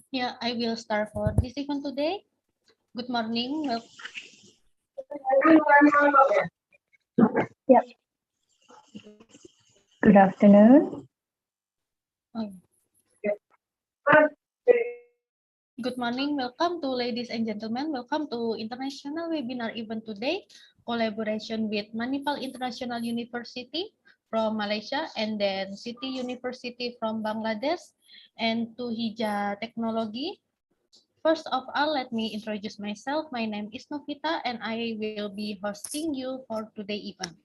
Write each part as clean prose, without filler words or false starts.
Yeah, I will start for this event today. Good morning. Yeah. Good afternoon. Good morning. Welcome to ladies and gentlemen. Welcome to international webinar event today. Collaboration with Manipal International University from Malaysia and then City University from Bangladesh and Thulija Technology. First of all, let me introduce myself. My name is Novita and I will be hosting you for today's event.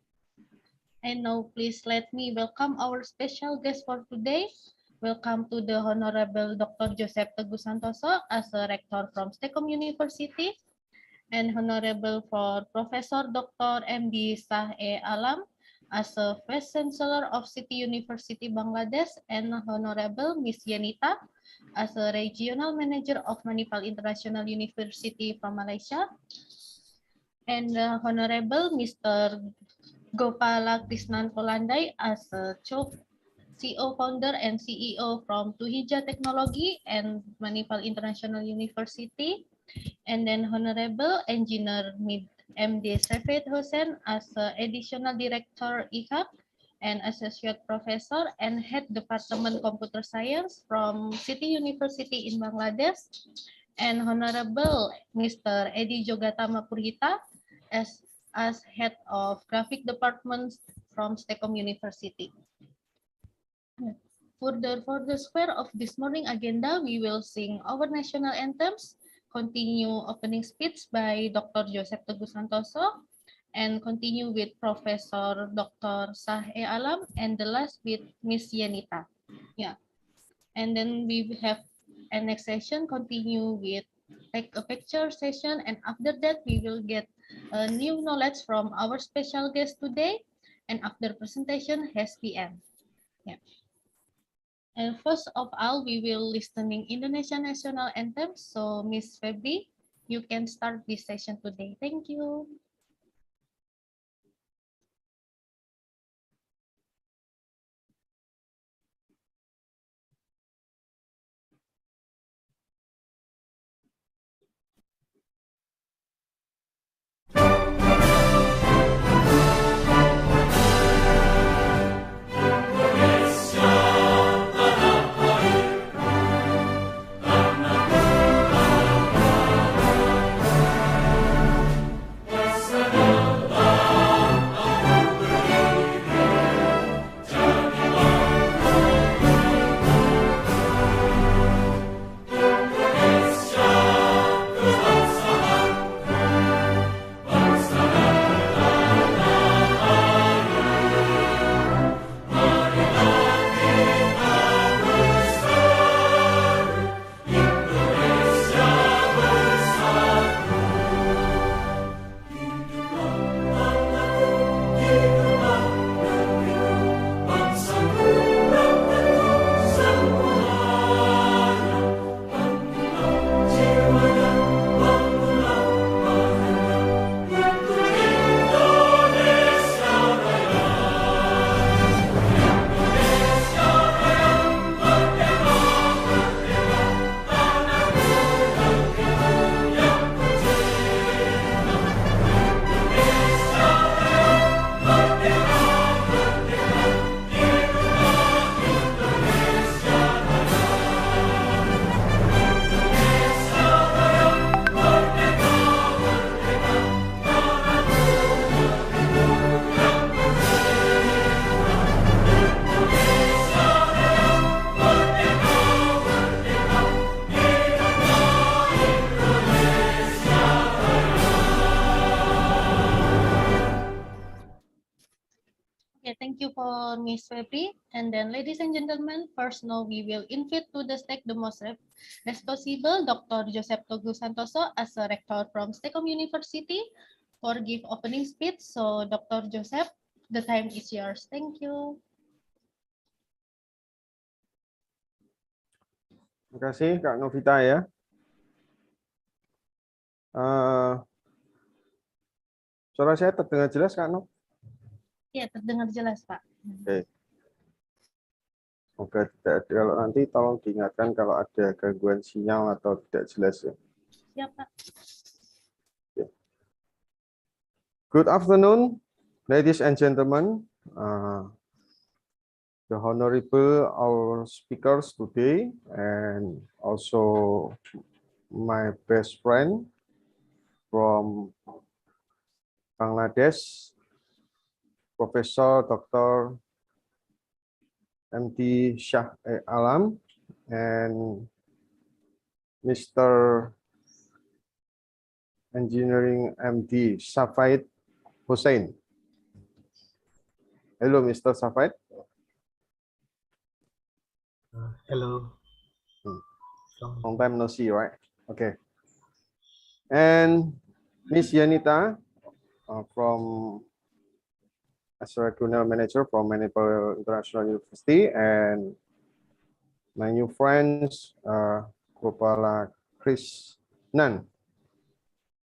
And now please let me welcome our special guest for today. Welcome to the Honorable Dr. Joseph Teguh Santoso as a Rector from STEKOM University and Honorable for Professor Dr. M.B. Shah-E-Alam as a Vice-Chancellor of City University Bangladesh and Honorable Miss Yenita as a Regional Manager of Manipal International University from Malaysia and Honorable Mr. Gopalakrishnan Kolandai as a CEO founder and CEO from Thulija Technology and Manipal International University, and then Honorable Engineer M.D. Safaet Hossain as Additional Director IQAC and Associate Professor and Head Department Computer Science from City University in Bangladesh, and Honorable Mr. Edi Jogatama Purhita as Head of Graphic Department from STEKOM University. Further, for the square of this morning agenda, we will sing our national anthems, continue opening speech by Dr. Joseph Teguh Santoso, and continue with Professor Dr. Shah-E-Alam, and the last with Miss Yenita. Yeah, and then we have a next session, continue with take a picture session, and after that we will get new knowledge from our special guest today, and after presentation has PM. Yeah. And first of all, we will listening Indonesian national anthem. So Miss Febri, you can start this session today. Thank you. Okay, thank you for Miss Febri. And then, ladies and gentlemen, first now we will invite to the stage the most responsible Dr. Joseph Teguh Santoso as a rector from STEKOM University for give opening speech. So, Dr. Joseph, the time is yours. Thank you. Terima kasih Kak Novita ya. Suara saya terdengar jelas Kak Nov? Ya, terdengar jelas Pak. Oke. Oke, kalau nanti tolong diingatkan kalau ada gangguan sinyal atau tidak jelas ya. Siap, Pak. Good afternoon, ladies and gentlemen. The honorable our speakers today, and also my best friend from Bangladesh, Professor Dr. M.D. Shah-E-Alam, and Mr. Engineering M.D. Safaet Hossain. Hello, Mr. Safaet. Hello. Long time no see, right? Okay. And Miss Yenita from as a regional manager from Manipal International University, and my new friends, Gopalakrishnan,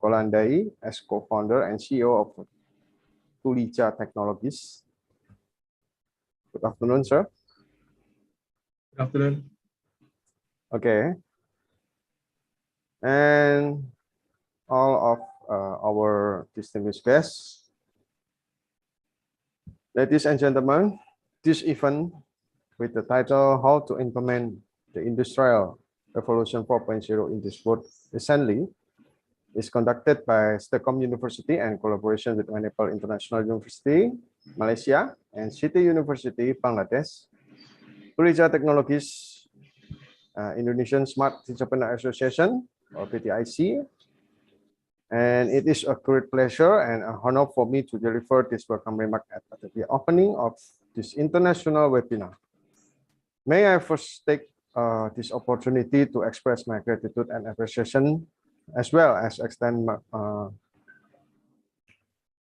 Kolandai as co-founder and CEO of Thulija Technologies. Good afternoon, sir. Good afternoon. Okay. And all of our distinguished guests, ladies and gentlemen, this event with the title How to Implement the Industrial Revolution 4.0 in this World recently is conducted by STEKOM University and collaboration with Manipal International University, Malaysia, and City University, Bangladesh, Thulija Technologies, Indonesian Smart Teacherpreneur Association, or PTIC. And it is a great pleasure and an honor for me to deliver this welcome remark at the opening of this international webinar. May I first take this opportunity to express my gratitude and appreciation, as well as extend my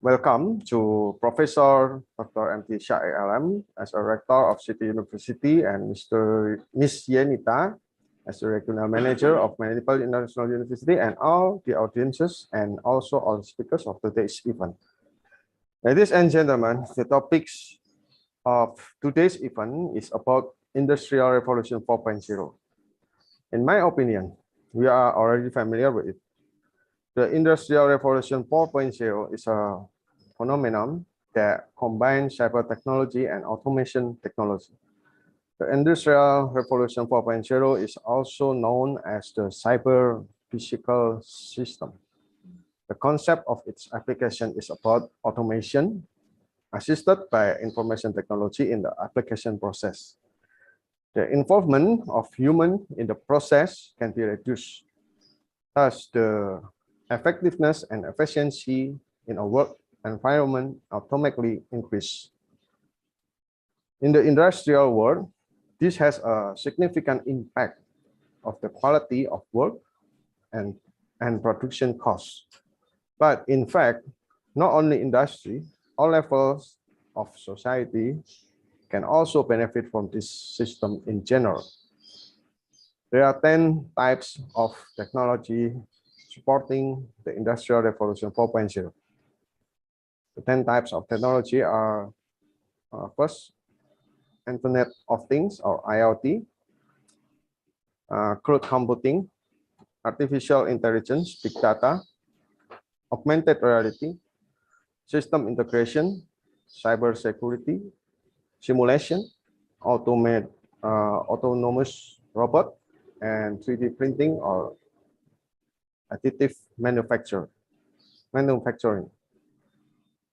welcome to Professor Dr. M.D. Shah-E-Alam as a Rector of City University, and Miss Yenita as the Regional Manager of Manipal International University, and all the audiences and also all speakers of today's event. Ladies and gentlemen, the topics of today's event is about Industrial Revolution 4.0. In my opinion, we are already familiar with it. The Industrial Revolution 4.0 is a phenomenon that combines cyber technology and automation technology. The Industrial Revolution 4.0 is also known as the cyber physical system. The concept of its application is about automation assisted by information technology in the application process. The involvement of human in the process can be reduced. Thus, the effectiveness and efficiency in a work environment automatically increase. In the industrial world, this has a significant impact of the quality of work and production costs. But in fact, not only industry, all levels of society can also benefit from this system in general. There are 10 types of technology supporting the Industrial Revolution 4.0. The 10 types of technology are first, Internet of Things, or IoT, cloud computing, artificial intelligence, big data, augmented reality, system integration, cyber security, simulation, autonomous robot, and 3D printing or additive manufacturing.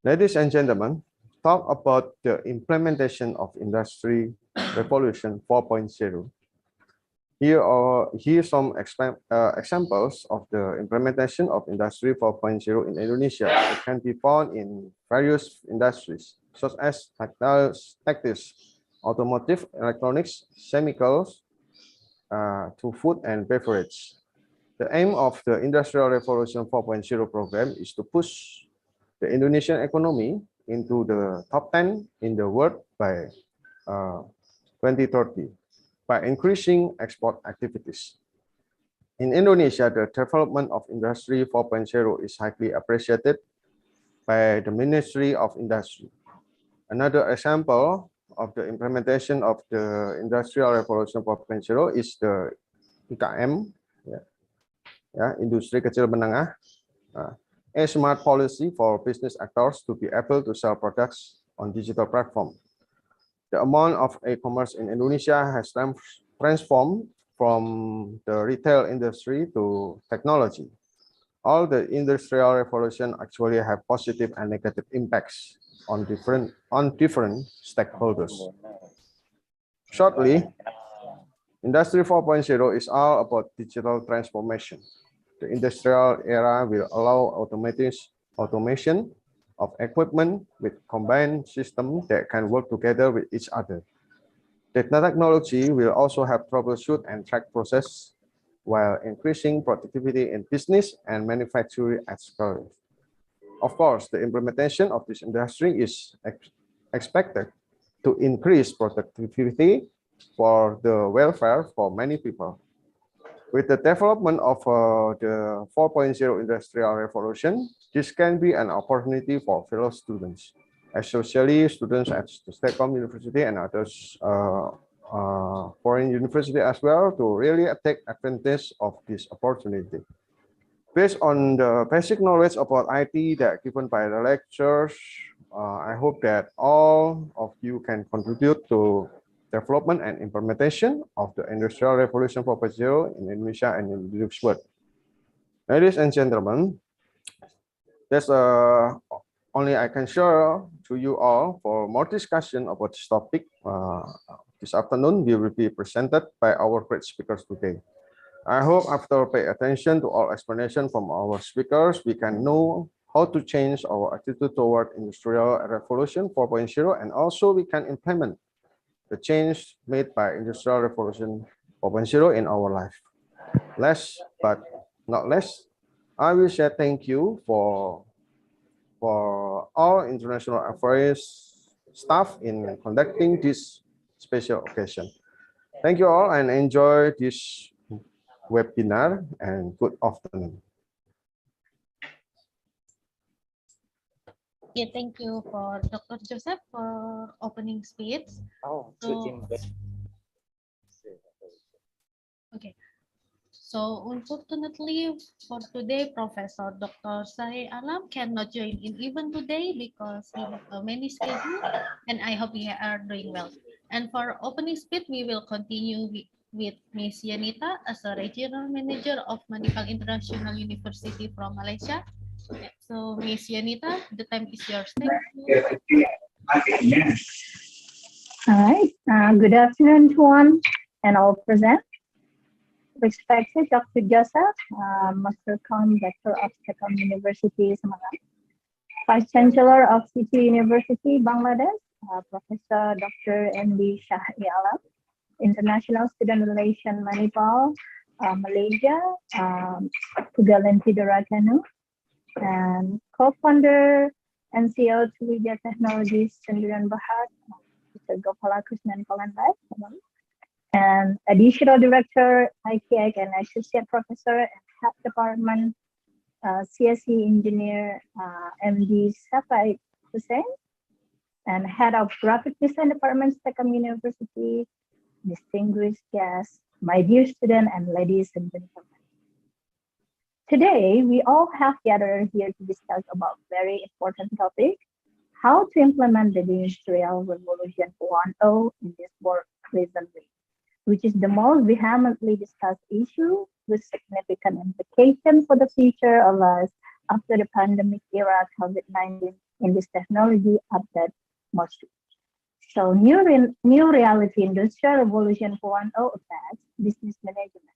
Ladies and gentlemen, talk about the implementation of Industry Revolution 4.0. Here are some examples of the implementation of Industry 4.0 in Indonesia. It can be found in various industries, such as textiles, automotive, electronics, chemicals, to food and beverage. The aim of the Industrial Revolution 4.0 program is to push the Indonesian economy into the top 10 in the world by 2030 by increasing export activities. In Indonesia, the development of Industry 4.0 is highly appreciated by the Ministry of Industry. Another example of the implementation of the Industrial Revolution 4.0 is the IKM, Industri Kecil Menengah, a smart policy for business actors to be able to sell products on digital platform. The amount of e-commerce in Indonesia has transformed from the retail industry to technology. All the industrial revolution actually have positive and negative impacts on different stakeholders. Shortly, Industry 4.0 is all about digital transformation. The industrial era will allow automation of equipment with combined systems that can work together with each other. The technology will also have troubleshoot and track process while increasing productivity in business and manufacturing at scale. Of course, the implementation of this industry is expected to increase productivity for the welfare for many people. With the development of the 4.0 Industrial Revolution, this can be an opportunity for fellow students, especially students at the STEKOM University and others foreign university as well, to really take advantage of this opportunity. Based on the basic knowledge about IT that given by the lectures, I hope that all of you can contribute to development and implementation of the Industrial Revolution 4.0 in Indonesia and in the world. Ladies and gentlemen, that's only I can share to you all. For more discussion about this topic, this afternoon we will be presented by our great speakers today. I hope after pay attention to all explanation from our speakers, we can know how to change our attitude toward Industrial Revolution 4.0, and also we can implement the change made by Industrial Revolution 4.0 in our life. Last but not least, I will say thank you for all international affairs staff in conducting this special occasion. Thank you all and enjoy this webinar, and good afternoon. Yeah, thank you for Dr. Joseph for opening speech. Okay. So unfortunately for today, Professor Dr. Shah-E-Alam cannot join in even today because he has many schedules, and I hope you are doing well. And for opening speech, we will continue with Ms. Yenita as a Regional Manager of Manipal International University from Malaysia. So Ms. Yenita, the time is yours. Thank you. All right. Good afternoon to one and all present. Respected Dr. Joseph, Master Com, Rector of STEKOM University, Semarang, Vice-Chancellor of City University, Bangladesh, Professor Dr. M.D. Shah-E-Alam, International Student Relation, Manipal, Malaysia, Pugalanti Dorakanu, and co-founder and CEO Thulija Technologies, Sendirian Bahar, Mr. Gopalakrishnan Kolandai, and Additional Director, IQAC, and Associate Professor and Head Department, CSE Engineer, MD Safaet Hossain, and Head of Graphic Design Department, STEKOM University, distinguished guests, my dear students, and ladies and gentlemen. Today, we all have gathered here to discuss about very important topic, how to implement the Industrial Revolution 4.0 in this world presently, which is the most vehemently discussed issue with significant implications for the future of us after the pandemic era COVID-19 in this technology update mostly. So new reality Industrial Revolution 4.0 affects business management.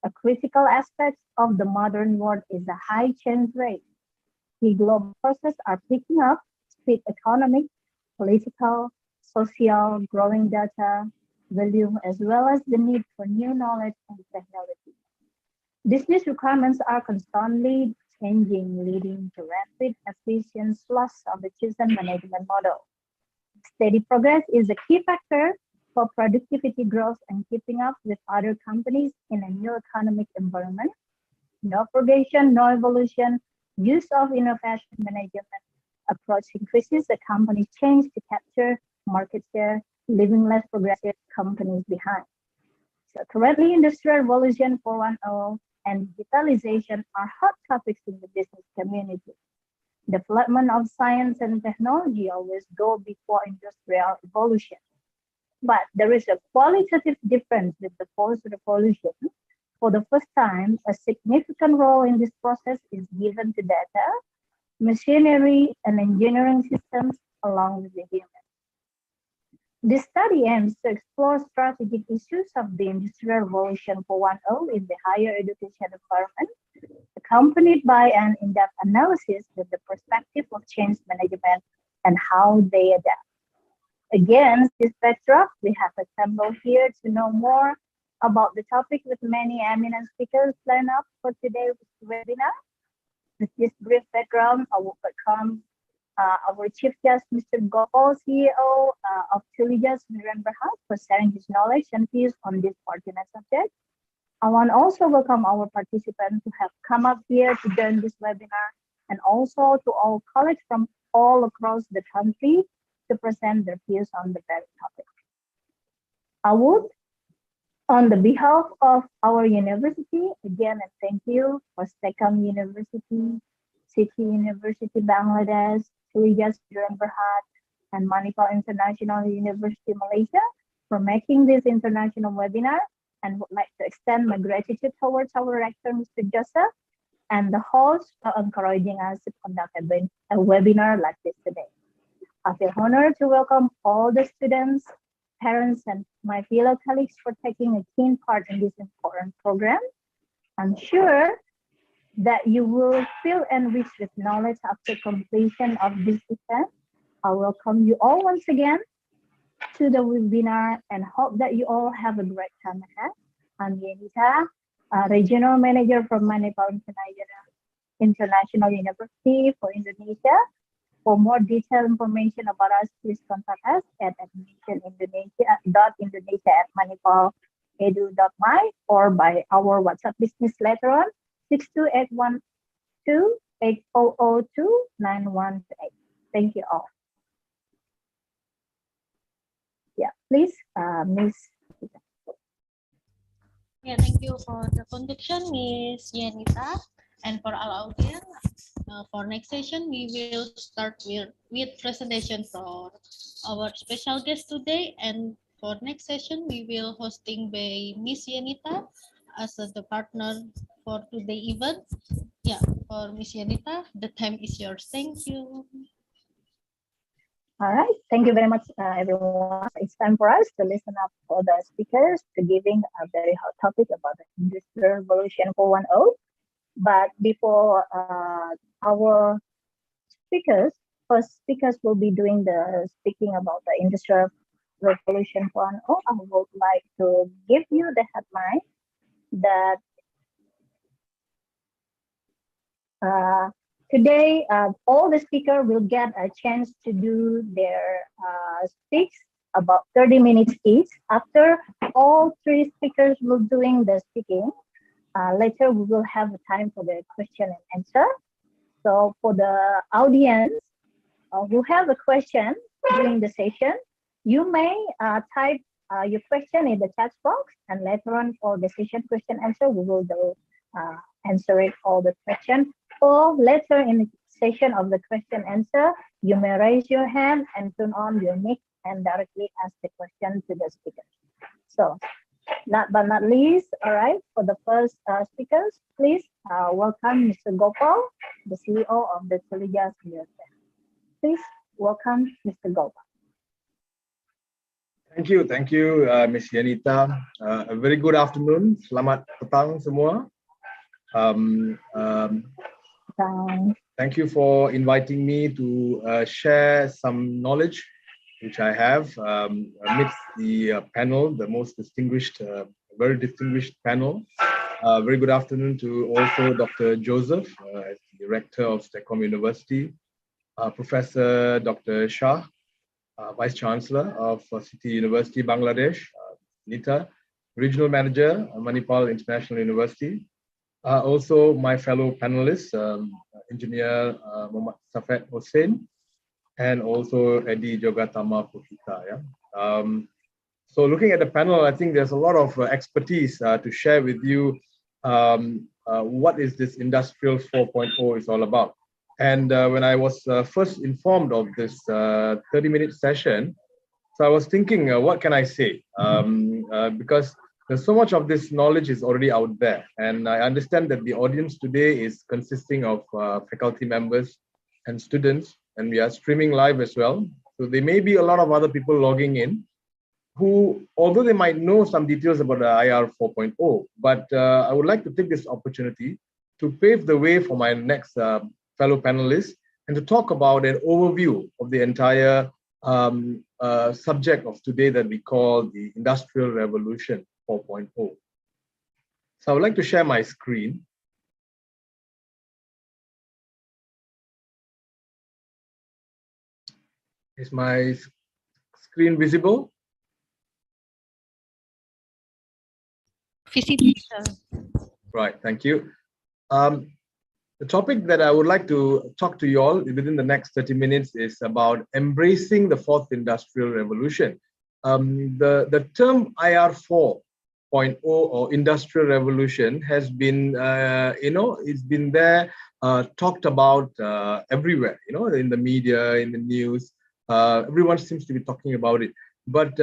A critical aspect of the modern world is the high change rate. The global forces are picking up speed, economic, political, social, growing data, volume, as well as the need for new knowledge and technology. Business requirements are constantly changing, leading to rapid, efficient loss of the chosen management model. Steady progress is a key factor for productivity growth and keeping up with other companies in a new economic environment. No progression, no evolution, use of innovation management approach increases the company's change to capture market share leaving less progressive companies behind. So currently, Industrial Revolution 4.0 and digitalization are hot topics in the business community. Development of science and technology always go before industrial evolution. But there is a qualitative difference with the post-revolution. For the first time, a significant role in this process is given to data, machinery, and engineering systems along with the human. This study aims to explore strategic issues of the Industrial Revolution 4.0 in the higher education environment, accompanied by an in-depth analysis with the perspective of change management and how they adapt. Against this backdrop, we have assembled here to know more about the topic with many eminent speakers lined up for today's webinar. With this brief background, I will welcome our Chief Guest, Mr. Gopal, CEO of Thulija, for sharing his knowledge and views on this pertinent subject. I want to also welcome our participants who have come up here to join this webinar, and also to all colleagues from all across the country to present their views on the very topic. I would, on the behalf of our university, again, and thank you for STEKOM University, City University Bangladesh, Thulija and Manipal International University Malaysia for making this international webinar, and would like to extend my gratitude towards our rector, Mr. Joseph, and the host for encouraging us to conduct a webinar like this today. I feel honored to welcome all the students, parents, and my fellow colleagues for taking a keen part in this important program. I'm sure that you will feel enriched with knowledge after completion of this event. I welcome you all once again to the webinar and hope that you all have a great time ahead. I'm Yenita, Regional Manager from Manipal International University for Indonesia. For more detailed information about us, please contact us at admission.indonesia@manipal.edu.my or by our WhatsApp business later on, 62812-8002-9128. Thank you all. Yeah, please, Miss. Yeah, thank you for the conduction, Miss Yenita. And for our audience, for next session, we will start with presentation for our special guest today. And for next session, we will hosting by Miss Yenita as the partner for today event. Yeah, for Miss Yenita, the time is yours. Thank you. All right, thank you very much, everyone. It's time for us to listen up for the speakers to giving a very hot topic about the Industrial Revolution 4.0. But before our first speakers will be doing the speaking about the Industrial Revolution 4.0, I would like to give you the headline that today all the speakers will get a chance to do their speaks about 30 minutes each. After all three speakers will doing the speaking, later we will have a time for the question and answer. So for the audience who have a question during the session, you may type your question in the chat box, and later on for the session question answer, we will do answer it all the question. Or later in the session of the question answer, you may raise your hand and turn on your mic and directly ask the question to the speaker. So last but not least, all right, for the first speakers, please welcome Mr. Gopal, the CEO of the Thulija. Please welcome Mr. Gopal. Thank you, Miss Yenita. A very good afternoon. Selamat petang semua. Thank you for inviting me to share some knowledge which I have amidst the panel, the most distinguished, very distinguished panel. Very good afternoon to also Dr. Joseph, as the Rector of STEKOM University, Professor Dr. Shah, Vice-Chancellor of City University Bangladesh, Yenita, Regional Manager, Manipal International University. Also my fellow panelists, Engineer Safaet Hossain, and also Edi Jogatama Pukita. Yeah? So looking at the panel, I think there's a lot of expertise to share with you what is this Industrial 4.0 is all about. And when I was first informed of this 30-minute session, so I was thinking, what can I say? Because there's so much of this knowledge is already out there. And I understand that the audience today is consisting of faculty members and students, and we are streaming live as well. So there may be a lot of other people logging in who, although they might know some details about the IR 4.0, but I would like to take this opportunity to pave the way for my next fellow panelists and to talk about an overview of the entire subject of today that we call the Industrial Revolution 4.0. So I would like to share my screen. Is my screen visible? Visible, sir. Right, thank you. The topic that I would like to talk to you all within the next 30 minutes is about embracing the fourth industrial revolution. The term IR 4.0 or industrial revolution has been, it's been there, talked about everywhere, in the media, in the news. Everyone seems to be talking about it. But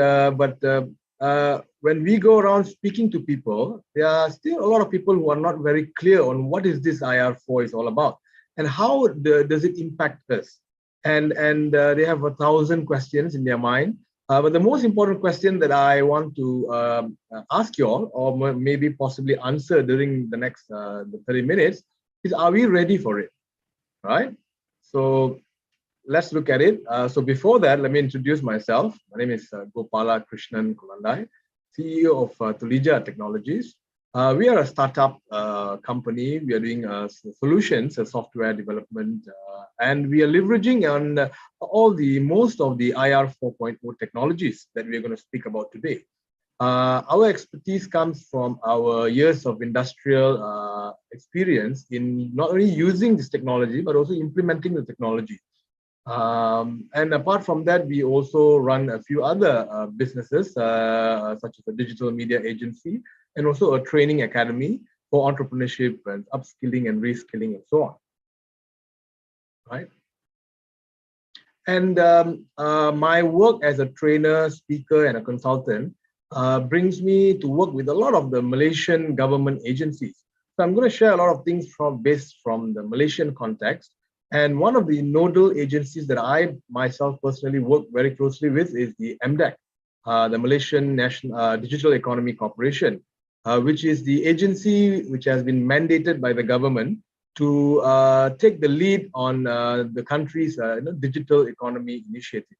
when we go around speaking to people, there are still a lot of people who are not very clear on what is this IR4 is all about and how does it impact us. And they have 1,000 questions in their mind. But the most important question that I want to ask you all, or maybe possibly answer during the next 30 minutes, is are we ready for it, right? So let's look at it. So before that, let me introduce myself. My name is Gopalakrishnan Kolandai, CEO of Thulija Technologies. We are a startup company. We are doing solutions, software development, and we are leveraging on most of the IR 4.0 technologies that we are going to speak about today. Our expertise comes from our years of industrial experience in not only using this technology, but also implementing the technology. And apart from that, we also run a few other businesses, such as a digital media agency, and also a training academy for entrepreneurship and upskilling and reskilling and so on. Right? And my work as a trainer, speaker, and a consultant brings me to work with a lot of the Malaysian government agencies. So I'm going to share a lot of things based from the Malaysian context. And one of the nodal agencies that I myself personally work very closely with is the MDEC, the Malaysian National Digital Economy Corporation, which is the agency which has been mandated by the government to take the lead on the country's digital economy initiative.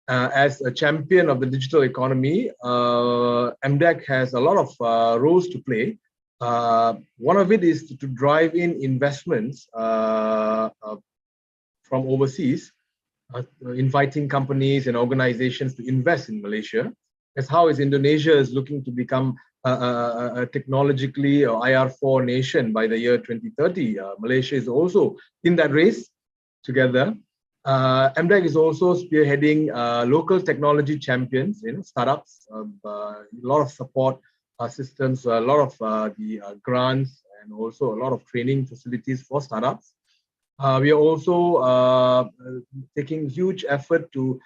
As a champion of the digital economy, MDEC has a lot of roles to play. One of it is to drive in investments from overseas, inviting companies and organizations to invest in Malaysia. That's how Indonesia is looking to become a technologically or IR4 nation by the year 2030. Malaysia is also in that race together. MDEC is also spearheading local technology champions, startups, a lot of support systems, a lot of the grants, and also a lot of training facilities for startups. We are also taking huge effort to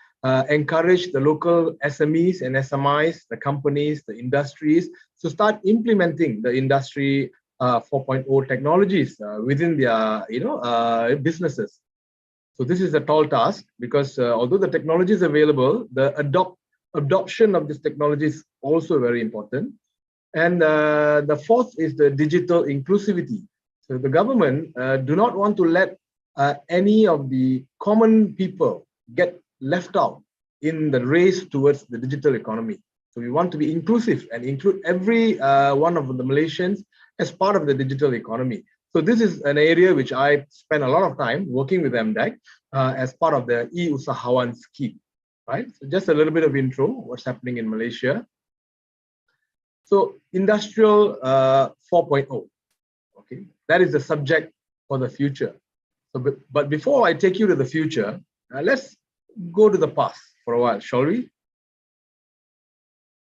encourage the local SMEs and SMIs, the companies, the industries, to start implementing the industry 4.0 technologies within their businesses. So this is a tall task because although the technology is available, the adoption of this technology is also very important. And the fourth is the digital inclusivity. So the government do not want to let any of the common people get left out in the race towards the digital economy. So we want to be inclusive and include every one of the Malaysians as part of the digital economy. So this is an area which I spend a lot of time working with MDEC as part of the e-Usahawan scheme, right? So just a little bit of intro, what's happening in Malaysia. So Industrial 4.0, okay, that is the subject for the future. So, but before I take you to the future, let's go to the past for a while, shall we?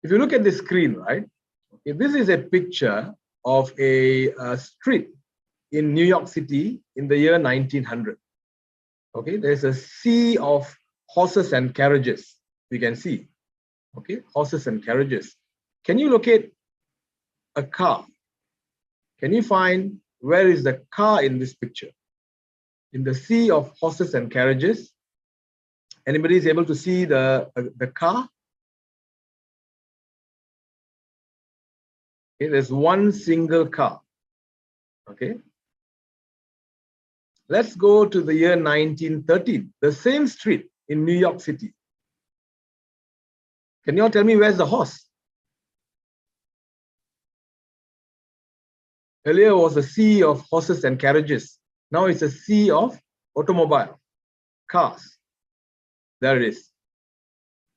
If you look at the screen, right, okay, this is a picture of a street in New York City in the year 1900. Okay, there's a sea of horses and carriages, you can see. Okay, horses and carriages. Can you locate a car? Can you find where is the car in this picture? In the sea of horses and carriages, anybody is able to see the car? Okay, there's one single car. Okay. Let's go to the year 1913, the same street in New York City. Can you all tell me where's the horse? Earlier was a sea of horses and carriages. Now it's a sea of automobile, cars. There it is.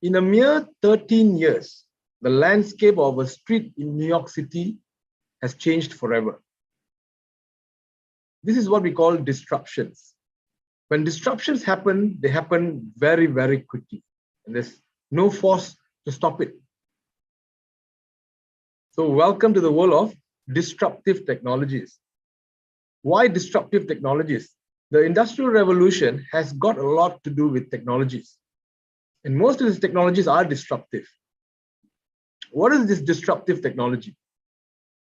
In a mere 13 years, the landscape of a street in New York City has changed forever. This is what we call disruptions. When disruptions happen, they happen very, very quickly. And there's no force to stop it. So welcome to the world of disruptive technologies. Why disruptive technologies? The Industrial Revolution has got a lot to do with technologies. And most of these technologies are disruptive. What is this disruptive technology?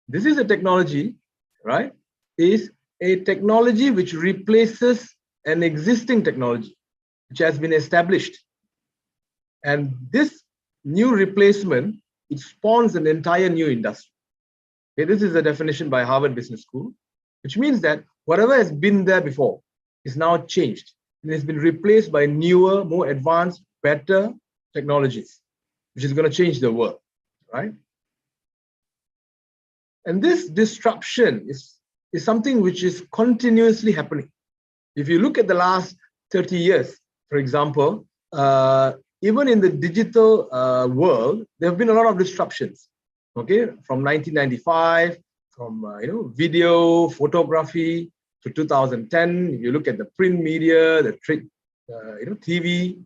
This is a technology, right? Is a technology which replaces an existing technology which has been established. And this new replacement, it spawns an entire new industry. Okay, this is the definition by Harvard Business School, which means that whatever has been there before is now changed and has been replaced by newer, more advanced, better technologies, which is going to change the world, right? And this disruption is something which is continuously happening. If you look at the last 30 years, for example, even in the digital world, there have been a lot of disruptions. Okay, from 1995, from video, photography to 2010. If you look at the print media, the TV.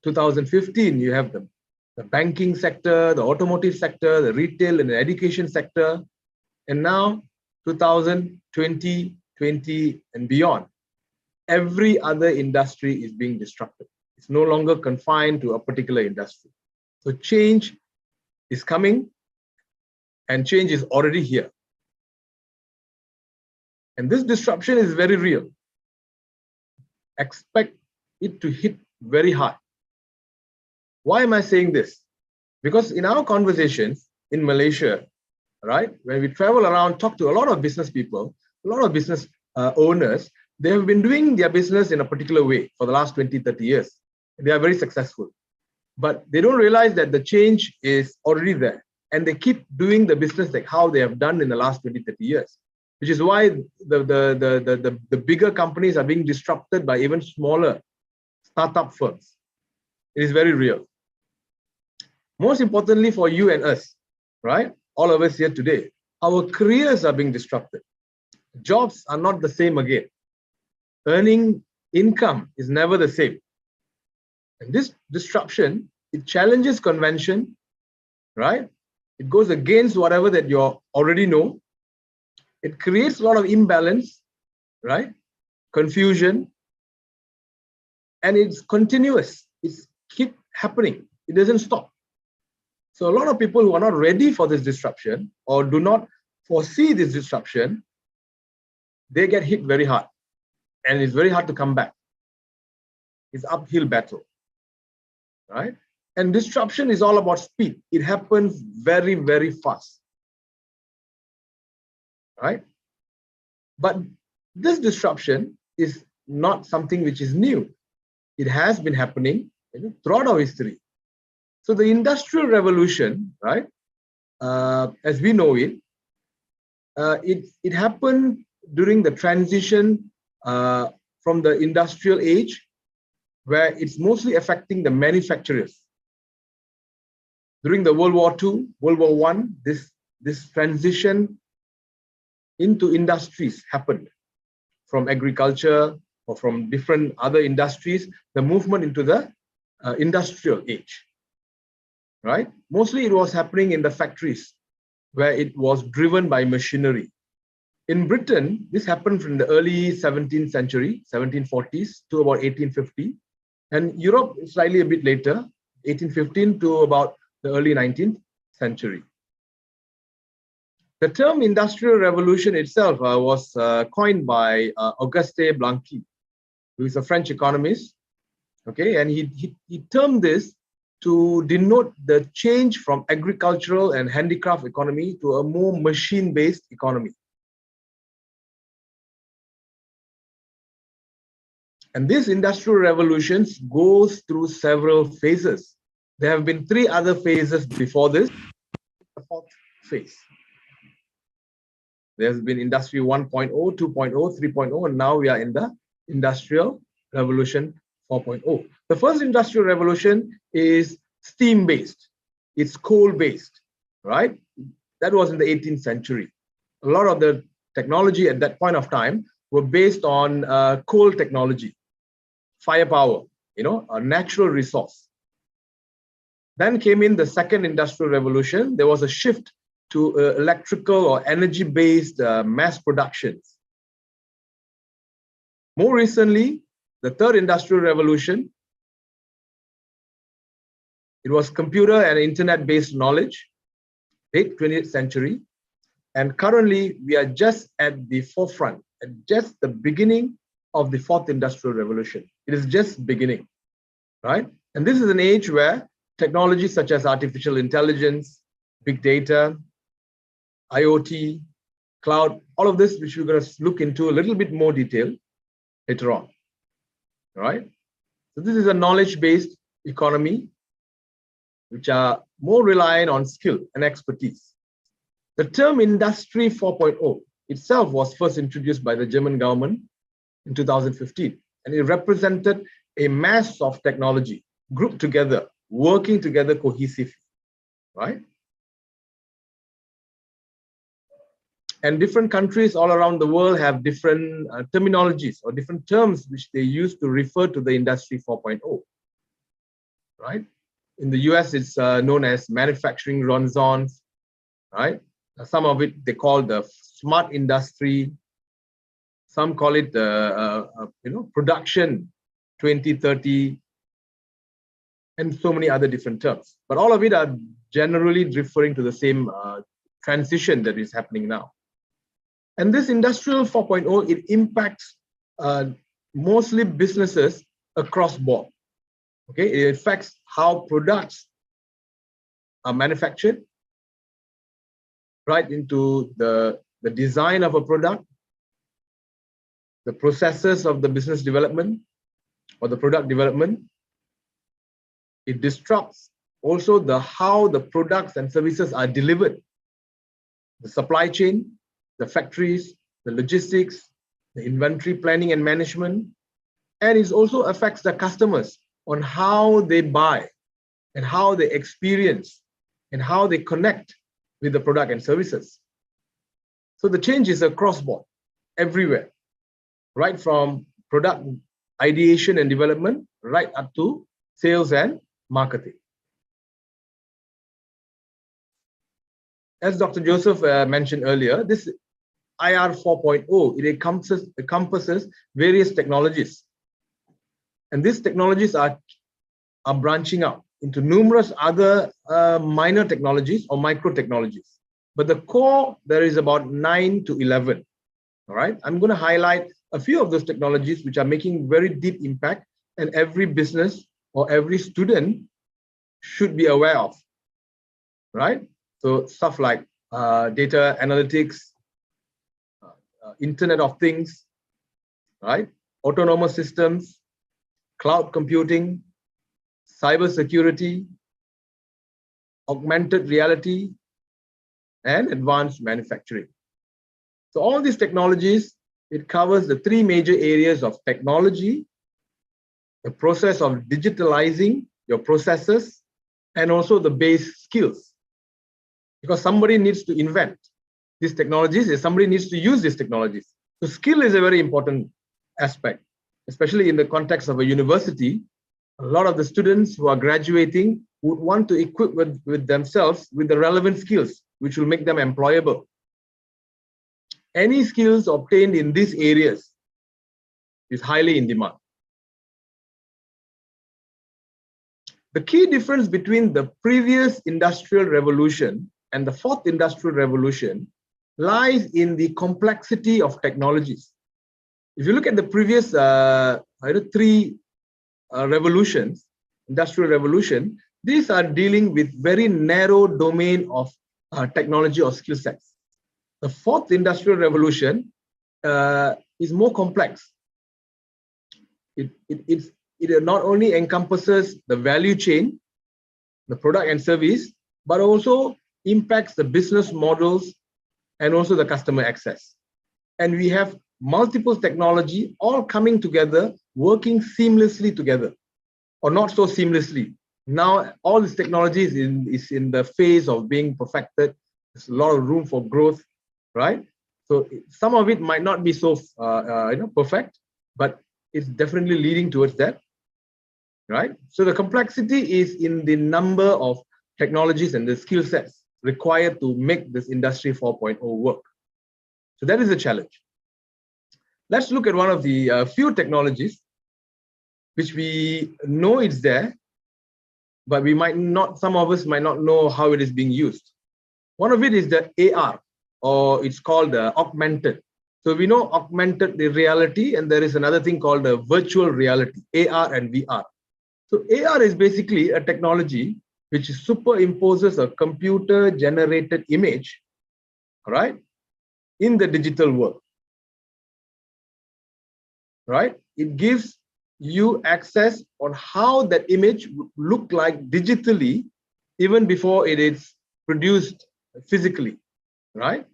2015, you have the banking sector, the automotive sector, the retail and the education sector, and now 2020, 20 and beyond. Every other industry is being disrupted. It's no longer confined to a particular industry. So change is coming and change is already here. And this disruption is very real. Expect it to hit very hard. Why am I saying this? Because in our conversations in Malaysia, right, when we travel around, talk to a lot of business people, a lot of business owners, they have been doing their business in a particular way for the last 20, 30 years. They are very successful. But they don't realize that the change is already there. And they keep doing the business like how they have done in the last 20, 30 years. Which is why the bigger companies are being disrupted by even smaller startup firms. It is very real. Most importantly for you and us, right? All of us here today, our careers are being disrupted. Jobs are not the same again. Earning income is never the same. And this disruption, it challenges convention, right? It goes against whatever that you already know. It creates a lot of imbalance, right? Confusion. And it's continuous. It's keep happening. It doesn't stop. So a lot of people who are not ready for this disruption or do not foresee this disruption, they get hit very hard. And it's very hard to come back. It's uphill battle, right? And disruption is all about speed. It happens very, very fast, right? But this disruption is not something which is new. It has been happening throughout our history. So the Industrial Revolution, right, as we know it, it happened during the transition from the industrial age, where it's mostly affecting the manufacturers. During the World War II, World War I, this transition into industries happened from agriculture or from different other industries, the movement into the industrial age, right? Mostly it was happening in the factories where it was driven by machinery. In Britain, this happened from the early 17th century, 1740s to about 1850. And Europe, slightly a bit later, 1815 to about the early 19th century. The term Industrial Revolution itself was coined by Auguste Blanqui, who is a French economist. Okay, and he termed this to denote the change from agricultural and handicraft economy to a more machine-based economy. And this industrial revolutions goes through several phases. There have been 3 other phases before this, the 4th phase. There's been Industry 1.0, 2.0, 3.0, and now we are in the Industrial Revolution 4.0. The first Industrial Revolution is steam-based. It's coal-based, right? That was in the 18th century. A lot of the technology at that point of time were based on coal technology, firepower, a natural resource. Then came in the second Industrial Revolution. There was a shift to electrical or energy-based mass productions. More recently, the third Industrial Revolution, it was computer and internet-based knowledge, late 20th century. And currently, we are just at the forefront, at just the beginning of the 4th Industrial Revolution. It is just beginning, right? And this is an age where technologies such as artificial intelligence, big data, IoT, cloud, all of this, which we're going to look into a little bit more detail later on, right? So this is a knowledge-based economy, which are more reliant on skill and expertise. The term Industry 4.0 itself was first introduced by the German government in 2015, and it represented a mass of technology grouped together, working together cohesively, right? And different countries all around the world have different terminologies or different terms which they use to refer to the Industry 4.0, right? In the US, it's known as manufacturing renaissance, right? Some of it they call the smart industry. Some call it production 2030, and so many other different terms. But all of it are generally referring to the same transition that is happening now. And this Industrial 4.0, it impacts mostly businesses across board. Okay, it affects how products are manufactured, right into the design of a product, the processes of the business development or the product development. It disrupts also how the products and services are delivered, the supply chain, the factories, the logistics, the inventory planning and management, and it also affects the customers on how they buy and how they experience and how they connect with the product and services. So the change is across board, everywhere, right from product ideation and development, right up to sales and marketing. As Dr. Joseph mentioned earlier, this IR 4.0, it encompasses various technologies. And these technologies are branching out into numerous other minor technologies or micro technologies. But the core, there is about 9 to 11. All right, I'm going to highlight a few of those technologies which are making very deep impact, and every business or every student should be aware of, right? So stuff like data analytics, Internet of Things, right? Autonomous systems, cloud computing, cybersecurity, augmented reality, and advanced manufacturing. So all these technologies, it covers the 3 major areas of technology, the process of digitalizing your processes, and also the base skills. Because somebody needs to invent these technologies, and somebody needs to use these technologies. So skill is a very important aspect, especially in the context of a university, A lot of the students who are graduating would want to equip with themselves with the relevant skills, which will make them employable. Any skills obtained in these areas is highly in demand. The key difference between the previous industrial revolution and the fourth industrial revolution lies in the complexity of technologies. If you look at the previous three revolutions, industrial revolution, these are dealing with very narrow domain of technology or skill sets. The fourth industrial revolution is more complex. It not only encompasses the value chain, the product and service, but also impacts the business models and also the customer access. And we have multiple technology all coming together, working seamlessly together, or not so seamlessly. Now, all this technology is in the phase of being perfected. There's a lot of room for growth, right? So some of it might not be so perfect, but it's definitely leading towards that, right? So the complexity is in the number of technologies and the skill sets required to make this Industry 4.0 work. So that is a challenge. Let's look at one of the few technologies which we know it's there, but we might not, some of us might not know how it is being used. One of it is the AR, or it's called augmented. So we know augmented reality, and there is another thing called virtual reality, AR and VR. So AR is basically a technology which superimposes a computer-generated image, right, in the digital world, right? It gives you access on how that image would look like digitally, even before it is produced physically, right?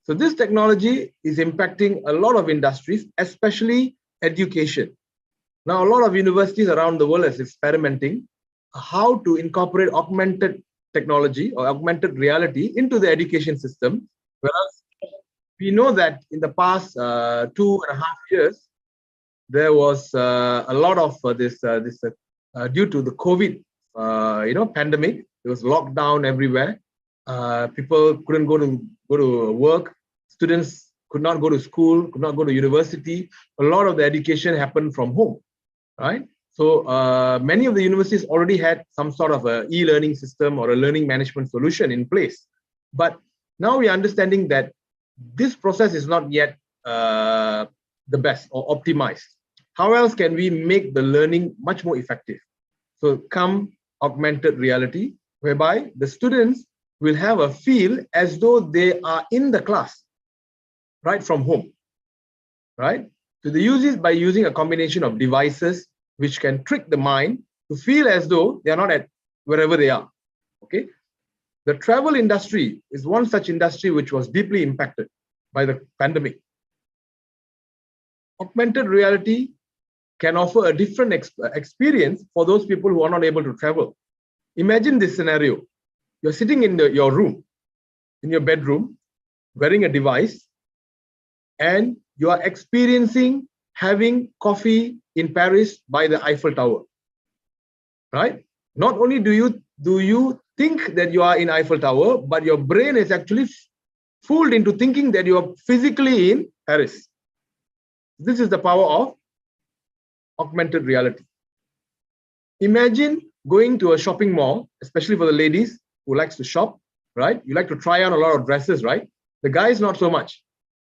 So this technology is impacting a lot of industries, especially education. Now, a lot of universities around the world is experimenting how to incorporate augmented technology or augmented reality into the education system. Whereas we know that in the past 2.5 years, there was a lot of due to the COVID, pandemic. There was lockdown everywhere. People couldn't go to work. Students could not go to school, could not go to university. A lot of the education happened from home, right? So many of the universities already had some sort of a e-learning system or a learning management solution in place. But now we are understanding that this process is not yet the best or optimized. How else can we make the learning much more effective? So come augmented reality, whereby the students will have a feel as though they are in the class, right from home, right? So they use it by using a combination of devices which can trick the mind to feel as though they are not at wherever they are, okay? The travel industry is one such industry which was deeply impacted by the pandemic. Augmented reality can offer a different experience for those people who are not able to travel. Imagine this scenario. You're sitting in your room, in your bedroom, wearing a device, and you are experiencing having coffee in Paris by the Eiffel Tower, right? Not only do you think that you are in Eiffel Tower, but your brain is actually fooled into thinking that you are physically in Paris. This is the power of augmented reality. Imagine going to a shopping mall, especially for the ladies who likes to shop, right? You like to try on a lot of dresses, right? The guys, not so much.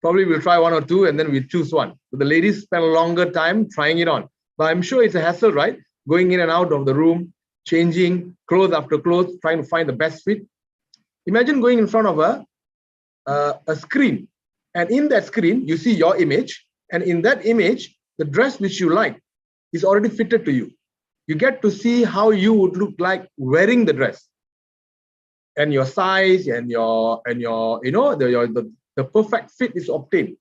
Probably we'll try one or two and then we'll choose one. But the ladies spend a longer time trying it on. But I'm sure it's a hassle, right? Going in and out of the room, changing clothes after clothes, trying to find the best fit. Imagine going in front of a screen, and in that screen, you see your image, and in that image, the dress which you like is already fitted to you. You get to see how you would look like wearing the dress, and your size and the perfect fit is obtained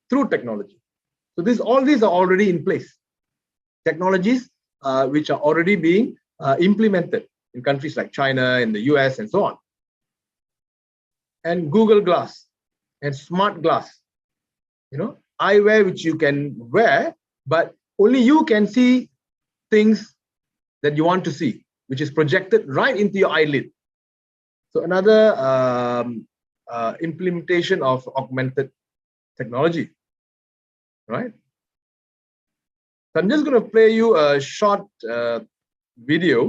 through technology. So all these are already in place. Technologies which are already being implemented in countries like China and the US and so on. And Google Glass and smart glass, eyewear which you can wear, but only you can see things that you want to see, which is projected right into your eyelid. So another implementation of augmented technology, right? So I'm just going to play you a short video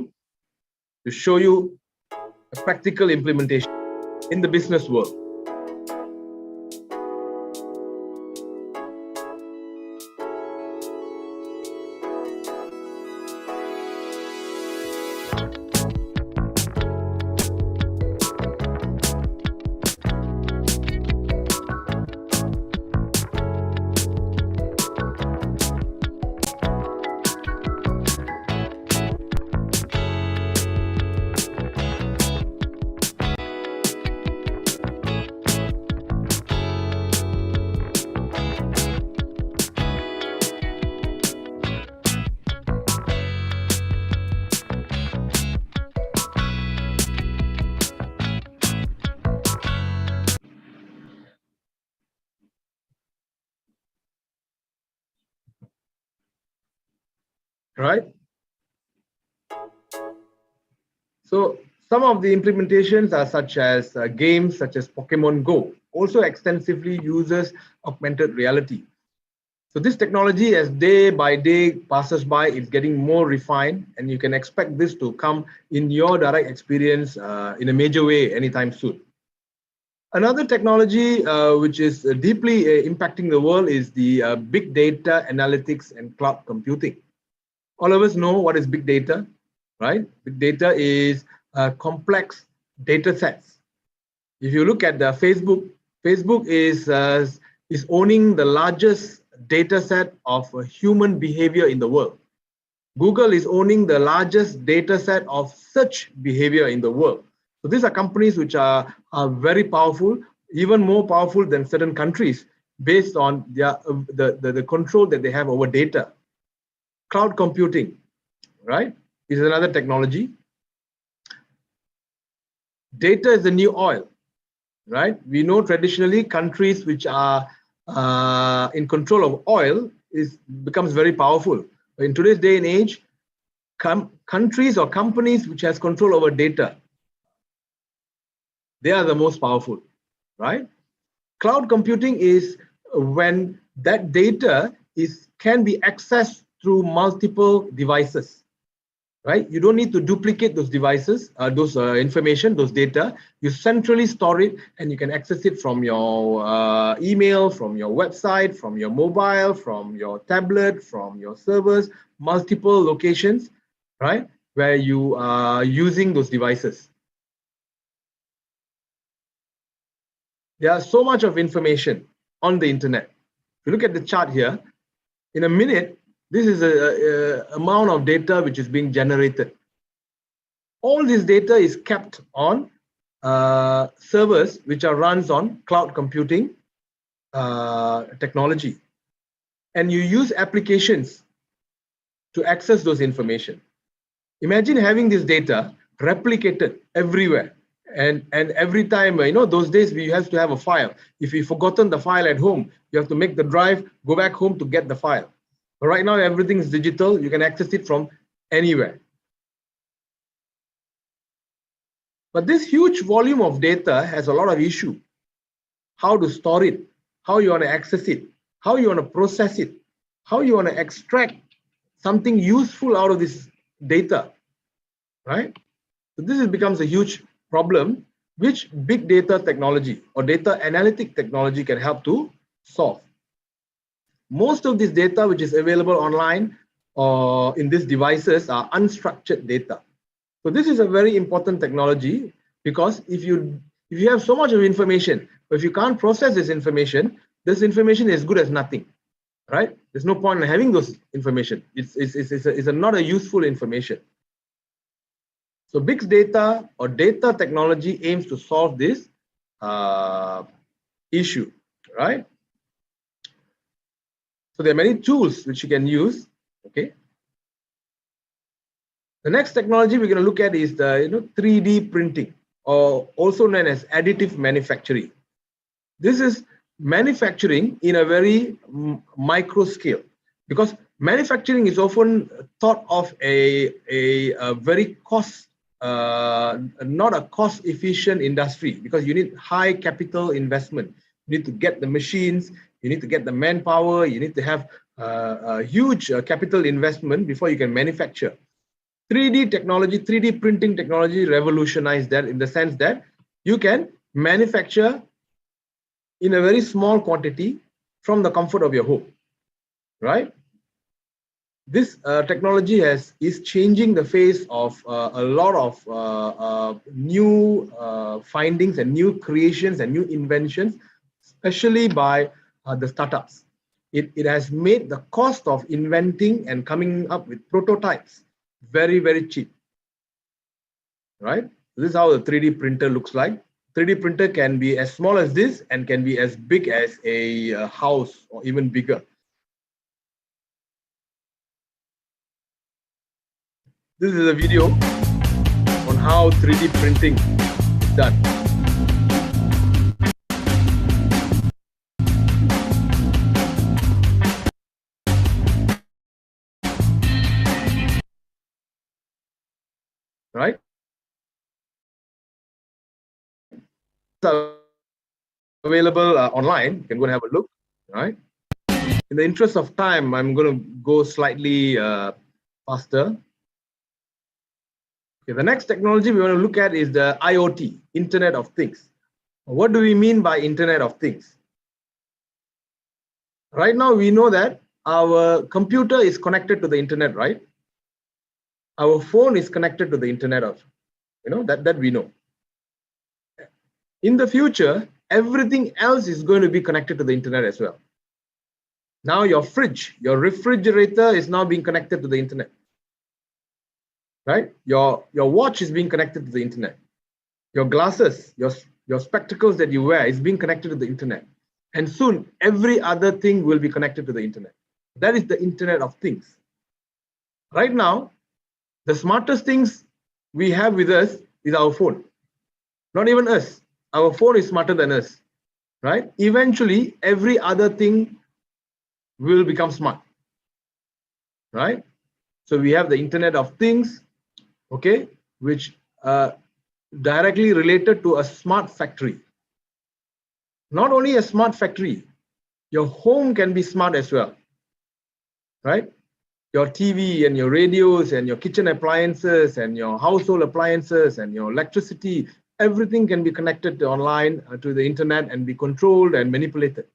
to show you a practical implementation in the business world. Right? So some of the implementations are such as games such as Pokemon Go, also extensively uses augmented reality. So this technology, as day by day passes by, it's getting more refined, and you can expect this to come in your direct experience in a major way anytime soon. Another technology which is deeply impacting the world is the big data analytics and cloud computing. All of us know what is big data, right? Big data is complex data sets. If you look at the Facebook is owning the largest data set of human behavior in the world. Google is owning the largest data set of search behavior in the world. So these are companies which are very powerful, even more powerful than certain countries, based on their the control that they have over data. Cloud computing, right, is another technology. Data is the new oil, right? We know traditionally countries which are in control of oil becomes very powerful. But in today's day and age, countries or companies which has control over data, they are the most powerful, right? Cloud computing is when that data can be accessed through multiple devices, right? You don't need to duplicate those devices, those information, those data. You centrally store it, and you can access it from your email, from your website, from your mobile, from your tablet, from your servers, multiple locations, right? Where you are using those devices. There's so much of information on the internet. If you look at the chart here, in a minute, this is the amount of data which is being generated. All this data is kept on servers which are runs on cloud computing technology. And you use applications to access those information. Imagine having this data replicated everywhere. And every time, those days we have to have a file. If you've forgotten the file at home, you have to make the drive, go back home to get the file. But right now, everything is digital. You can access it from anywhere. But this huge volume of data has a lot of issue. How to store it, how you want to access it, how you want to process it, how you want to extract something useful out of this data, right? So this becomes a huge problem, which big data technology or data analytic technology can help to solve. Most of this data which is available online or in these devices are unstructured data. So this is a very important technology, because if you have so much of information, but if you can't process this information is as good as nothing, right? There's no point in having those information. It's not a useful information. So big data or data technology aims to solve this issue, right? So there are many tools which you can use, okay? The next technology we're going to look at is the 3D printing, or also known as additive manufacturing. This is manufacturing in a very micro scale, because manufacturing is often thought of a very not a cost efficient industry, because you need high capital investment. You need to get the machines, you need to get the manpower, you need to have a huge capital investment before you can manufacture. 3D technology, 3D printing technology revolutionized that, in the sense that you can manufacture in a very small quantity from the comfort of your home, right? This technology is changing the face of a lot of new findings and new creations and new inventions, especially by the startups. It has made the cost of inventing and coming up with prototypes very, very cheap, right? This is how the 3D printer looks like. 3D printer can be as small as this and can be as big as a house or even bigger. This is a video on how 3D printing is done. Right? It's available online. You can go and have a look. Right? In the interest of time, I'm going to go slightly faster. Okay, the next technology we want to look at is the IoT, Internet of Things. What do we mean by Internet of Things? Right now, we know that our computer is connected to the internet, right? Our phone is connected to the internet of, that we know. In the future, everything else is going to be connected to the internet as well. Now your fridge, your refrigerator is now being connected to the internet, right? Your watch is being connected to the internet. Your glasses, your spectacles that you wear is being connected to the internet. And soon, every other thing will be connected to the internet. That is the Internet of Things. Right now, the smartest things we have with us is our phone. Not even us. Our phone is smarter than us, right? Eventually, every other thing will become smart, right? So we have the Internet of Things, okay, which directly related to a smart factory. Not only a smart factory, your home can be smart as well, right? Your TV and your radios and your kitchen appliances and your household appliances and your electricity, everything can be connected to online to the internet and be controlled and manipulated.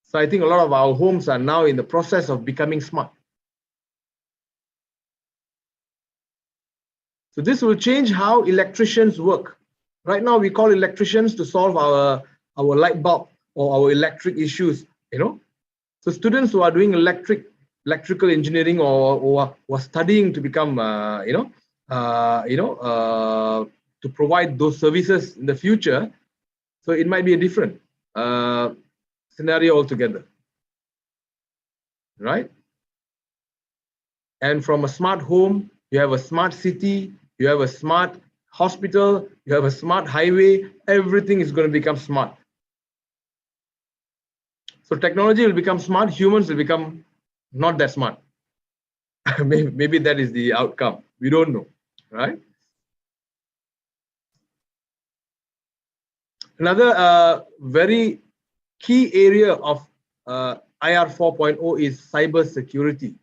So I think a lot of our homes are now in the process of becoming smart. So this will change how electricians work. Right now, we call electricians to solve our light bulb or our electric issues, So students who are doing electrical engineering or are studying to become, to provide those services in the future, so it might be a different scenario altogether, right? And from a smart home, you have a smart city, you have a smart hospital, you have a smart highway, everything is going to become smart. So technology will become smart, humans will become not that smart. Maybe that is the outcome. We don't know, right? Another very key area of IR 4.0 is cyber security.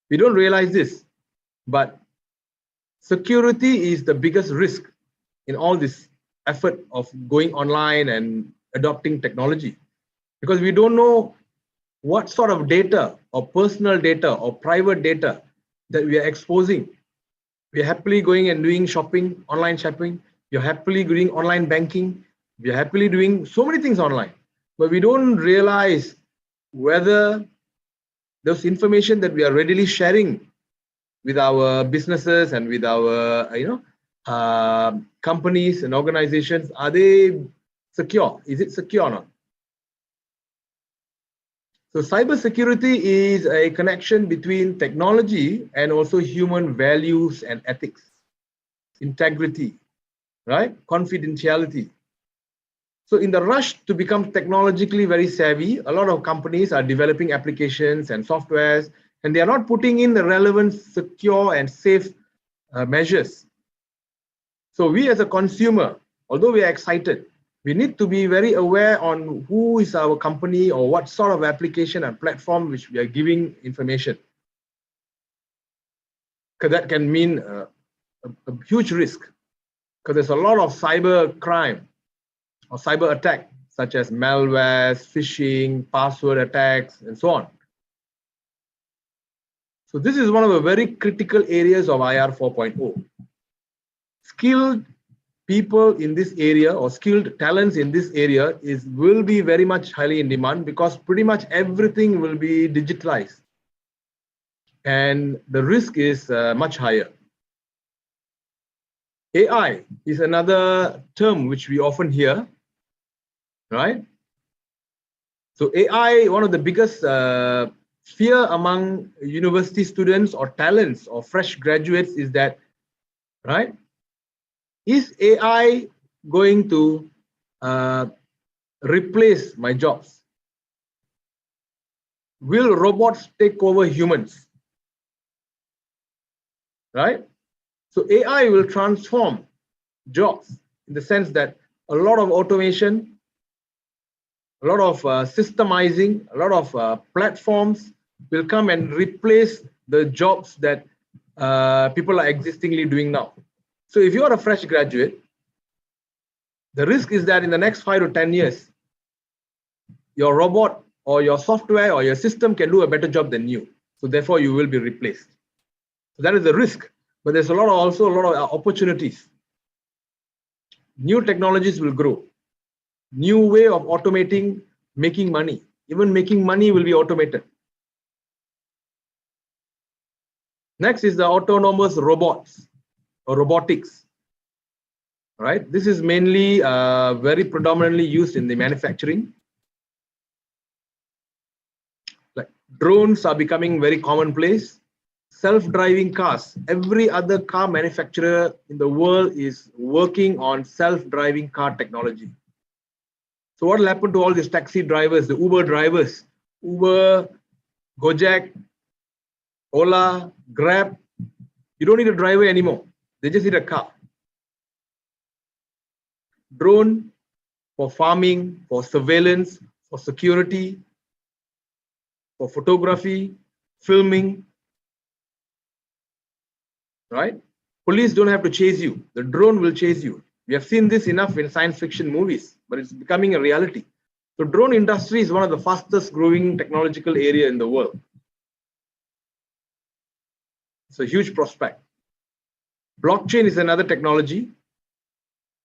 We don't realize this, but security is the biggest risk in all this effort of going online and adopting technology, because we don't know what sort of data or personal data or private data that we are exposing. We're happily going and doing shopping, online shopping. You're happily doing online banking. We're happily doing so many things online, but we don't realize whether those information that we are readily sharing with our businesses and with our companies and organizations, are they secure? Is it secure or not? So cybersecurity is a connection between technology and also human values and ethics, integrity, right? Confidentiality. So in the rush to become technologically very savvy, a lot of companies are developing applications and softwares, and they are not putting in the relevant, secure, and safe measures. So we as a consumer, although we are excited, we need to be very aware on who is our company or what sort of application and platform which we are giving information. Because that can mean a huge risk, because there's a lot of cyber crime or cyber attack, such as malware, phishing, password attacks, and so on. So this is one of the very critical areas of IR 4.0. Skilled people in this area or skilled talents in this area will be very much highly in demand, because pretty much everything will be digitalized. And the risk is much higher. AI is another term which we often hear, right? So AI, one of the biggest fear among university students or talents or fresh graduates is that, right? Is AI going to replace my jobs? Will robots take over humans? Right? So AI will transform jobs in the sense that a lot of automation, a lot of systemizing, a lot of platforms will come and replace the jobs that people are existingly doing now. So if you are a fresh graduate, the risk is that in the next 5 to 10 years, your robot or your software or your system can do a better job than you. So therefore, you will be replaced. So that is the risk. But there's also a lot of opportunities. New technologies will grow. New way of automating, making money. Even making money will be automated. Next is the autonomous robots or robotics. Right? This is mainly very predominantly used in the manufacturing. Like drones are becoming very commonplace. Self-driving cars. Every other car manufacturer in the world is working on self-driving car technology. So what will happen to all these taxi drivers, the Uber drivers, Uber, Gojek, Ola, Grab? You don't need a driver anymore. They just need a car. Drone for farming, for surveillance, for security, for photography, filming. Right? Police don't have to chase you. The drone will chase you. We have seen this enough in science fiction movies, but it's becoming a reality. So drone industry is one of the fastest growing technological area in the world. It's a huge prospect. Blockchain is another technology.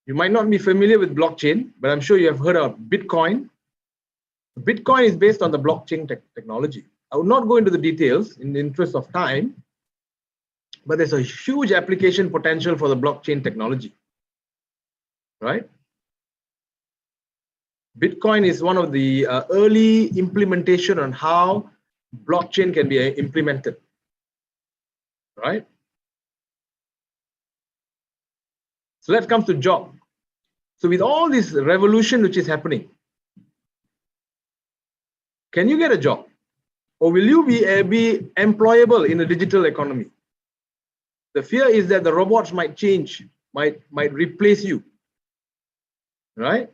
You might not be familiar with blockchain, but I'm sure you have heard of Bitcoin. Bitcoin is based on the blockchain technology. I will not go into the details in the interest of time, but there's a huge application potential for the blockchain technology, right? Bitcoin is one of the early implementation on how blockchain can be implemented, right? So let's come to job. So with all this revolution which is happening, can you get a job? Or will you be employable in a digital economy? The fear is that the robots might change, might replace you, right?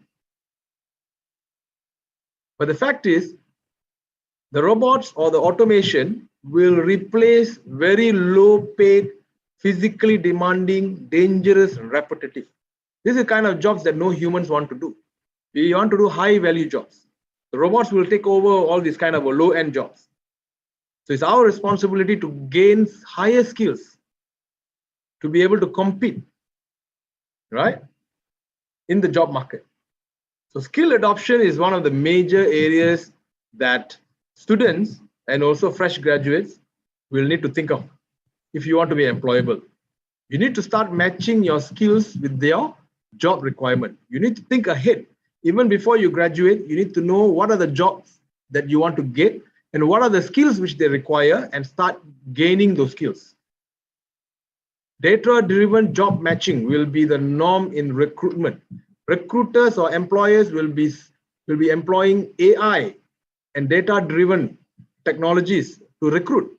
But the fact is, the robots or the automation will replace very low-paid, physically demanding, dangerous, and repetitive. This is the kind of jobs that no humans want to do. We want to do high-value jobs. The robots will take over all these kind of low-end jobs. So it's our responsibility to gain higher skills to be able to compete, right, in the job market. So skill adoption is one of the major areas that students and also fresh graduates will need to think of if you want to be employable. You need to start matching your skills with their job requirement. You need to think ahead. Even before you graduate, you need to know what are the jobs that you want to get and what are the skills which they require, and start gaining those skills. Data-driven job matching will be the norm in recruitment. recruiters or employers will be employing AI and data-driven technologies to recruit.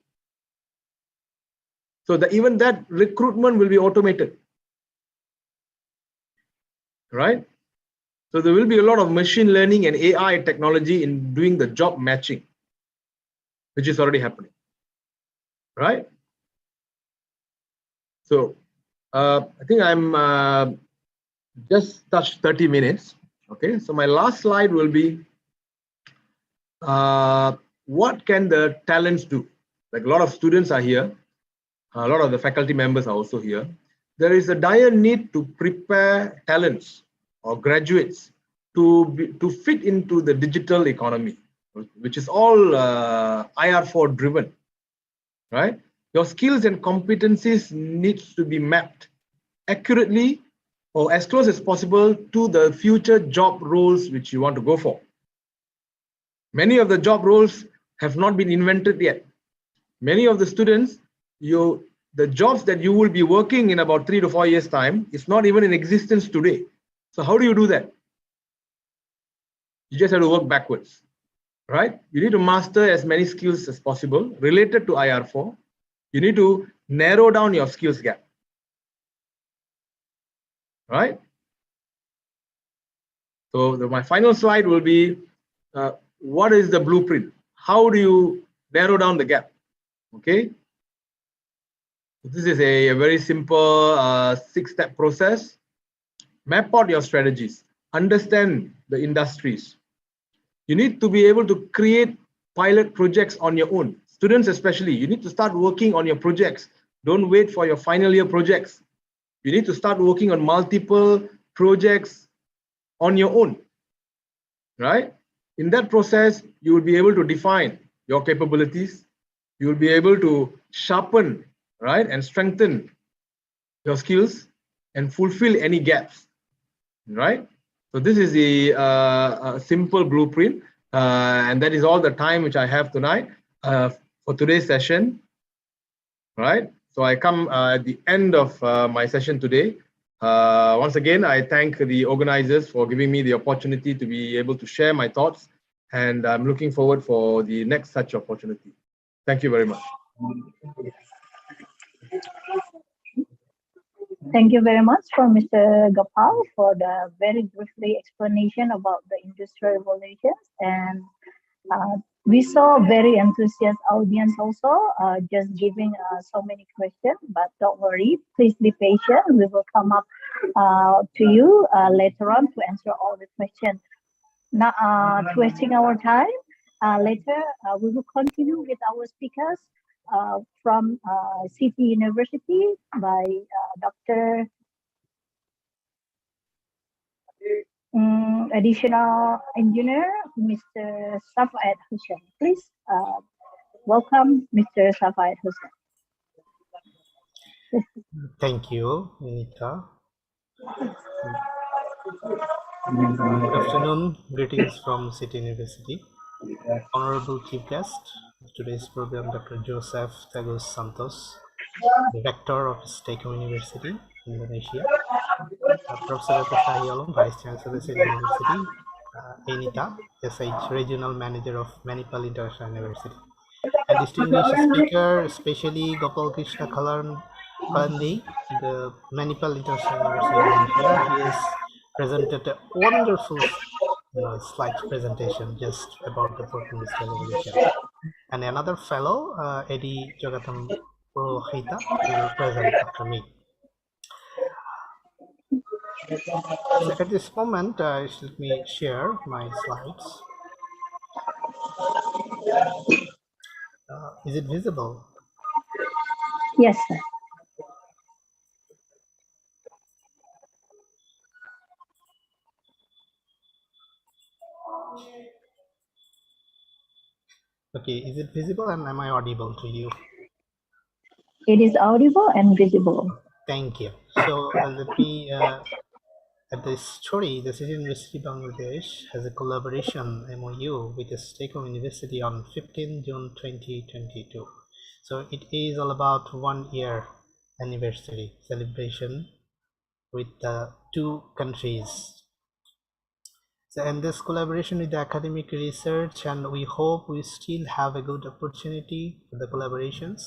So that even that recruitment will be automated, right? So there will be a lot of machine learning and AI technology in doing the job matching, which is already happening, right? So I think I'm just touched 30 minutes. Okay, so my last slide will be what can the talents do? Like a lot of students are here. A lot of the faculty members are also here. There is a dire need to prepare talents or graduates to fit into the digital economy, which is all IR4 driven, right? Your skills and competencies needs to be mapped accurately or as close as possible to the future job roles which you want to go for. Many of the job roles have not been invented yet. Many of the students, the jobs that you will be working in about 3 to 4 years time is not even in existence today. So how do you do that? You just have to work backwards, right? You need to master as many skills as possible related to IR4. You need to narrow down your skills gap, right? So my final slide will be, what is the blueprint? How do you narrow down the gap? Okay. This is a very simple 6-step process. Map out your strategies. Understand the industries. You need to be able to create pilot projects on your own. Students especially, you need to start working on your projects. Don't wait for your final year projects. You need to start working on multiple projects on your own, right? In that process, you will be able to define your capabilities. You will be able to sharpen, right, and strengthen your skills and fulfill any gaps, right? So this is the simple blueprint, and that is all the time which I have tonight for today's session, right? So I come at the end of my session today. Once again, I thank the organizers for giving me the opportunity to be able to share my thoughts, and I'm looking forward for the next such opportunity. Thank you very much. Thank you very much for Mr. Gopal for the very briefly explanation about the industrial revolutions, and we saw very enthusiastic audience also, just giving so many questions, but don't worry, please be patient. We will come up to you later on to answer all the questions. Not wasting our time. Later, we will continue with our speakers from City University by Dr. Additional Engineer, Mr. Safaet Hossain. Please welcome Mr. Safaet Hossain. Thank you, Yenita. Good afternoon, greetings from City University. Honorable Chief Guest, today's program, Dr. Joseph Teguh Santoso, the Rector of STEKOM University, Indonesia. Professor Dr. Shah-E-Alam, Vice-Chancellor, City University. Yenita, SH Regional Manager of Manipal International University. And distinguished speaker, especially Gopalakrishnan Kolandai, the Manipal International University in Indonesia. He has presented a wonderful slide presentation just about the fourth industrial revolution. And another fellow, Edi Jogatam Purohita, will present after me. So at this moment, let me share my slides. Is it visible? Yes, sir. Okay, is it visible and am I audible to you? It is audible and visible. Thank you. So let me, at this story, the City University Bangladesh has a collaboration MOU with the STEKOM University on 15 June 2022. So it is all about 1 year anniversary celebration with the two countries So, and this collaboration with the academic research, and we hope we still have a good opportunity for the collaborations,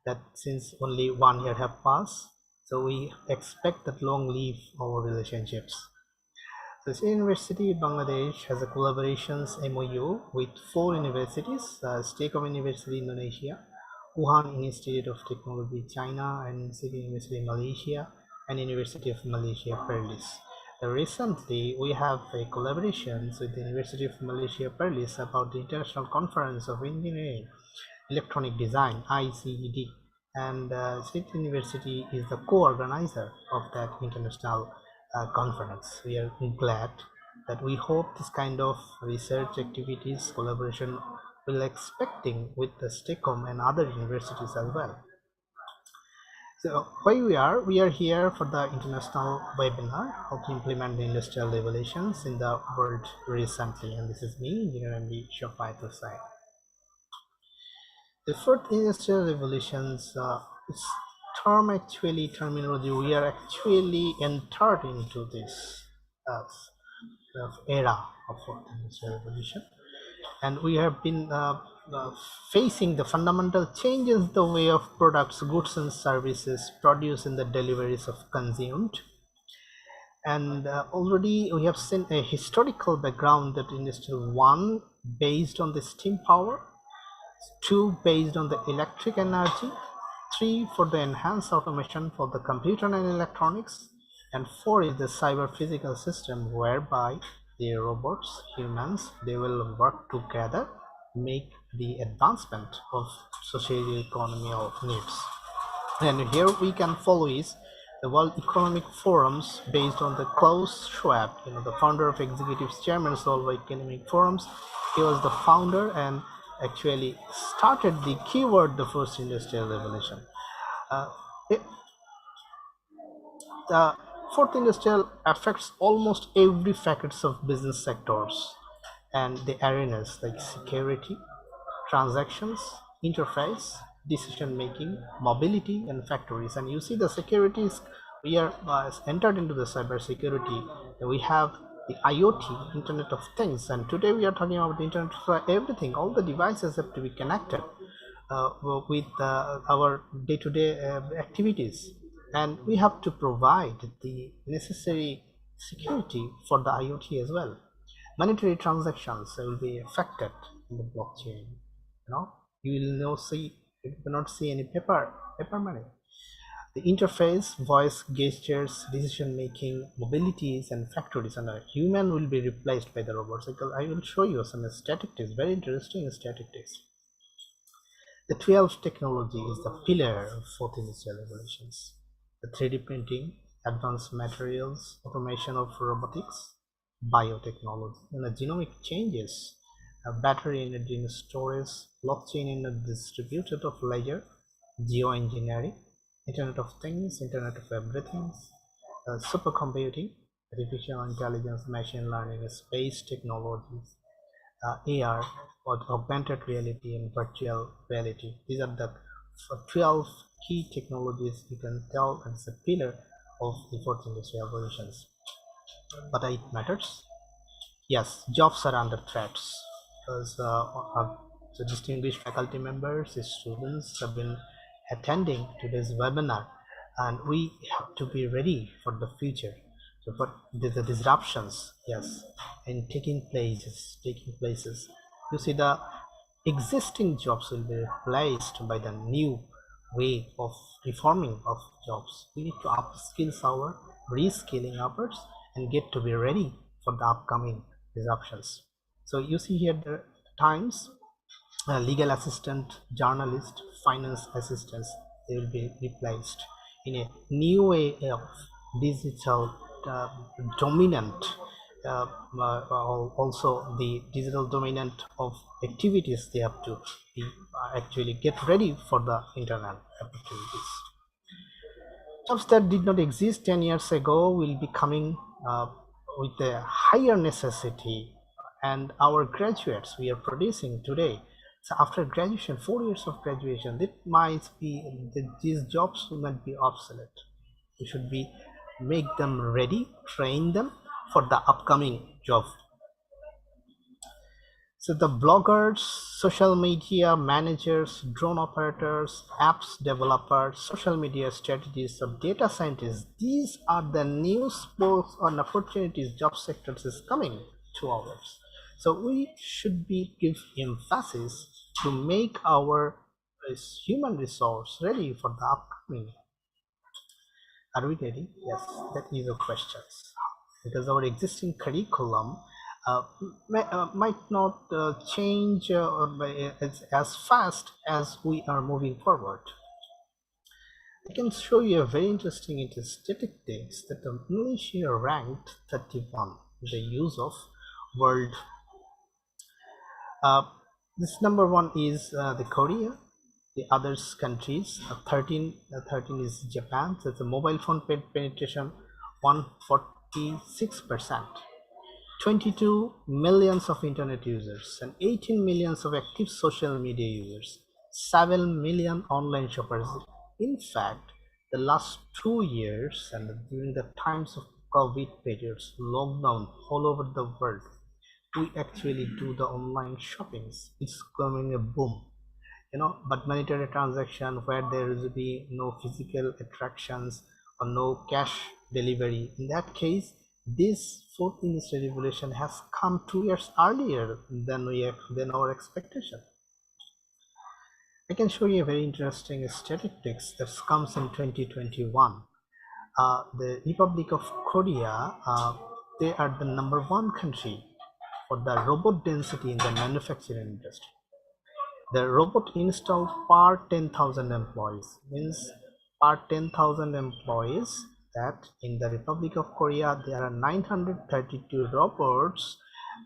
that since only 1 year have passed, so we expect that long live our relationships. So the University of Bangladesh has a collaborations MOU with 4 universities: STEKOM University Indonesia, Wuhan Institute of Technology China, and City University Malaysia, and University of Malaysia Perlis. Recently, we have a collaboration with the University of Malaysia Perlis about the International Conference of Engineering Electronic Design (ICED), and City University is the co-organizer of that international conference. We are glad that we hope this kind of research activities collaboration will expecting with the STEKOM and other universities as well. So why we are here for the international webinar how to implement the industrial revolutions in the world recently, and this is me, Engineer MD Safaet Hossain. The fourth industrial revolutions is terminology. We are actually entered into this era of fourth industrial revolution, and we have been facing the fundamental changes the way of products, goods and services produced and the deliveries of consumed. And already we have seen a historical background that industry 1 based on the steam power, 2 based on the electric energy, 3 for the enhanced automation for the computer and electronics, and 4 is the cyber physical system whereby the robots, humans, they will work together, make the advancement of social economy of needs. And here we can follow is the World Economic Forums based on the Klaus Schwab, the founder of Executive Chairman of the World Economic Forums. He was the founder and actually started the keyword, the first industrial revolution. The fourth industrial affects almost every facets of business sectors and the arenas like security, transactions, interface, decision making, mobility, and factories. And you see the securities, we are entered into the cyber security. We have the IoT, Internet of Things, and today we are talking about the Internet of everything. All the devices have to be connected with our day-to-day activities, and we have to provide the necessary security for the IoT as well. Monetary transactions will be affected in the blockchain. You will not see any paper money. The interface, voice, gestures, decision making, mobilities, and factories, and a human will be replaced by the robots. I will show you some statistics, very interesting statistics. The 12th technology is the pillar of fourth industrial revolutions. The 3D printing, advanced materials, automation of robotics, biotechnology, and the genomic changes, battery energy storage, blockchain in a distributed of ledger, geoengineering, Internet of Things, Internet of Everything, supercomputing, artificial intelligence, machine learning, space technologies, AR, or augmented reality and virtual reality. These are the 12 key technologies you can tell as a pillar of the fourth industrial revolutions. But it matters. Yes, jobs are under threats because the distinguished faculty members, students have been attending today's webinar, and we have to be ready for the future. So, but the disruptions, yes, and taking places. You see, the existing jobs will be replaced by the new way of reforming of jobs. We need to upskill our reskilling efforts and get to be ready for the upcoming disruptions. So you see here the times, legal assistant, journalist, finance assistants, they will be replaced in a new way of digital dominant, also the digital dominant of activities. They have to be, actually get ready for the internet opportunities. Jobs that did not exist 10 years ago will be coming with a higher necessity, and our graduates we are producing today. So after graduation, 4 years of graduation, that might be these jobs might be obsolete. We should be make them ready, train them for the upcoming job So the bloggers, social media managers, drone operators, apps developers, social media strategists, or data scientists, these are the new sports and opportunities job sectors is coming to ours. So we should give emphasis to make our human resource ready for the upcoming. Are we ready? Yes, that is your questions. Because our existing curriculum might not change as fast as we are moving forward. I can show you a very interesting statistics that Malaysia ranked 31 in the use of world. This number one is the Korea. The others countries 13 is Japan. So it's a mobile phone penetration 146%. 22 millions of internet users and 18 millions of active social media users, 7 million online shoppers. In fact, the last 2 years and during the times of COVID periods, lockdown all over the world, we actually do the online shoppings. It's becoming a boom, but monetary transaction where there will be no physical attractions or no cash delivery. In that case, this fourth industry revolution has come 2 years earlier than our expectation. I can show you a very interesting statistics that comes in 2021. The Republic of Korea, they are the number one country for the robot density in the manufacturing industry. The robot installed per 10,000 employees means per 10,000 employees, that in the Republic of Korea there are 932 robots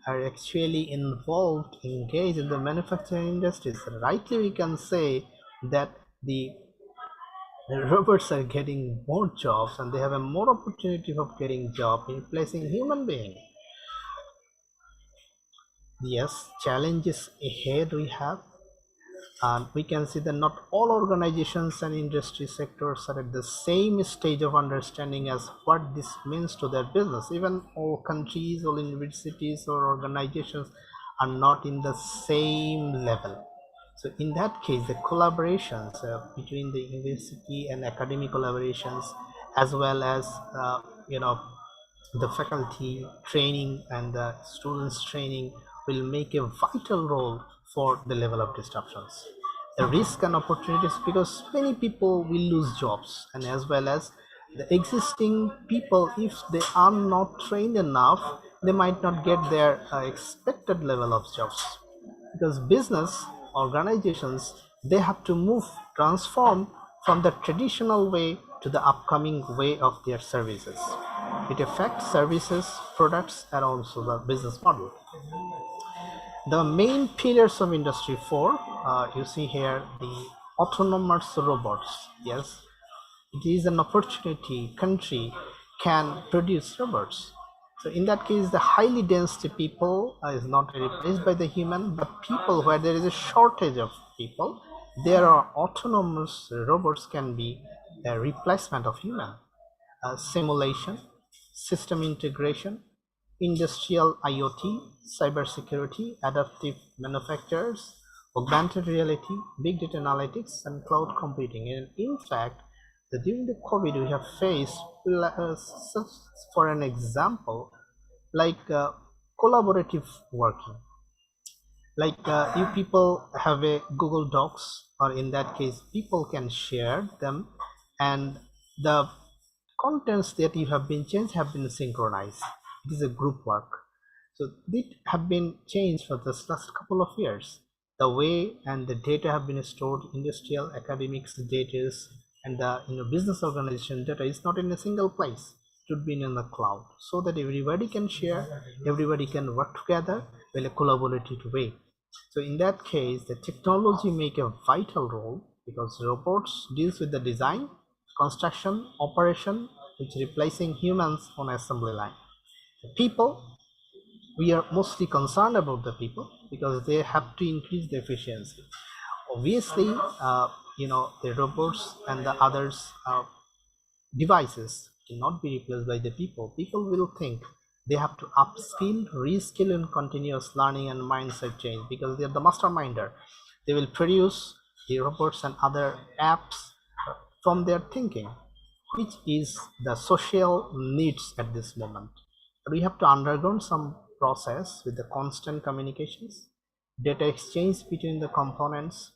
are actually engaged in the manufacturing industries. Rightly we can say that the robots are getting more jobs and they have a more opportunity of getting job in replacing human being. Yes, challenges ahead we have. We can see that not all organizations and industry sectors are at the same stage of understanding as what this means to their business. Even all countries, all universities or organizations are not in the same level. So in that case, the collaborations between the university and academic collaborations, as well as the faculty training and the students training, will make a vital role for the level of disruptions. The risk and opportunities, because many people will lose jobs, and as well as the existing people, if they are not trained enough, they might not get their expected level of jobs. Because business organizations, they have to transform from the traditional way to the upcoming way of their services. It affects services, products, and also the business model. The main pillars of Industry 4, you see here the autonomous robots. Yes, it is an opportunity country can produce robots. So in that case, the highly density people is not replaced by the human, but people where there is a shortage of people, there are autonomous robots can be a replacement of human. Simulation, system integration, industrial IoT, cybersecurity, adaptive manufacturers, augmented reality, big data analytics, and cloud computing. And in fact, during the COVID, we have faced, for an example, like collaborative working. Like you people have a Google Docs, or in that case, people can share them, and the contents that you have been changed have been synchronized. It is a group work. So it have been changed for the last couple of years. The way and the data have been stored, industrial, academics data, and the business organization data is not in a single place. It should be in the cloud, so that everybody can share, everybody can work together in a collaborative way. So in that case, the technology make a vital role, because robots deals with the design, construction, operation, which replacing humans on assembly line. The people, we are mostly concerned about the people, because they have to increase the efficiency. Obviously, the robots and the others devices cannot be replaced by the people. People will think They have to upskill, reskill in continuous learning and mindset change, because they are the masterminder. They will produce the robots and other apps from their thinking, which is the social needs at this moment. We have to undergo some process with the constant communications, data exchange between the components,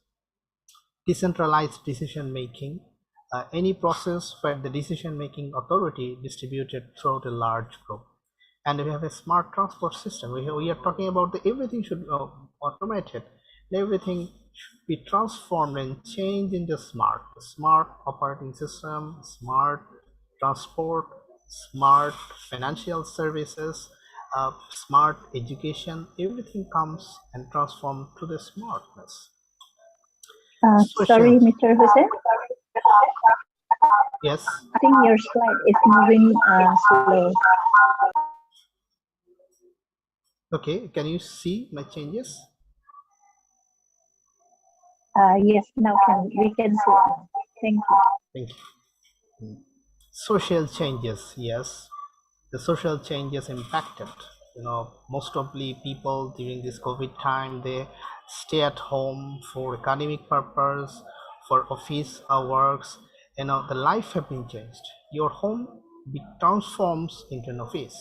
decentralized decision making, any process where the decision making authority distributed throughout a large group. And we have a smart transport system. We are talking about everything should be automated. Everything should be transformed and changed into smart operating system, smart transport, smart financial services, smart education. Everything comes and transformed to the smartness. Sorry, Mr. Hossain. Yes. I think your slide is moving slow. Okay, can you see my changes? Yes, now we can see. Thank you. Thank you. Social changes, yes. The social changes impacted. Most of the people during this COVID time, they stay at home for academic purpose, for office works. The life have been changed. Your home transforms into an office.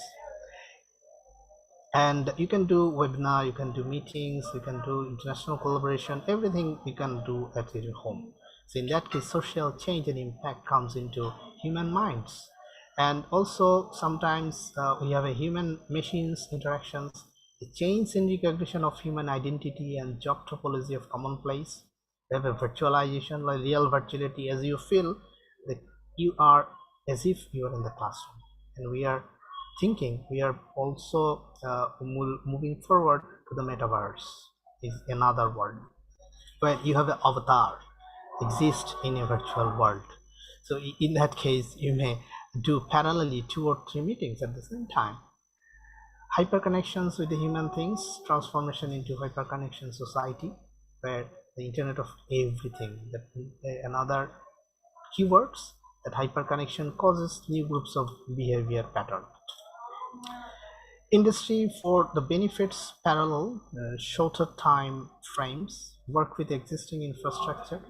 And you can do webinar, you can do meetings, you can do international collaboration, everything you can do at your home. So in that case, social change and impact comes into human minds. And also sometimes we have a human machines interactions, the change in recognition of human identity and job topology of commonplace. We have a virtualization, like real virtuality, as you feel that you are as if you are in the classroom. And we are thinking we are also moving forward to the metaverse, is another world where you have an avatar exist in a virtual world. So in that case, you may do parallelly 2 or 3 meetings at the same time. Hyperconnections with the human things, transformation into hyperconnection society, where the internet of everything, that another keywords, that hyperconnection causes new groups of behavior pattern. Industry for the benefits parallel, shorter time frames, work with existing infrastructure,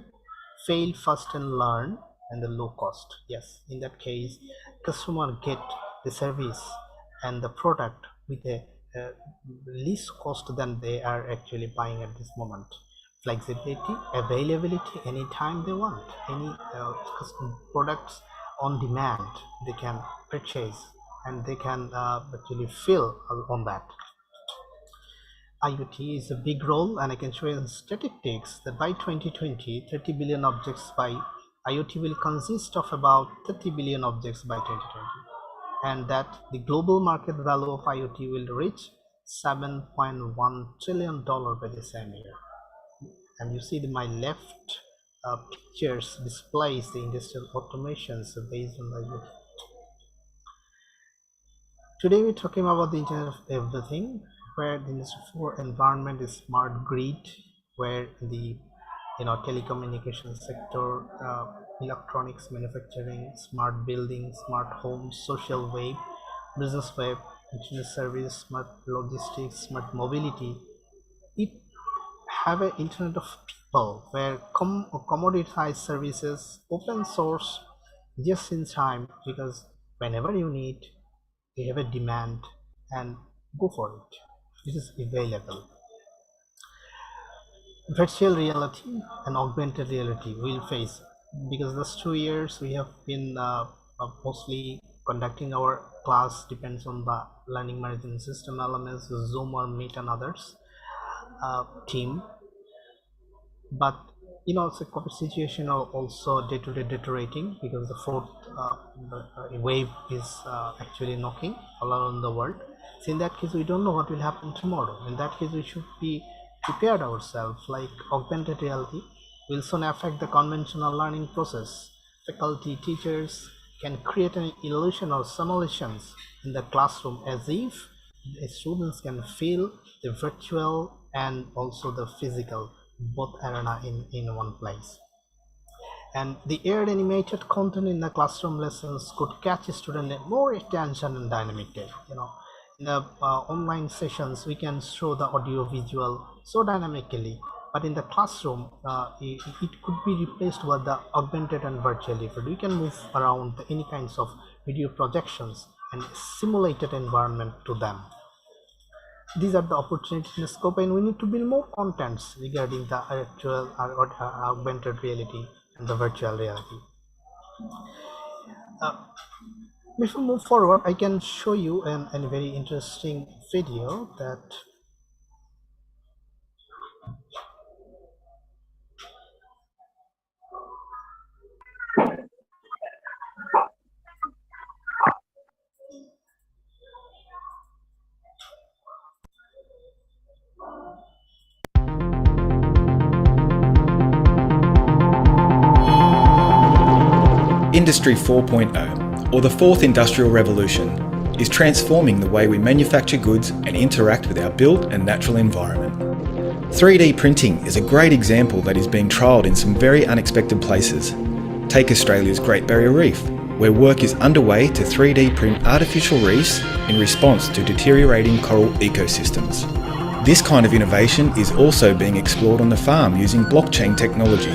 fail fast and learn, and the low cost. Yes, in that case, customer get the service and the product with a least cost than they are actually buying at this moment. Flexibility, availability, anytime they want, any products on demand they can purchase, and they can actually fill on that. IoT is a big role, and I can show you the statistics that by 2020, 30 billion objects by IoT will consist of about 30 billion objects by 2020, and that the global market value of IoT will reach $7.1 trillion by the same year. And you see my left pictures displays the industrial automations based on IoT. Today we're talking about the Internet of Everything, where the Industry 4 environment is smart grid, where the telecommunication sector, electronics manufacturing, smart buildings, smart homes, social web, business web, internet service, smart logistics, smart mobility. It have an internet of people, where commoditized services, open source, just in time, because whenever you need, you have a demand and go for it. This is available. Virtual reality and augmented reality will face, because this 2 years we have been mostly conducting our class depends on the learning management system elements, Zoom or Meet and others team. But it's a COVID situation also day-to-day deteriorating, because the fourth wave is actually knocking all around the world. So in that case, we don't know what will happen tomorrow. In that case, we should be prepared ourselves. Like augmented reality will soon affect the conventional learning process. Faculty, teachers can create an illusion or simulations in the classroom, as if the students can feel the virtual and also the physical, both arena in one place. And the aired animated content in the classroom lessons could catch a student more attention and dynamic day. In the online sessions, we can show the audio visual so dynamically, but in the classroom, it could be replaced with the augmented and virtual reality. We can move around any kinds of video projections and simulated environment to them. These are the opportunities in the scope, and we need to build more contents regarding the actual augmented reality and the virtual reality. Before we move forward, I can show you a very interesting video that Industry 4.0, or the fourth industrial revolution, is transforming the way we manufacture goods and interact with our built and natural environment. 3D printing is a great example that is being trialled in some very unexpected places. Take Australia's Great Barrier Reef, where work is underway to 3D print artificial reefs in response to deteriorating coral ecosystems. This kind of innovation is also being explored on the farm using blockchain technology.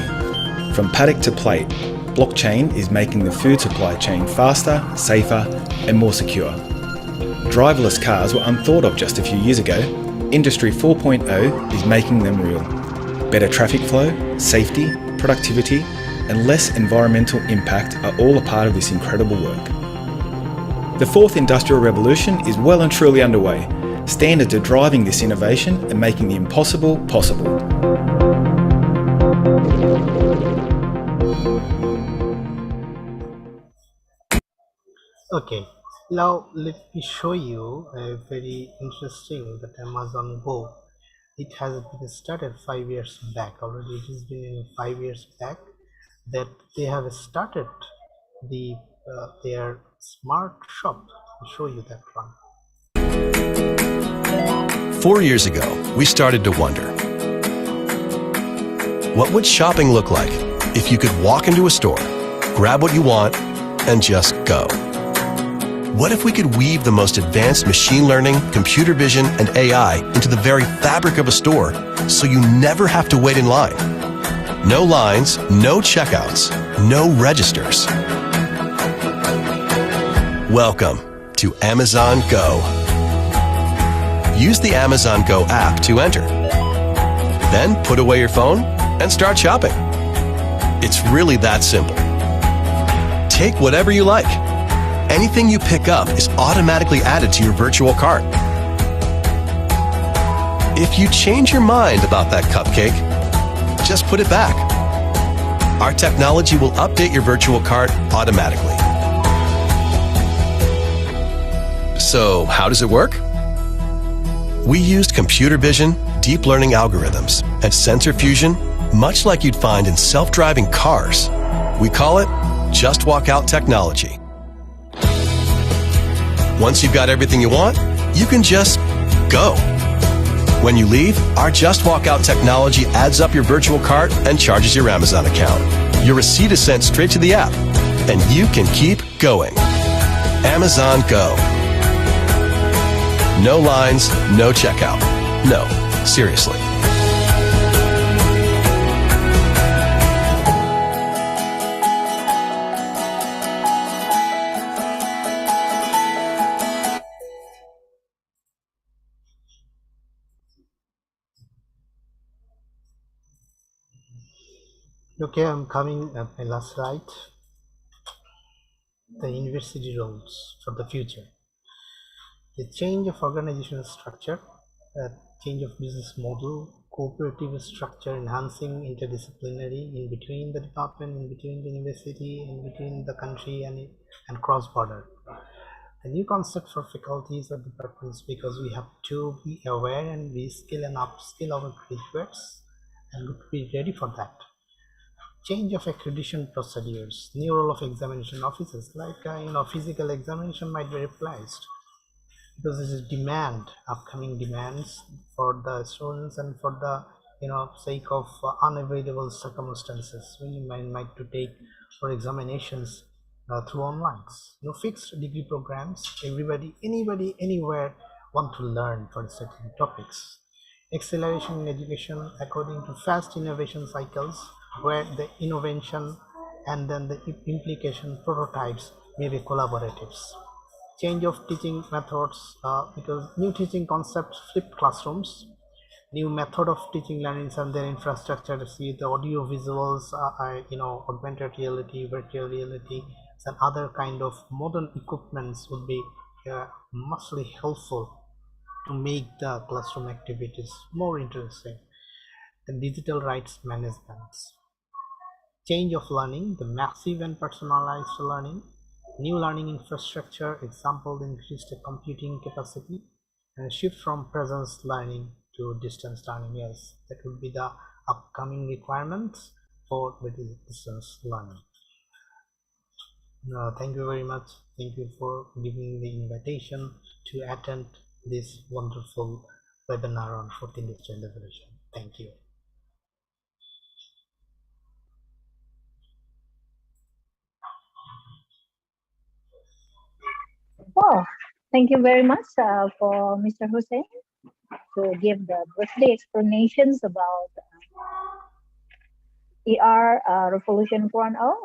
From paddock to plate, blockchain is making the food supply chain faster, safer, and more secure. Driverless cars were unthought of just a few years ago. Industry 4.0 is making them real. Better traffic flow, safety, productivity, and less environmental impact are all a part of this incredible work. The fourth industrial revolution is well and truly underway. Standards are driving this innovation and making the impossible possible. Okay, now let me show you a very interesting that Amazon Go. It has been started 5 years back already. It has been 5 years back that they have started the their smart shop. I'll show you that one. 4 years ago, we started to wonder, what would shopping look like if you could walk into a store, grab what you want, and just go? What if we could weave the most advanced machine learning, computer vision, and AI into the very fabric of a store so you never have to wait in line? No lines, no checkouts, no registers. Welcome to Amazon Go. Use the Amazon Go app to enter. Then put away your phone and start shopping. It's really that simple. Take whatever you like. Anything you pick up is automatically added to your virtual cart. If you change your mind about that cupcake, just put it back. Our technology will update your virtual cart automatically. So, how does it work? We used computer vision, deep learning algorithms, and sensor fusion, much like you'd find in self-driving cars. We call it Just Walk Out technology. Once you've got everything you want, you can just go. When you leave, our Just Walk Out technology adds up your virtual cart and charges your Amazon account. Your receipt is sent straight to the app, and you can keep going. Amazon Go. No lines, no checkout. No, seriously. Okay, I'm coming at my last slide. The university roles for the future. The change of organizational structure, change of business model, cooperative structure, enhancing interdisciplinary in between the department, in between the university, in between the country and cross-border. A new concept for faculties or departments, because we have to be aware and reskill and upskill our graduates and be ready for that. Change of accreditation procedures, new role of examination officers, like physical examination might be replaced because this is demand, upcoming demands for the students and for the sake of unavoidable circumstances. We might to take for examinations through online. Fixed degree programs, anybody, anywhere want to learn for certain topics. Acceleration in education according to fast innovation cycles, where the innovation and then the implication prototypes may be collaboratives. Change of teaching methods, because new teaching concepts, flipped classrooms, new method of teaching learning and their infrastructure to see the audio visuals, augmented reality, virtual reality, and other kind of modern equipments would be muchly helpful to make the classroom activities more interesting. The digital rights management, change of learning, the massive and personalized learning, new learning infrastructure, example increased computing capacity, and a shift from presence learning to distance learning. Yes, that would be the upcoming requirements for the distance learning. Thank you very much. Thank you for giving the invitation to attend this wonderful webinar on 14th Industrial Revolution. Thank you. Well, thank you very much for Mr. Hossain to give the birthday explanations about ER Revolution 4.0.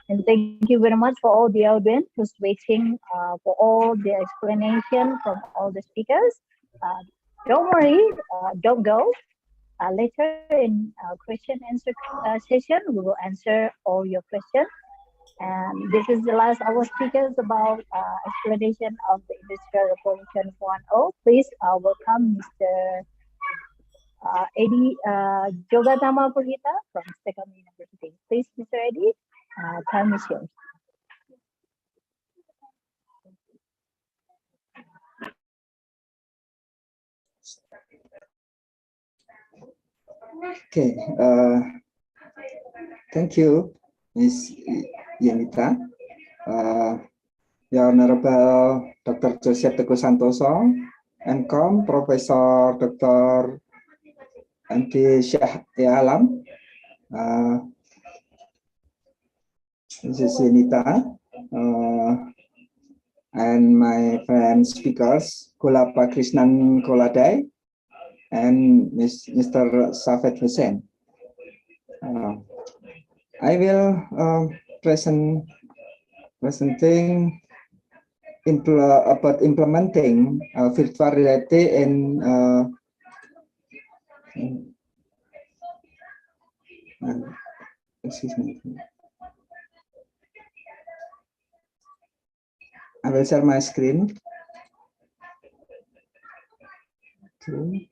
And thank you very much for all the audience who's waiting for all the explanation from all the speakers. Don't worry, don't go. Later in question answer session, we will answer all your questions. And this is the last our speakers about explanation of the Industrial Revolution 4.0. Please welcome Mr. Edi Jogatama Purhita from STEKOM University. Please, Mr. Edi, time is yours. Okay, thank you, Ms. Yenita. Your Honorable Dr. Joseph Teguh Santoso, M.Kom, Professor Dr. Shah-E-Alam, Mrs. Yenita, and my friend speakers, Gopalakrishnan Kolandai, and Mr. Safaet Hossain. I will presenting about implementing virtual reality in excuse me. I will share my screen. Okay.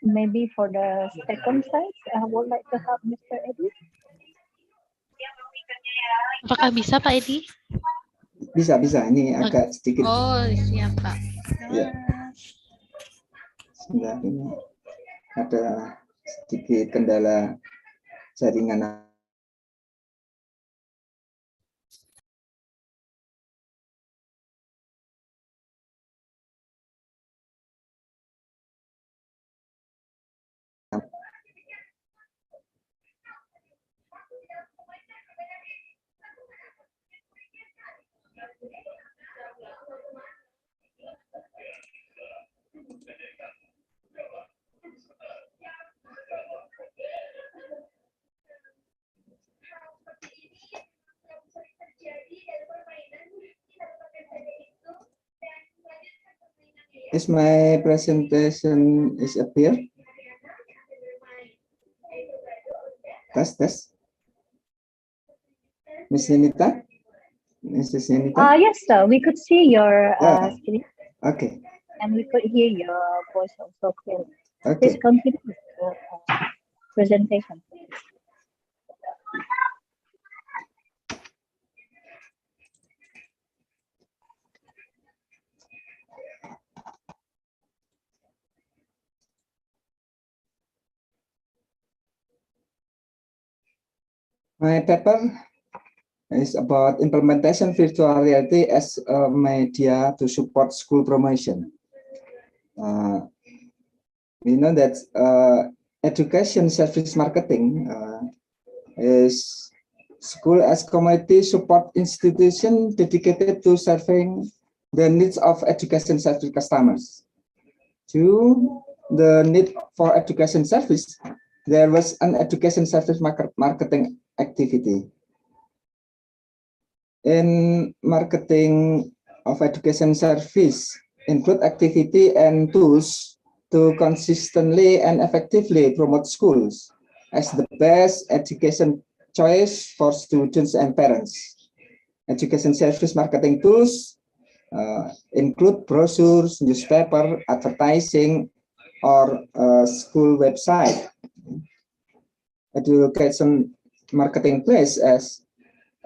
Maybe for the second side, I would like to have Mr. Edi. Apakah bisa Pak Edi? Bisa. Ini agak sedikit. Oh, siap Pak. Ya. Sebentar, ini ada sedikit kendala jaringan. Is my presentation is appear? Test. Miss Yenita? Mrs. Yenita? Yes, sir. We could see your screen. Okay. And we could hear your voice also clearly. Okay. Please continue with your presentation. My paper is about implementation virtual reality as a media to support school promotion. We know that education service marketing is school as community support institution dedicated to serving the needs of education service customers. To the need for education service, there was an education service marketing activity. In marketing of education service include activity and tools to consistently and effectively promote schools as the best education choice for students and parents. Education service marketing tools include brochures, newspaper, advertising, or school website. Education marketing plays as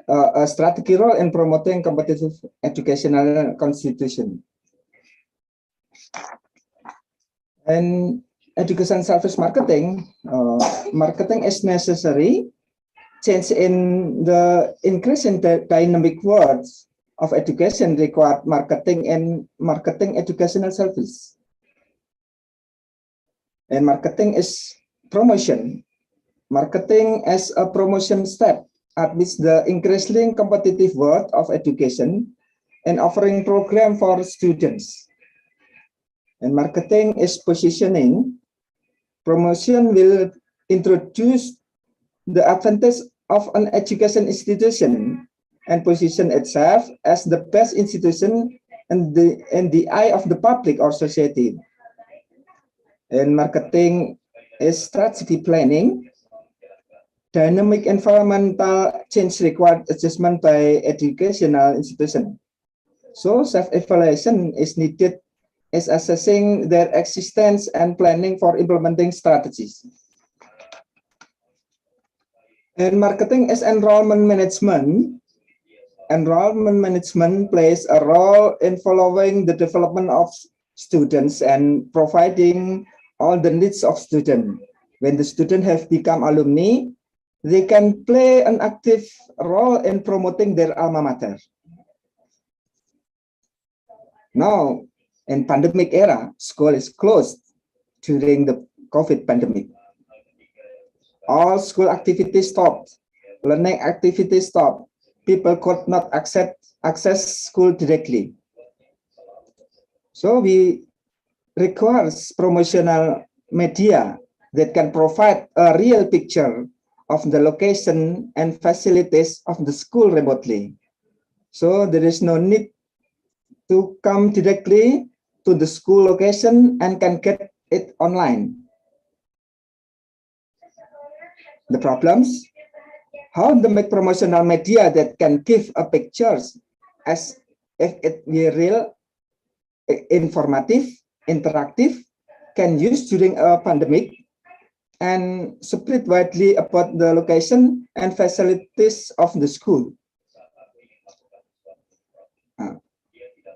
a strategic role in promoting competitive educational constitution. And education service marketing, marketing is necessary. Change in the increasing dynamic world of education required marketing and marketing educational service. And marketing is promotion. Marketing as a promotion step amidst the increasingly competitive world of education and offering program for students. And marketing is positioning. Promotion will introduce the advantage of an education institution and position itself as the best institution in the eye of the public or society. And marketing is strategy planning. Dynamic environmental change required adjustment by educational institution. So self-evaluation is needed as assessing their existence and planning for implementing strategies. And marketing is enrollment management. Enrollment management plays a role in following the development of students and providing all the needs of students. When the students have become alumni, they can play an active role in promoting their alma mater. Now, in pandemic era, school is closed during the COVID pandemic. All school activities stopped, learning activities stopped. People could not access school directly. So we require promotional media that can provide a real picture of the location and facilities of the school remotely. So there is no need to come directly to the school location and can get it online. The problems, how to make promotional media that can give a pictures as if it be real, informative, interactive, can use during a pandemic, and spread widely about the location and facilities of the school.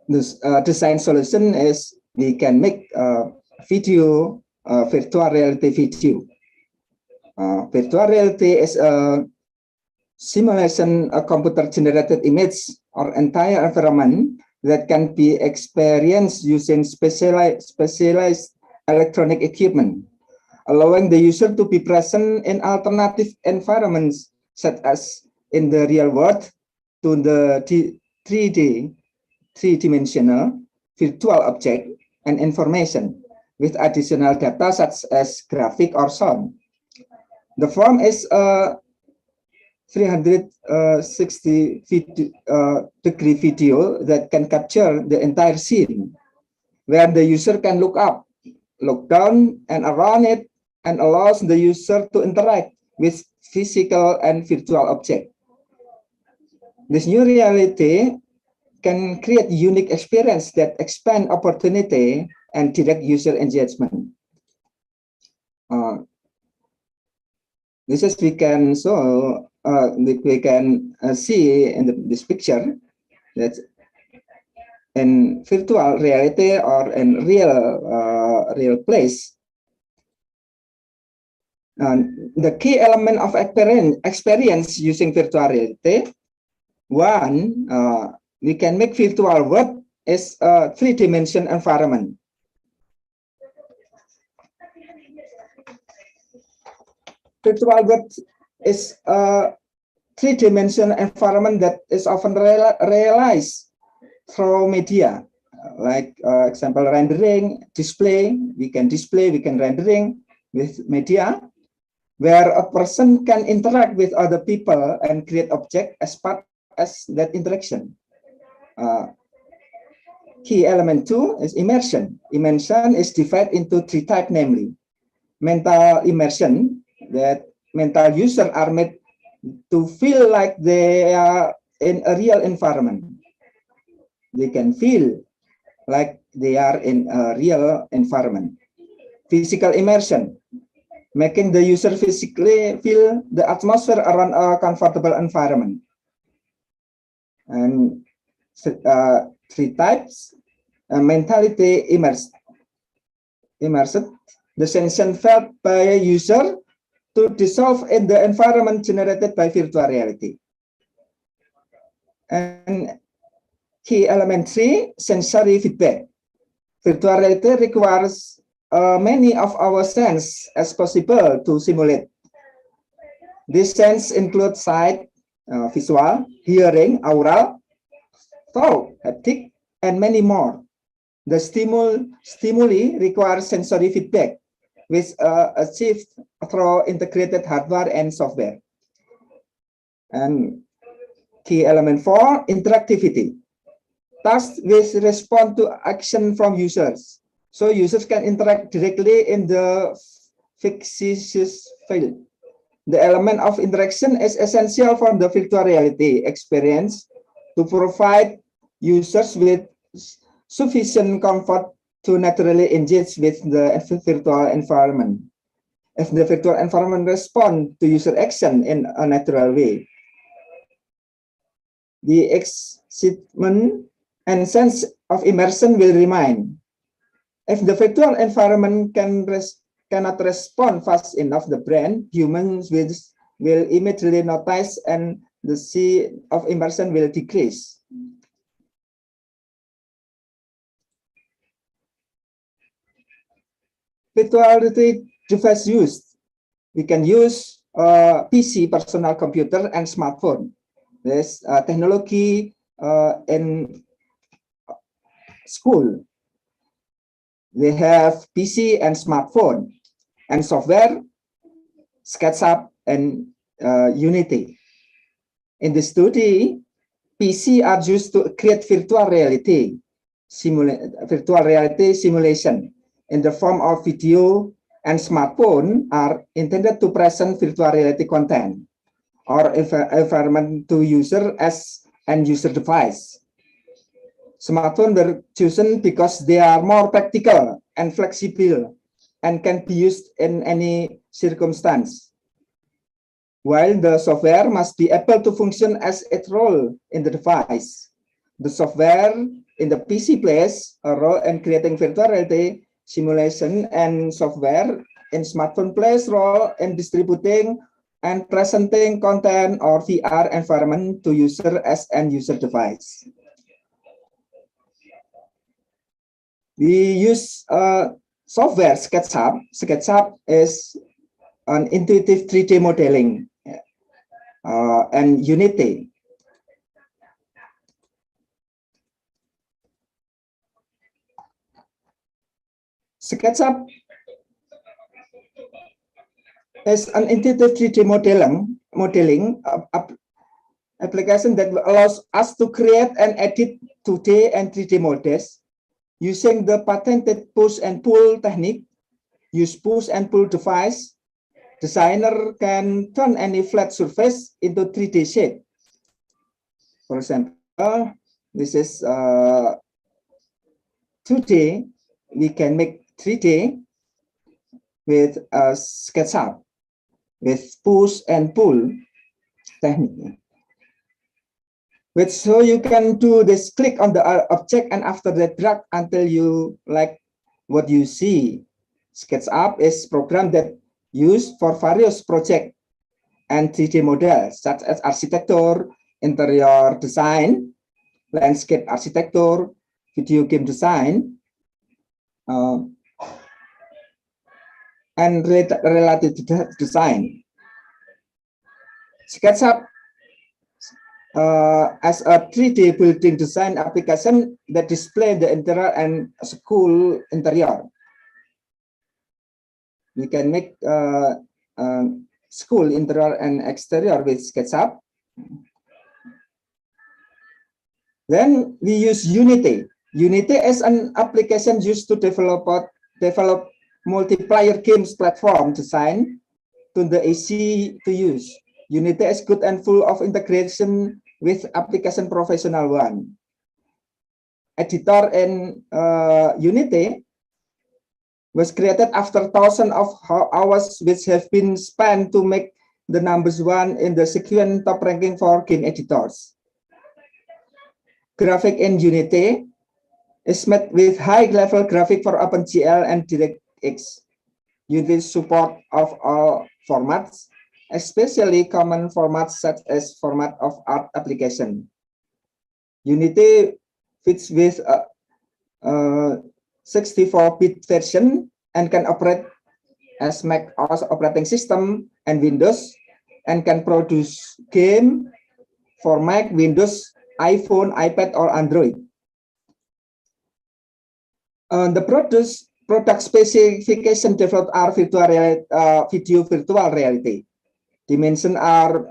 This design solution is we can make video, virtual reality video. Virtual reality is a simulation, a computer-generated image or entire environment that can be experienced using specialized electronic equipment, allowing the user to be present in alternative environments such as in the real world to the three-dimensional virtual object and information with additional data such as graphic or sound. The form is a 360-degree video that can capture the entire scene, where the user can look up, look down, and around it, and allows the user to interact with physical and virtual objects. This new reality can create unique experience that expand opportunity and direct user engagement. This is we can see in this picture that in virtual reality or in real place, the key element of experience using virtual reality, one, we can make virtual world as a three-dimensional environment. virtual world is a three-dimensional environment that is often realized through media, like example rendering, display. We can rendering with media, where a person can interact with other people and create objects as part as that interaction. Key element 2 is immersion. Immersion is divided into 3 types, namely mental immersion, that mental users are made to feel like they are in a real environment. They can feel like they are in a real environment. Physical immersion, making the user physically feel the atmosphere around a comfortable environment. And 3 types. Mentality immersed, the sensation felt by a user to dissolve in the environment generated by virtual reality. And key element 3, sensory feedback. Virtual reality requires many of our senses as possible to simulate. These senses include sight, visual, hearing, aural, thought, haptic, and many more. The stimuli require sensory feedback, which achieved through integrated hardware and software. And key element 4, interactivity. Tasks which respond to action from users. So users can interact directly in the fictitious field. The element of interaction is essential for the virtual reality experience to provide users with sufficient comfort to naturally engage with the virtual environment. If the virtual environment responds to user action in a natural way, the excitement and sense of immersion will remain. If the virtual environment cannot respond fast enough, the brain, humans will immediately notice and the sense of immersion will decrease. Virtual reality device used. We can use PC, personal computer, and smartphone. There's technology in school. They have PC and smartphone, and software, Sketchup and Unity. In the study, PC are used to create virtual reality simulation in the form of video, and smartphone are intended to present virtual reality content or environment to user as an user device. Smartphones were chosen because they are more practical and flexible and can be used in any circumstance, while the software must be able to function as its role in the device. The software in the PC plays a role in creating virtual reality simulation, and software in smartphone plays role in distributing and presenting content or VR environment to user as an user device. We use software Sketchup. Sketchup is an intuitive 3D modeling and Unity. Sketchup is an intuitive 3D modeling application that allows us to create and edit 2D and 3D models using the patented push and pull technique. Use push and pull device. Designer can turn any flat surface into 3D shape. For example, this is 2D. We can make 3D with a Sketchup with push and pull technique. So you can do this, click on the object and after that drag until you like what you see. Sketchup is a program that used for various projects and 3D models such as architecture, interior design, landscape architecture, video game design, and related design. SketchUp as a 3D building design application that display the interior and school interior. We can make school interior and exterior with SketchUp. Then we use Unity. Unity is an application used to develop multiplayer games platform design to the easy to use. Unity is good and full of integration with application professional one. Editor in Unity was created after thousands of hours which have been spent to make the numbers one in the sequence top ranking for game editors. Graphic in Unity is made with high-level graphic for OpenGL and DirectX. Unity support of all formats, especially common formats such as format of art application. Unity fits with a 64-bit version and can operate as Mac OS operating system and Windows, and can produce game for Mac, Windows, iPhone, iPad, or Android. The product specification developed are video virtual reality. Dimension are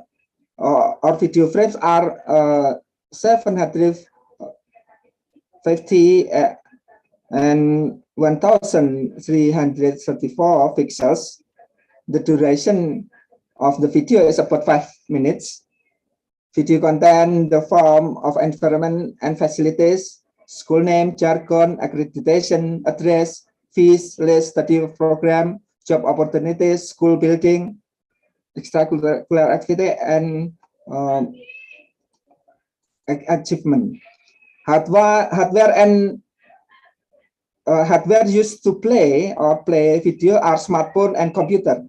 or video frames are 750 and 1334 pixels. The duration of the video is about 5 minutes. Video contain the form of environment and facilities, school name, jargon, accreditation, address, fees, list, study program, job opportunities, school building, extracurricular activity, and achievement. Hardware used to play video are smartphone and computer.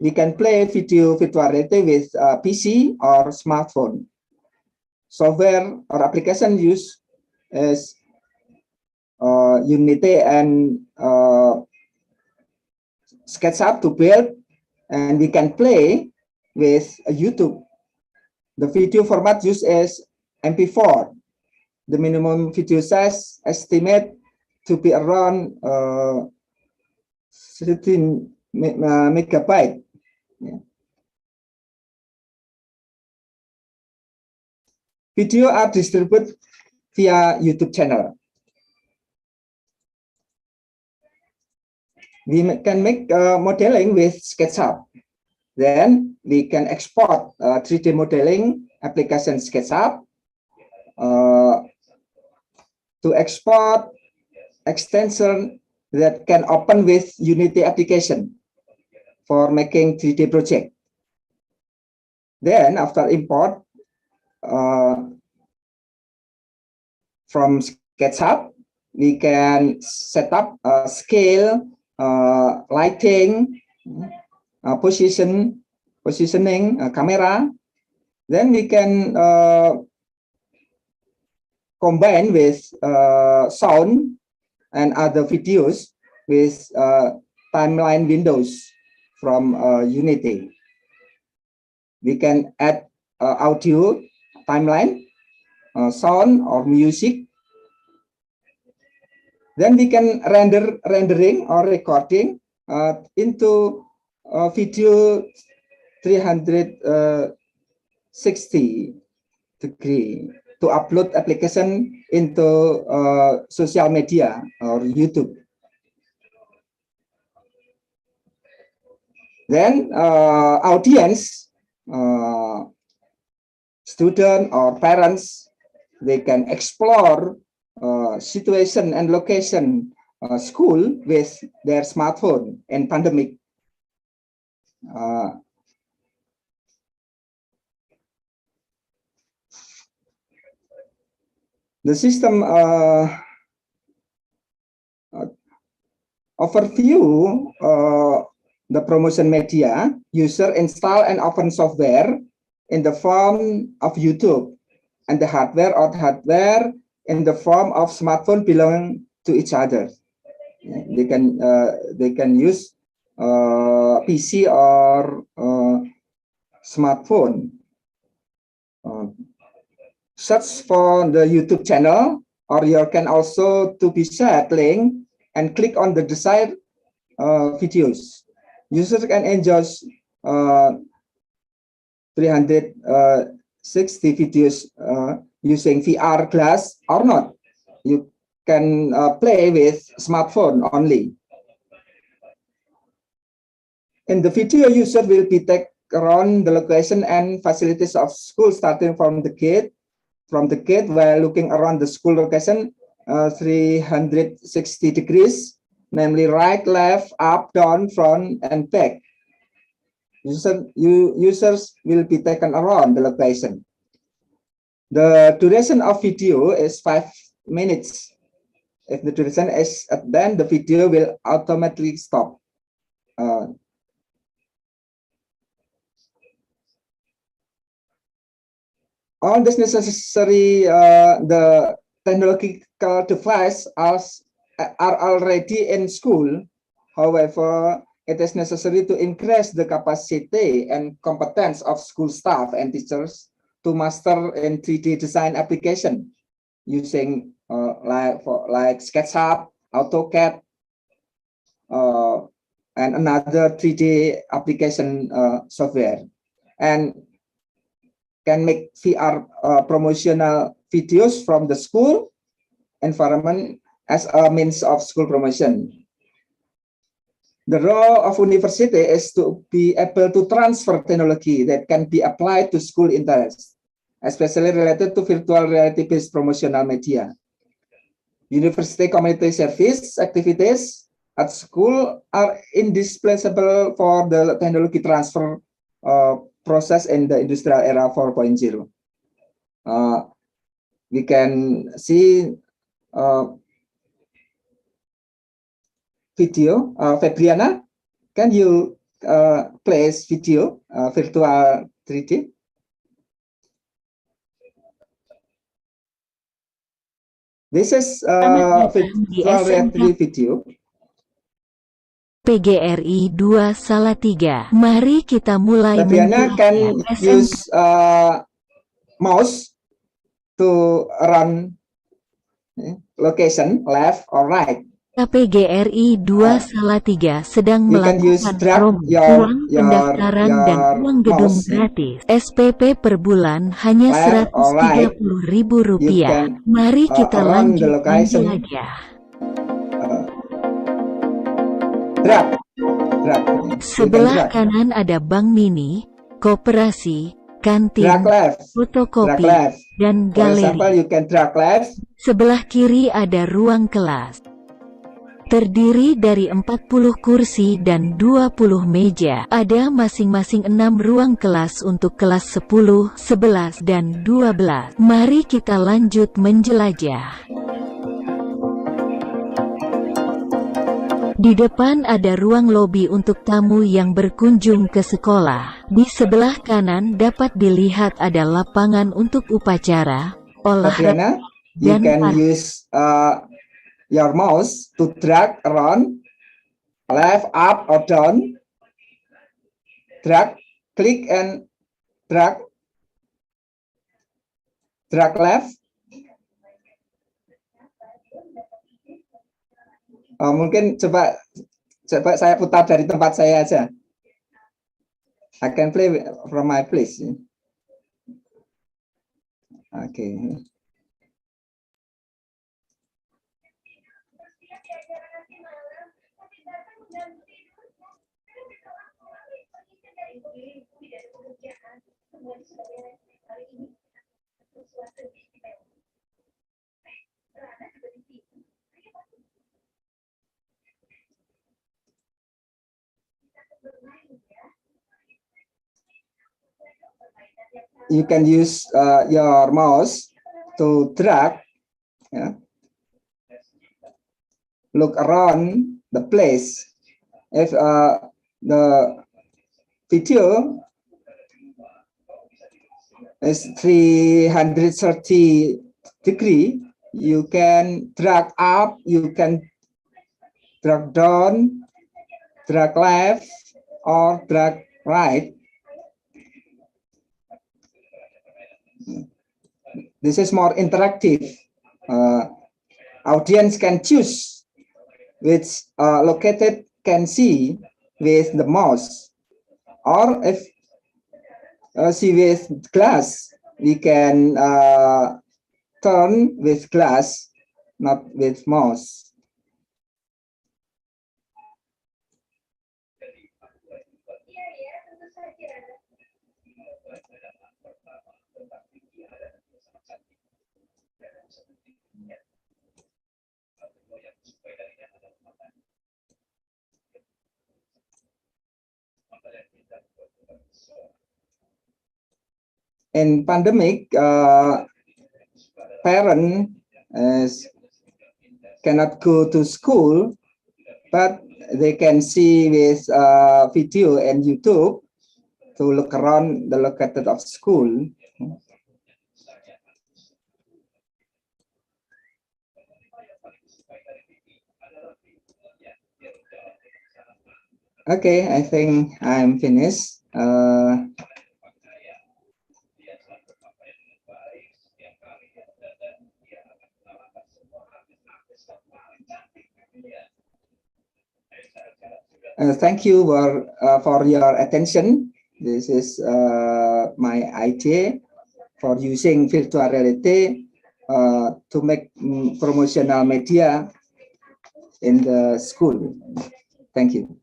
We can play video virtual reality with PC or smartphone. Software or application use is Unity and SketchUp to build, and we can play with YouTube. The video format used is MP4. The minimum video size estimate to be around 13 megabyte. Yeah. Video are distributed via YouTube channel. We can make modeling with SketchUp. Then we can export 3D modeling application SketchUp to export extension that can open with Unity application for making 3D project. Then after import from SketchUp, we can set up scale, lighting, positioning, camera. Then we can combine with sound and other videos with timeline windows from Unity. We can add audio, timeline, sound or music. Then we can rendering or recording into video 360 degree to upload application into social media or YouTube. Then audience, student or parents, they can explore situation and location school with their smartphone in pandemic. The system overview the promotion media. User install and open software in the form of YouTube, and the hardware in the form of smartphone belong to each other. They can use PC or smartphone search for the YouTube channel, or you can also to be shared link and click on the desired videos. Users can enjoy 360 videos using VR glass or not. You can play with smartphone only. In the video, user will be taken around the location and facilities of school, starting from the gate while looking around the school location 360 degrees, namely right, left, up, down, front, and back. Users will be taken around the location. The duration of video is 5 minutes. If the duration is then the video will automatically stop. All this necessary the technological devices are already in school. However, it is necessary to increase the capacity and competence of school staff and teachers to master in 3D design application using like Sketchup, AutoCAD, and another 3D application software, and can make VR promotional videos from the school environment as a means of school promotion. The role of university is to be able to transfer technology that can be applied to school interests, especially related to virtual reality-based promotional media. University community service activities at school are indispensable for the technology transfer process in the industrial era 4.0. We can see video. Febriana, can you place video virtual 3D? This is virtual reality video. PGRI 2 Salatiga. Mari kita mulai. Febriana can use mouse to run location left or right. PGRI 2 Salatiga sedang melakukan promo pendaftaran dan uang gedung gratis. SPP per bulan hanya Rp130.000. Mari kita lanjut menjelajah. Sebelah kanan ada bank mini, koperasi, kantin, fotokopi, dan galeri. Sebelah kiri ada ruang kelas. Terdiri dari 40 kursi dan 20 meja. Ada masing-masing 6 ruang kelas untuk kelas 10, 11, dan 12. Mari kita lanjut menjelajah. Di depan ada ruang lobi untuk tamu yang berkunjung ke sekolah. Di sebelah kanan dapat dilihat ada lapangan untuk upacara, olahraga, dan your mouse to drag around left, up, or down. Drag, click, and drag left. Mungkin coba saya putar dari tempat saya aja. I can play from my place. Okay. You can use your mouse to drag, look around the place. If the video is 330 degree, you can drag up, you can drag down, drag left, or drag right. This is more interactive. Audience can choose which located can see with the mouse, or if see with glass, we can turn with glass, not with mouse. In pandemic, parents cannot go to school, but they can see with video and YouTube to look around the located of school. Okay, I think I'm finished. Thank you for your attention. This is my idea for using virtual reality to make promotional media in the school. Thank you.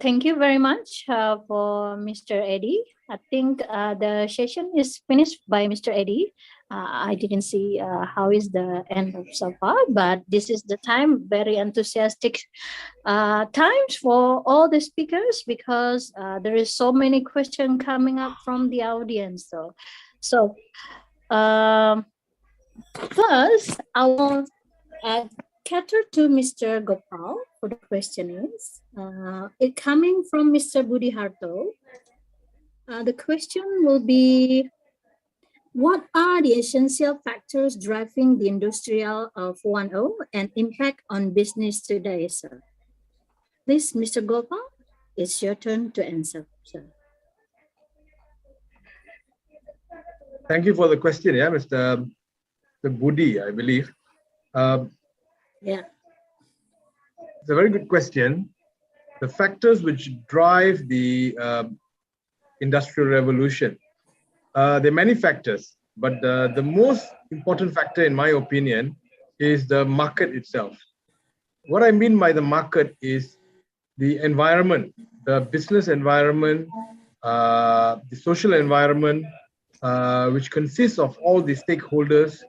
Thank you very much for Mr. Eddie. I think the session is finished by Mr. Eddie. I didn't see how is the end of so far, but this is the time, very enthusiastic times for all the speakers, because there is so many questions coming up from the audience. So first, I will cater to Mr. Gopal for the question is, it coming from Mr. Budi Harto. The question will be, what are the essential factors driving the industrial 4.0 and impact on business today, sir? Please, Mr. Gopal, it's your turn to answer, sir. Thank you for the question, yeah, Mr. Budi, I believe. Yeah. It's a very good question. The factors which drive the industrial revolution, there are many factors, but the most important factor, in my opinion, is the market itself. What I mean by the market is the environment, the business environment, the social environment, which consists of all the stakeholders,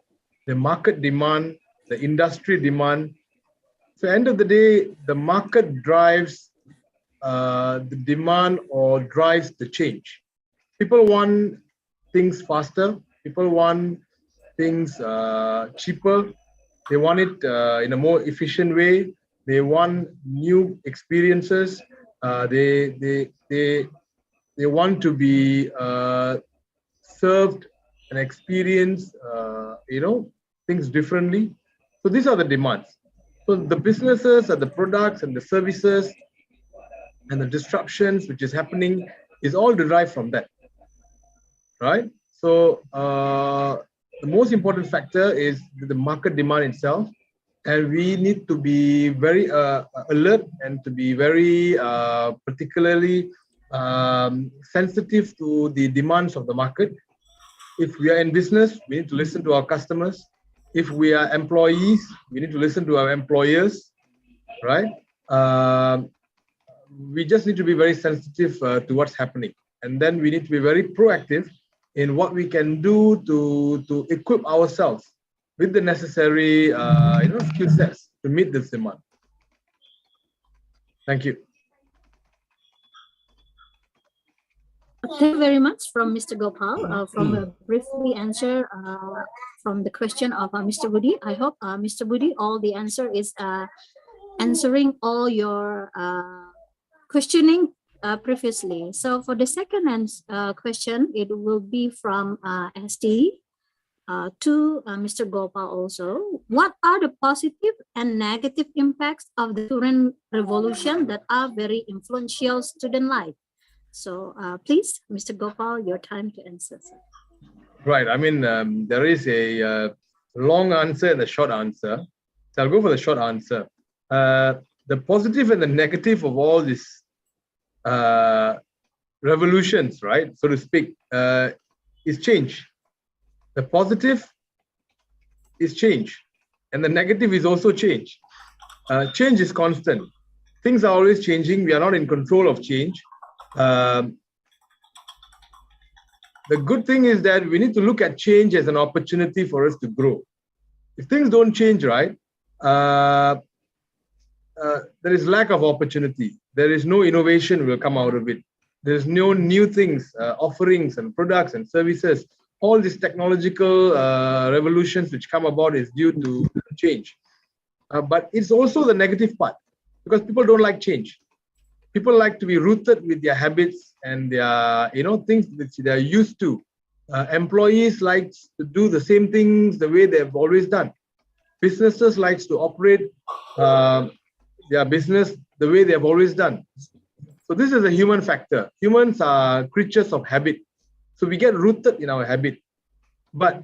the market demand, the industry demand. So, end of the day, the market drives the demand or drives the change. People want things faster. People want things cheaper. They want it in a more efficient way. They want new experiences. They want to be served and experience, things differently. So these are the demands. So the businesses and the products and the services and the disruptions which is happening is all derived from that, right? So the most important factor is the market demand itself, and we need to be very alert and to be very particularly sensitive to the demands of the market. If we are in business, we need to listen to our customers. If we are employees, we need to listen to our employers, right? We just need to be very sensitive to what's happening. And then we need to be very proactive in what we can do to equip ourselves with the necessary skill sets to meet this demand. Thank you. Thank you very much from Mr. Gopal from a briefly answer from the question of Mr. Budi. I hope Mr. Budi, all the answer is answering all your questioning previously. So for the second question, it will be from ST to Mr. Gopal also. What are the positive and negative impacts of the current revolution that are very influential student life? So please, Mr. Gopal, your time to answer. Right. I mean, there is a long answer and a short answer. So I'll go for the short answer. The positive and the negative of all these revolutions, right, so to speak, is change. The positive is change, and the negative is also change. Change is constant. Things are always changing. We are not in control of change. The good thing is that we need to look at change as an opportunity for us to grow. If things don't change, right, there is lack of opportunity. There is no innovation will come out of it. There's no new things, offerings and products and services. All these technological revolutions which come about is due to change. But it's also the negative part, because people don't like change. People like to be rooted with their habits and their, things which they're used to. Employees like to do the same things the way they've always done. Businesses likes to operate their business the way they've always done. So this is a human factor. Humans are creatures of habit. So we get rooted in our habit. But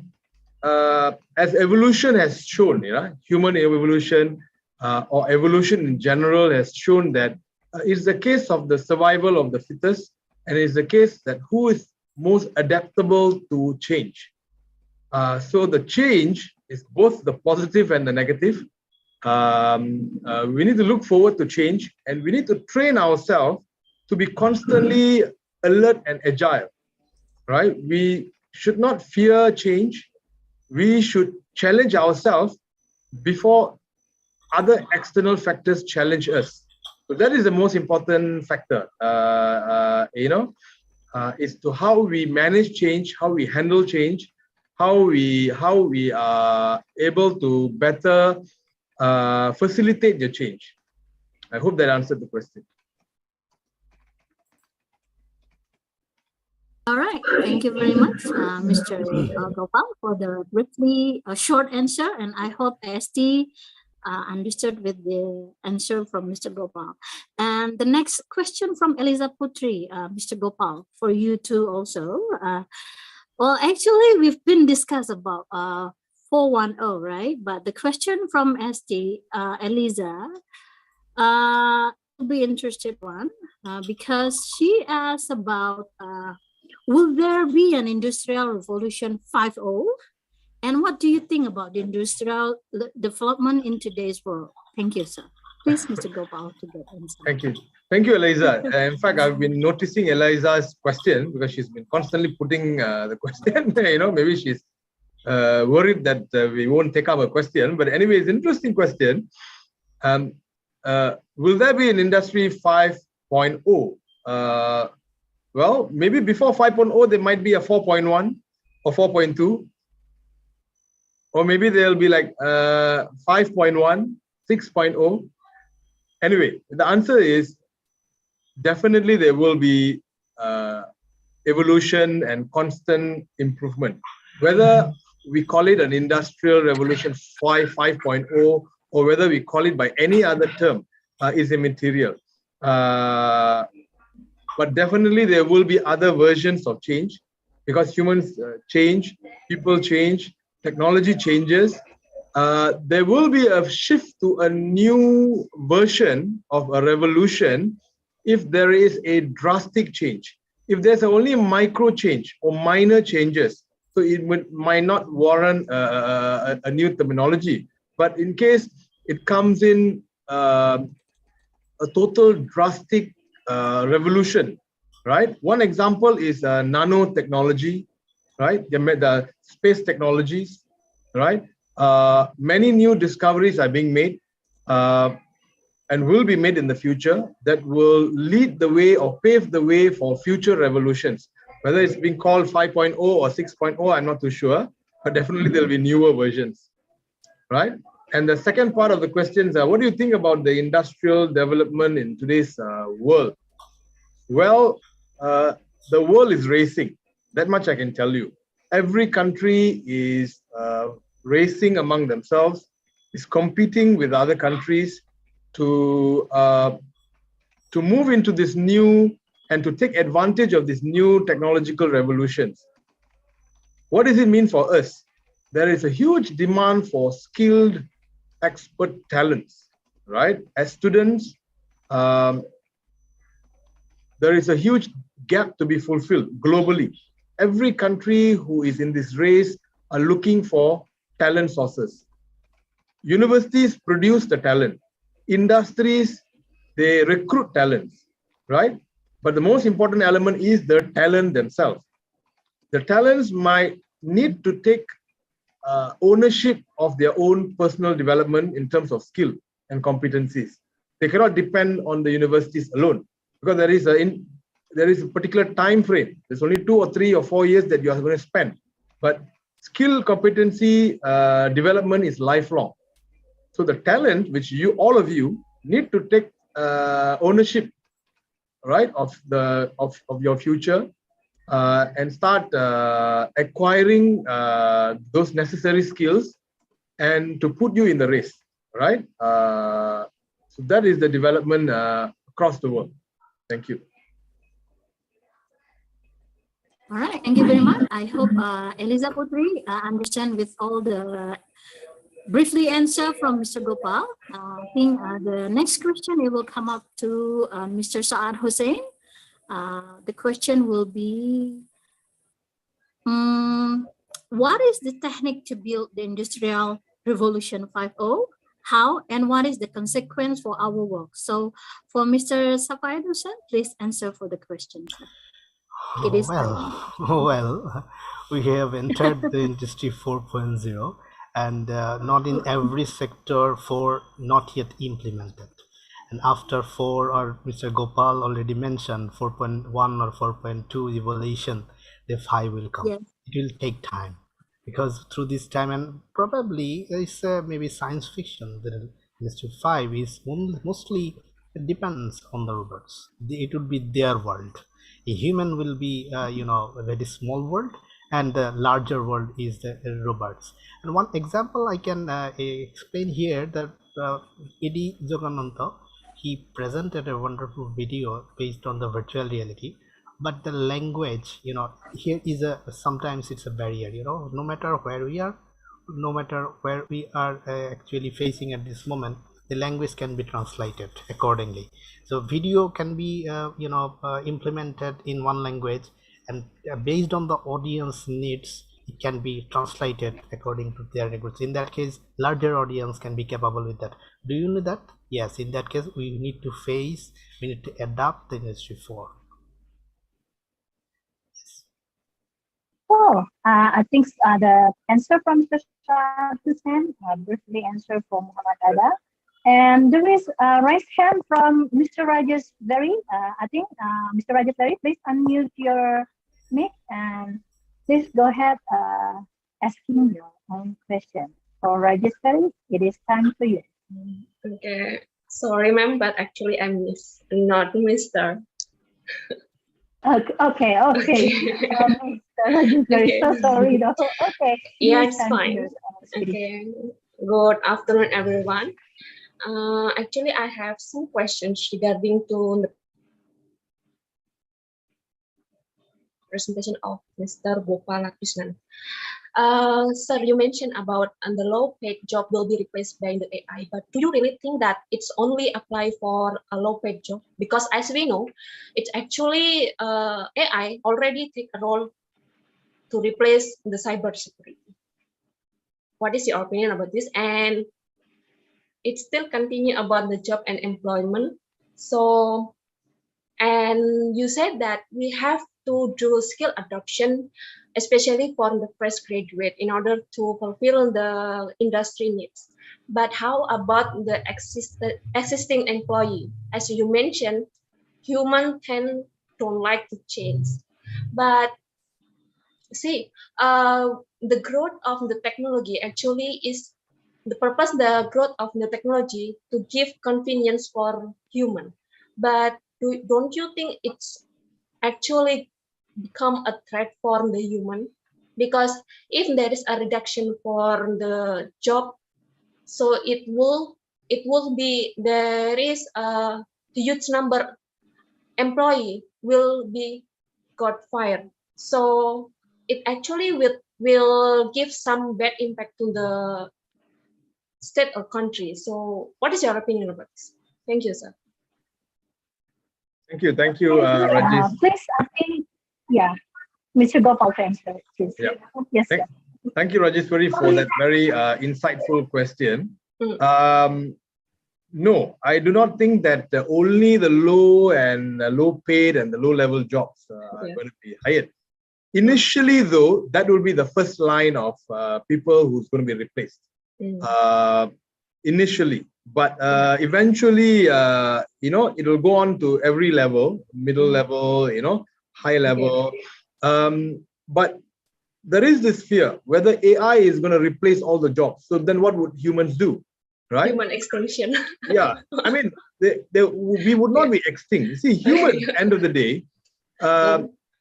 as evolution has shown, human evolution or evolution in general has shown that it's the case of the survival of the fittest, and it's the case that who is most adaptable to change. So the change is both the positive and the negative. We need to look forward to change, and we need to train ourselves to be constantly alert and agile, right? We should not fear change. We should challenge ourselves before other external factors challenge us. So that is the most important factor, is to how we manage change, how we handle change, how we are able to better facilitate the change. I hope that answered the question. All right, thank you very much, Mr. Gopal, for the briefly short answer, and I hope ST understood with the answer from Mr. Gopal. And the next question from Eliza Putri, Mr. Gopal, for you too also. Well, actually, we've been discussed about 410, right? But the question from ST, Eliza, will be interested one, because she asked about, will there be an industrial revolution 5.0? And what do you think about the industrial development in today's world? Thank you, sir. Please, Mr. Gopal, to get answer. Thank you. Thank you, Eliza. In fact, I've been noticing Eliza's question because she's been constantly putting the question. Maybe she's worried that we won't take up a question. But anyway, it's an interesting question. Will there be an industry 5.0? Well, maybe before 5.0, there might be a 4.1 or 4.2. Or maybe there'll be like 5.1, 6.0. Anyway, the answer is definitely there will be evolution and constant improvement. Whether we call it an industrial revolution 5.0 or whether we call it by any other term is immaterial. But definitely there will be other versions of change, because humans change, people change, technology changes. There will be a shift to a new version of a revolution if there is a drastic change. If there's only a micro change or minor changes, so it might not warrant a new terminology. But in case it comes in a total drastic revolution, right? One example is nanotechnology, right? The space technologies, right? Many new discoveries are being made and will be made in the future that will lead the way or pave the way for future revolutions. Whether it's being called 5.0 or 6.0, I'm not too sure, but definitely there'll be newer versions, right? And the second part of the question is, what do you think about the industrial development in today's world? Well, the world is racing. That much I can tell you. Every country is racing among themselves, is competing with other countries to move into this new and to take advantage of these new technological revolutions. What does it mean for us? There is a huge demand for skilled expert talents, right? As students, there is a huge gap to be fulfilled globally. Every country who is in this race are looking for talent sources. Universities produce the talent. Industries, they recruit talents, right? But the most important element is the talent themselves. The talents might need to take ownership of their own personal development in terms of skill and competencies. They cannot depend on the universities alone, because there is a particular time frame. There's only 2 or 3 or 4 years that you are going to spend. But skill competency development is lifelong. So the talent which all of you need to take ownership, right, of your future, and start acquiring those necessary skills and to put you in the race, right? So that is the development across the world. Thank you. All right, thank you very much. I hope Eliza Putri understand with all the briefly answer from Mr. Gopal. I think the next question it will come up to Mr. Saad Hossain. The question will be, what is the technique to build the Industrial Revolution 5.0? How and what is the consequence for our work? So for Mr. Safaet, please answer for the question. It is well, we have entered the Industry 4.0, and not in every sector 4 not yet implemented. And after 4, or Mr. Gopal already mentioned 4.1 or 4.2 evaluation, the 5 will come. Yes. It will take time, because through this time, and probably it's maybe science fiction, the Industry 5 is mostly depends on the robots. It would be their world. A human will be, a very small world, and the larger world is the robots. And one example I can explain here, that Edi Jogananto, he presented a wonderful video based on the virtual reality, but the language, here is sometimes it's a barrier, no matter where we are, no matter where we are actually facing at this moment, the language can be translated accordingly. So video can be, implemented in one language, and based on the audience needs, it can be translated according to their language. In that case, larger audience can be capable with that. Do you know that? Yes, in that case, we need to adapt the Industry 4. Yes. Oh, I think the answer from Mr. Hussain, briefly answer from Muhammad Ada. And there is a raised hand from Mr. Rajesh Very. I think Mr. Rajesh Very, please unmute your mic and please go ahead asking your own question. For Rajesh Very, it is time for you. Okay, sorry, ma'am, but actually I'm not Mr. Okay. Mr. Very, so sorry though. Okay. Yeah, it's fine. Okay. Good afternoon, everyone. Actually, I have some questions regarding to the presentation of Mr. Gopalakrishnan. Sir, you mentioned about the low-paid job will be replaced by the AI, but do you really think that it's only apply for a low-paid job? Because as we know, it's actually AI already take a role to replace the cybersecurity. What is your opinion about this? And it still continue about the job and employment. So, and you said that we have to do skill adoption, especially for the fresh graduate, in order to fulfill the industry needs. But how about the existing employee? As you mentioned, humans don't like to change. But see, the growth of the technology actually is the growth of the technology to give convenience for human. But don't you think it's actually become a threat for the human? Because if there is a reduction for the job, so it will be, there is a huge number employee will be got fired. So it actually will give some bad impact to the state or country. So what is your opinion about this? Thank you, sir. Thank you, Rajesh. Please, I think, yeah, Mr. Gopal to answer, please. Yeah. Yes, Thank you, Rajeshwari, for that very insightful question. No, I do not think that only the low and low paid and the low level jobs are going to be hired. Initially, though, that will be the first line of people who's going to be replaced. Initially, but eventually, it will go on to every level, middle level, high level. But there is this fear whether AI is going to replace all the jobs. So then what would humans do? Right? Human extinction. Yeah, I mean, we would not be extinct. You see, humans, at the end of the day,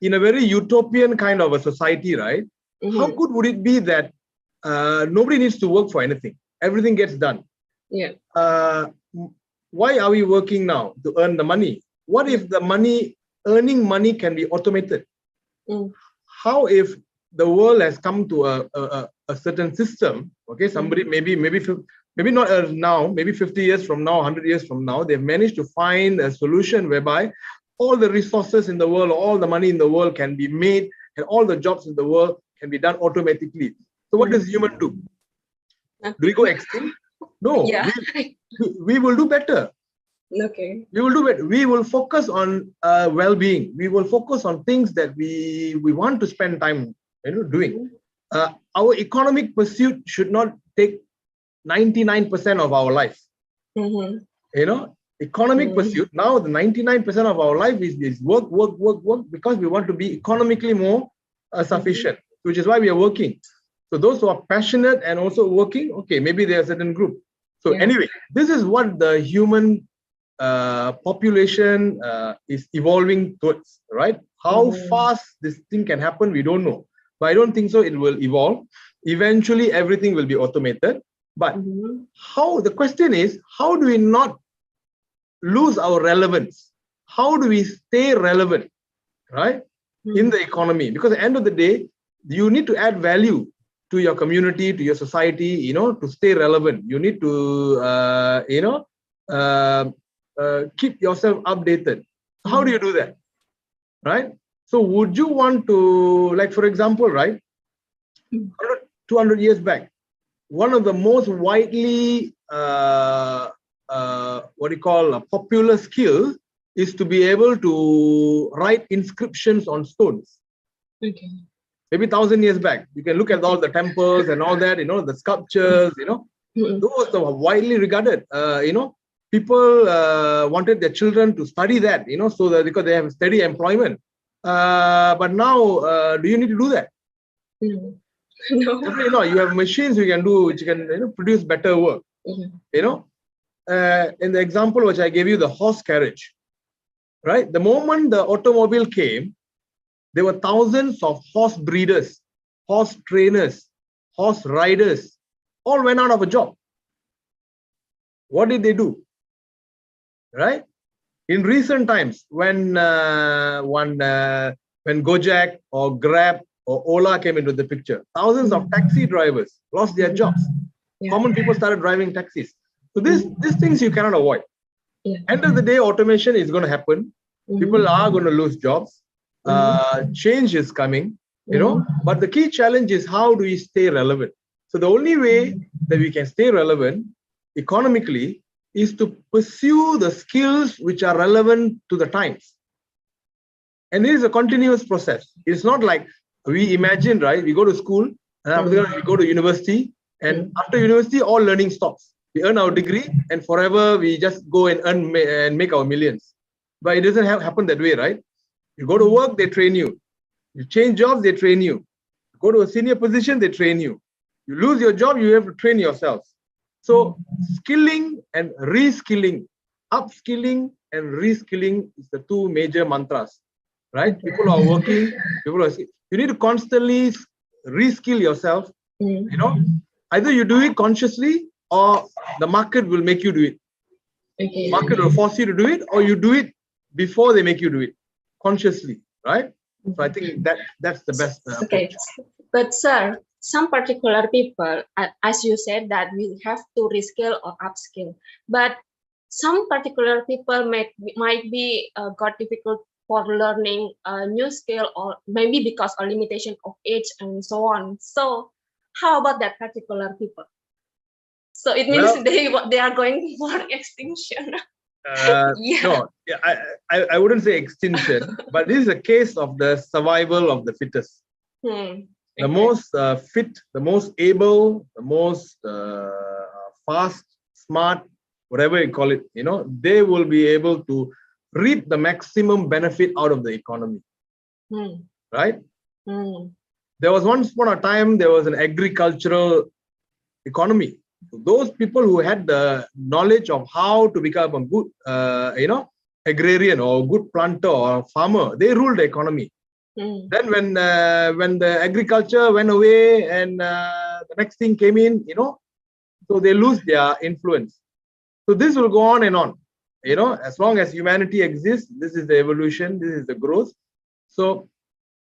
in a very utopian kind of a society, right? How good would it be that nobody needs to work for anything? Everything gets done. Yeah. Why are we working now? To earn the money. What if the earning money can be automated? How if the world has come to a certain system? Okay, somebody maybe not now, maybe 50 years from now, 100 years from now, they've managed to find a solution whereby all the resources in the world, all the money in the world can be made, and all the jobs in the world can be done automatically. So what does human do? Do we go extinct? No. Yeah. We will do better. Okay. We will do better. We will focus on well-being. We will focus on things that we want to spend time doing. Our economic pursuit should not take 99% of our life. Economic pursuit, now the 99% of our life is work, because we want to be economically more sufficient, which is why we are working. So those who are passionate and also working, okay, maybe they are a certain group. So anyway, this is what the human population is evolving towards, right? How fast this thing can happen, we don't know. But I don't think so it will evolve. Eventually, everything will be automated. But the question is, how do we not lose our relevance? How do we stay relevant, right? In the economy? Because at the end of the day, you need to add value to your community, to your society, to stay relevant. You need to, keep yourself updated. How do you do that, right? So would you want to, like, for example, right, 200 years back, one of the most widely, popular skill is to be able to write inscriptions on stones. Okay. Maybe 1,000 years back, you can look at all the temples and all that, the sculptures, those are widely regarded. People wanted their children to study that, so that because they have steady employment. But now, do you need to do that? No. Definitely not. You have machines you can do, which can produce better work. In the example which I gave you, the horse carriage, right? The moment the automobile came, there were thousands of horse breeders, horse trainers, horse riders, all went out of a job. What did they do? Right? In recent times, when Gojek or Grab or Ola came into the picture, thousands of taxi drivers lost their jobs. Common people started driving taxis. So these things you cannot avoid. End of the day, automation is going to happen. People are going to lose jobs. Change is coming, but the key challenge is how do we stay relevant? So the only way that we can stay relevant economically is to pursue the skills which are relevant to the times. And it is a continuous process. It's not like we imagine, right? We go to school, and after that we go to university, and after university, all learning stops. We earn our degree, and forever we just go and earn and make our millions. But it doesn't happen that way, right? You go to work, they train you. You change jobs, they train you. You go to a senior position, they train you. You lose your job, you have to train yourself. So skilling and reskilling, upskilling and reskilling is the two major mantras, right? People are working, you need to constantly reskill yourself, you know, either you do it consciously or the market will make you do it. Okay. Market will force you to do it, or you do it before they make you do it consciously, right? So I think that's the best. Okay, but sir, some particular people, as you said, that we have to reskill or upskill, but some particular people might be got difficult for learning a new skill, or maybe because of limitation of age and so on. So how about that particular people? So it means they are going for extinction. No, I wouldn't say extinction, but this is a case of the survival of the fittest. The most fit, the most able, the most fast, smart, whatever you call it, you know, they will be able to reap the maximum benefit out of the economy, right? There was once upon a time, there was an agricultural economy. Those people who had the knowledge of how to become a good, you know, agrarian or good planter or farmer, they ruled the economy. Then when the agriculture went away and the next thing came in, you know, so they lose their influence. So this will go on and on, you know, as long as humanity exists. This is the evolution, this is the growth. So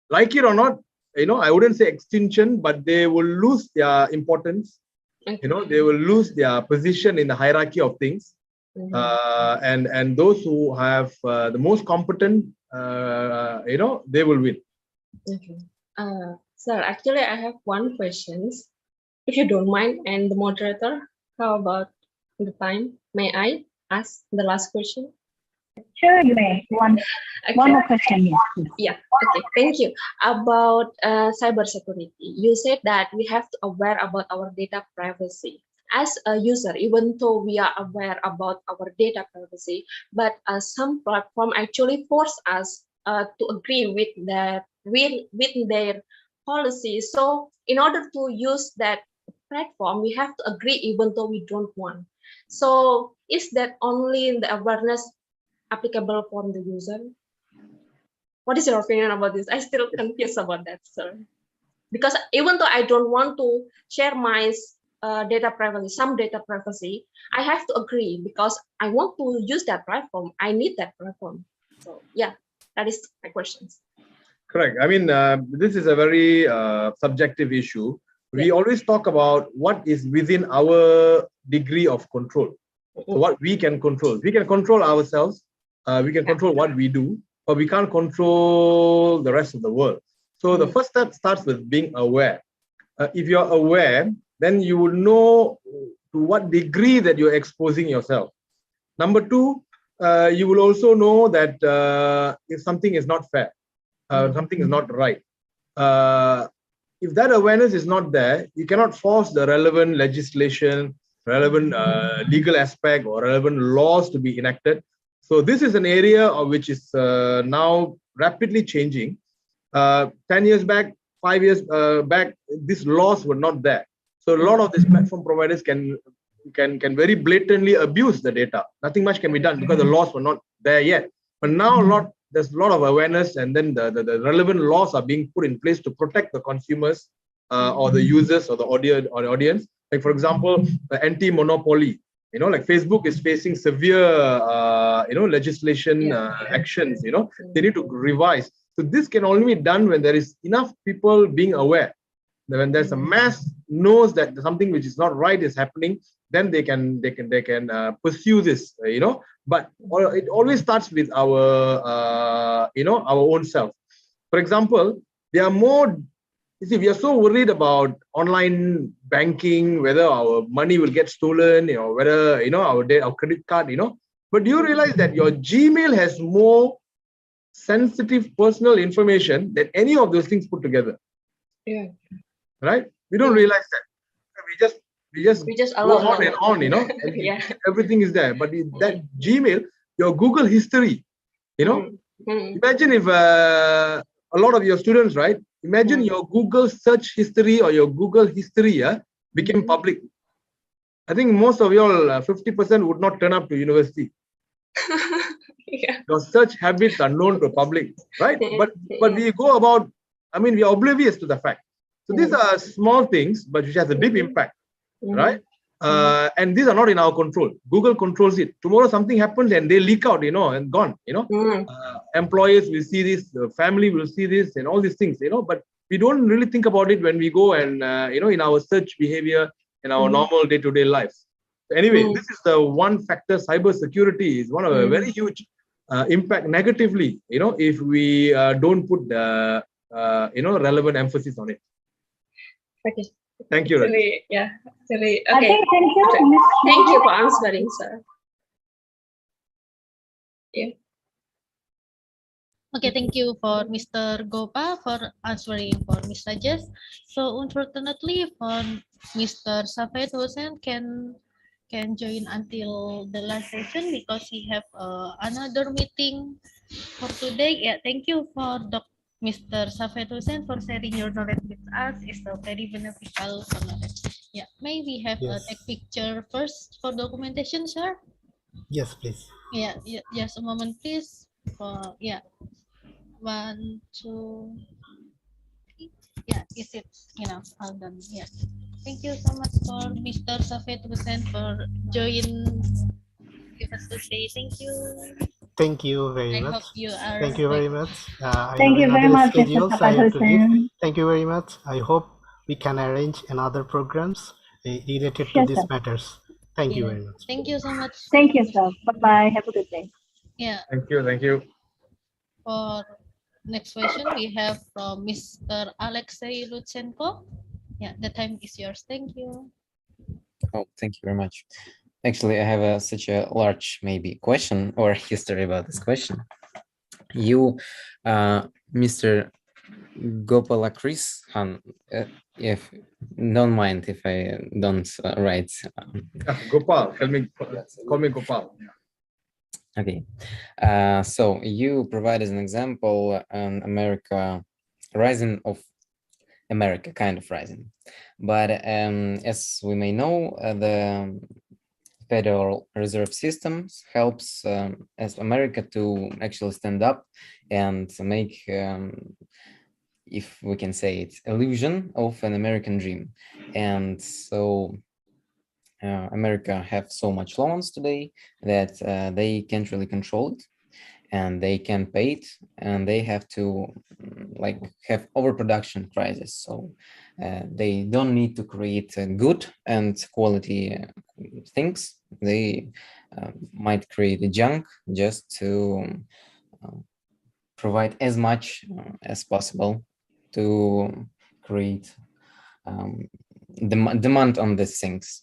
like it or not, you know, I wouldn't say extinction, but they will lose their importance. You know, they will lose their position in the hierarchy of things. And those who have the most competent, you know, they will win. Okay. Sir, actually, I have one question, if you don't mind, and the moderator, how about the time? May I ask the last question? Sure, you may. One more question, yes. Yeah, okay, thank you. About cybersecurity, you said that we have to aware about our data privacy. As a user, even though we are aware about our data privacy, but some platform actually force us to agree with their policy. So in order to use that platform, we have to agree even though we don't want. So is that only the awareness applicable for the user? What is your opinion about this? I'm still confused about that, sir. Because even though I don't want to share my data privacy, some data privacy, I have to agree because I want to use that platform. I need that platform. So yeah, that is my questions. Correct. I mean, this is a very subjective issue. We always talk about what is within our degree of control. So what we can control. We can control ourselves. We can control what we do, but we can't control the rest of the world. So the first step starts with being aware. If you're aware, then you will know to what degree that you're exposing yourself. Number two, you will also know that if something is not fair, something is not right. If that awareness is not there, you cannot force the relevant legislation, relevant legal aspect or relevant laws to be enacted. So this is an area of which is now rapidly changing. 10 years back, 5 years back, these laws were not there. So a lot of these platform providers can very blatantly abuse the data. Nothing much can be done because the laws were not there yet. But now there's a lot of awareness, and then the relevant laws are being put in place to protect the consumers or the users or the audience. Like for example, the anti-monopoly. You know, like Facebook is facing severe, you know, legislation actions. You know, they need to revise. So this can only be done when there is enough people being aware. When there's a mass knows that something which is not right is happening, then they can pursue this. You know, but it always starts with our, you know, our own self. For example, there are more. You see, we are so worried about online banking, whether our money will get stolen, you know, whether, you know, our credit card, you know. But do you realize that your Gmail has more sensitive personal information than any of those things put together? Yeah. Right? We don't realize that. We just go on and on, you know. And everything is there. But that Gmail, your Google history, you know. Imagine if a lot of your students, right? Imagine your Google search history or your Google history became public. I think most of y'all, 50% would not turn up to university. Yeah. Your search habits are known to the public, right? But we go about, I mean, we are oblivious to the fact. So these are small things, but which has a deep impact, right? And these are not in our control. Google controls it. Tomorrow something happens and they leak out, and gone, employers will see this, the family will see this, and all these things, but we don't really think about it when we go and, in our search behavior, in our normal day-to-day lives. So anyway, this is the one factor. Cyber security is one of a very huge impact negatively, if we don't put the, relevant emphasis on it. Okay. Thank you. Really, yeah. Really, I okay. think, thank you. Thank you for answering, sir. Yeah. Okay, thank you for Mr. Gopa for answering for Ms. Rajesh. So unfortunately for Mr. Safaet Hossain can join until the last session because he have another meeting for today. Yeah, thank you for Mr. Safaet Hossain for sharing your knowledge with us. It's a very beneficial for knowledge. Yeah, may we have a take picture first for documentation, sir? Yes, please. Yeah, just a moment, please. For 1, 2, 3. Yeah, is it all done? Yeah. Thank you so much for Mr. Safaet Hossain for joining with us today. Thank you. Thank you very I much. hope you are. Thank you very much. I Thank have you very another much, Mr. schedule, so I Safaet have to leave. Hossain. Thank you very much. I hope we can arrange another programs related to Sure, these sir. matters. Thank you Yeah. very much. Thank you so much. Thank you, sir. Bye-bye. Have a good day. Yeah. Thank you. Thank you. For next question, we have from Mr. Alexei Lutsenko. Yeah, the time is yours. Thank you. Oh, thank you very much. Actually, I have such a large maybe question or history about this question. You, Mr. Gopalakrishnan, if don't mind if I don't write. Gopal, call me Gopal. Okay, so you provide as an example an America rising of America, kind of rising, but as we may know, the Federal Reserve Systems helps as America to actually stand up and make, if we can say it, illusion of an American dream. And so America have so much loans today that they can't really control it, and they can't pay it, and they have to have overproduction crisis. So they don't need to create good and quality things. They might create a junk just to provide as much as possible to create demand on these things.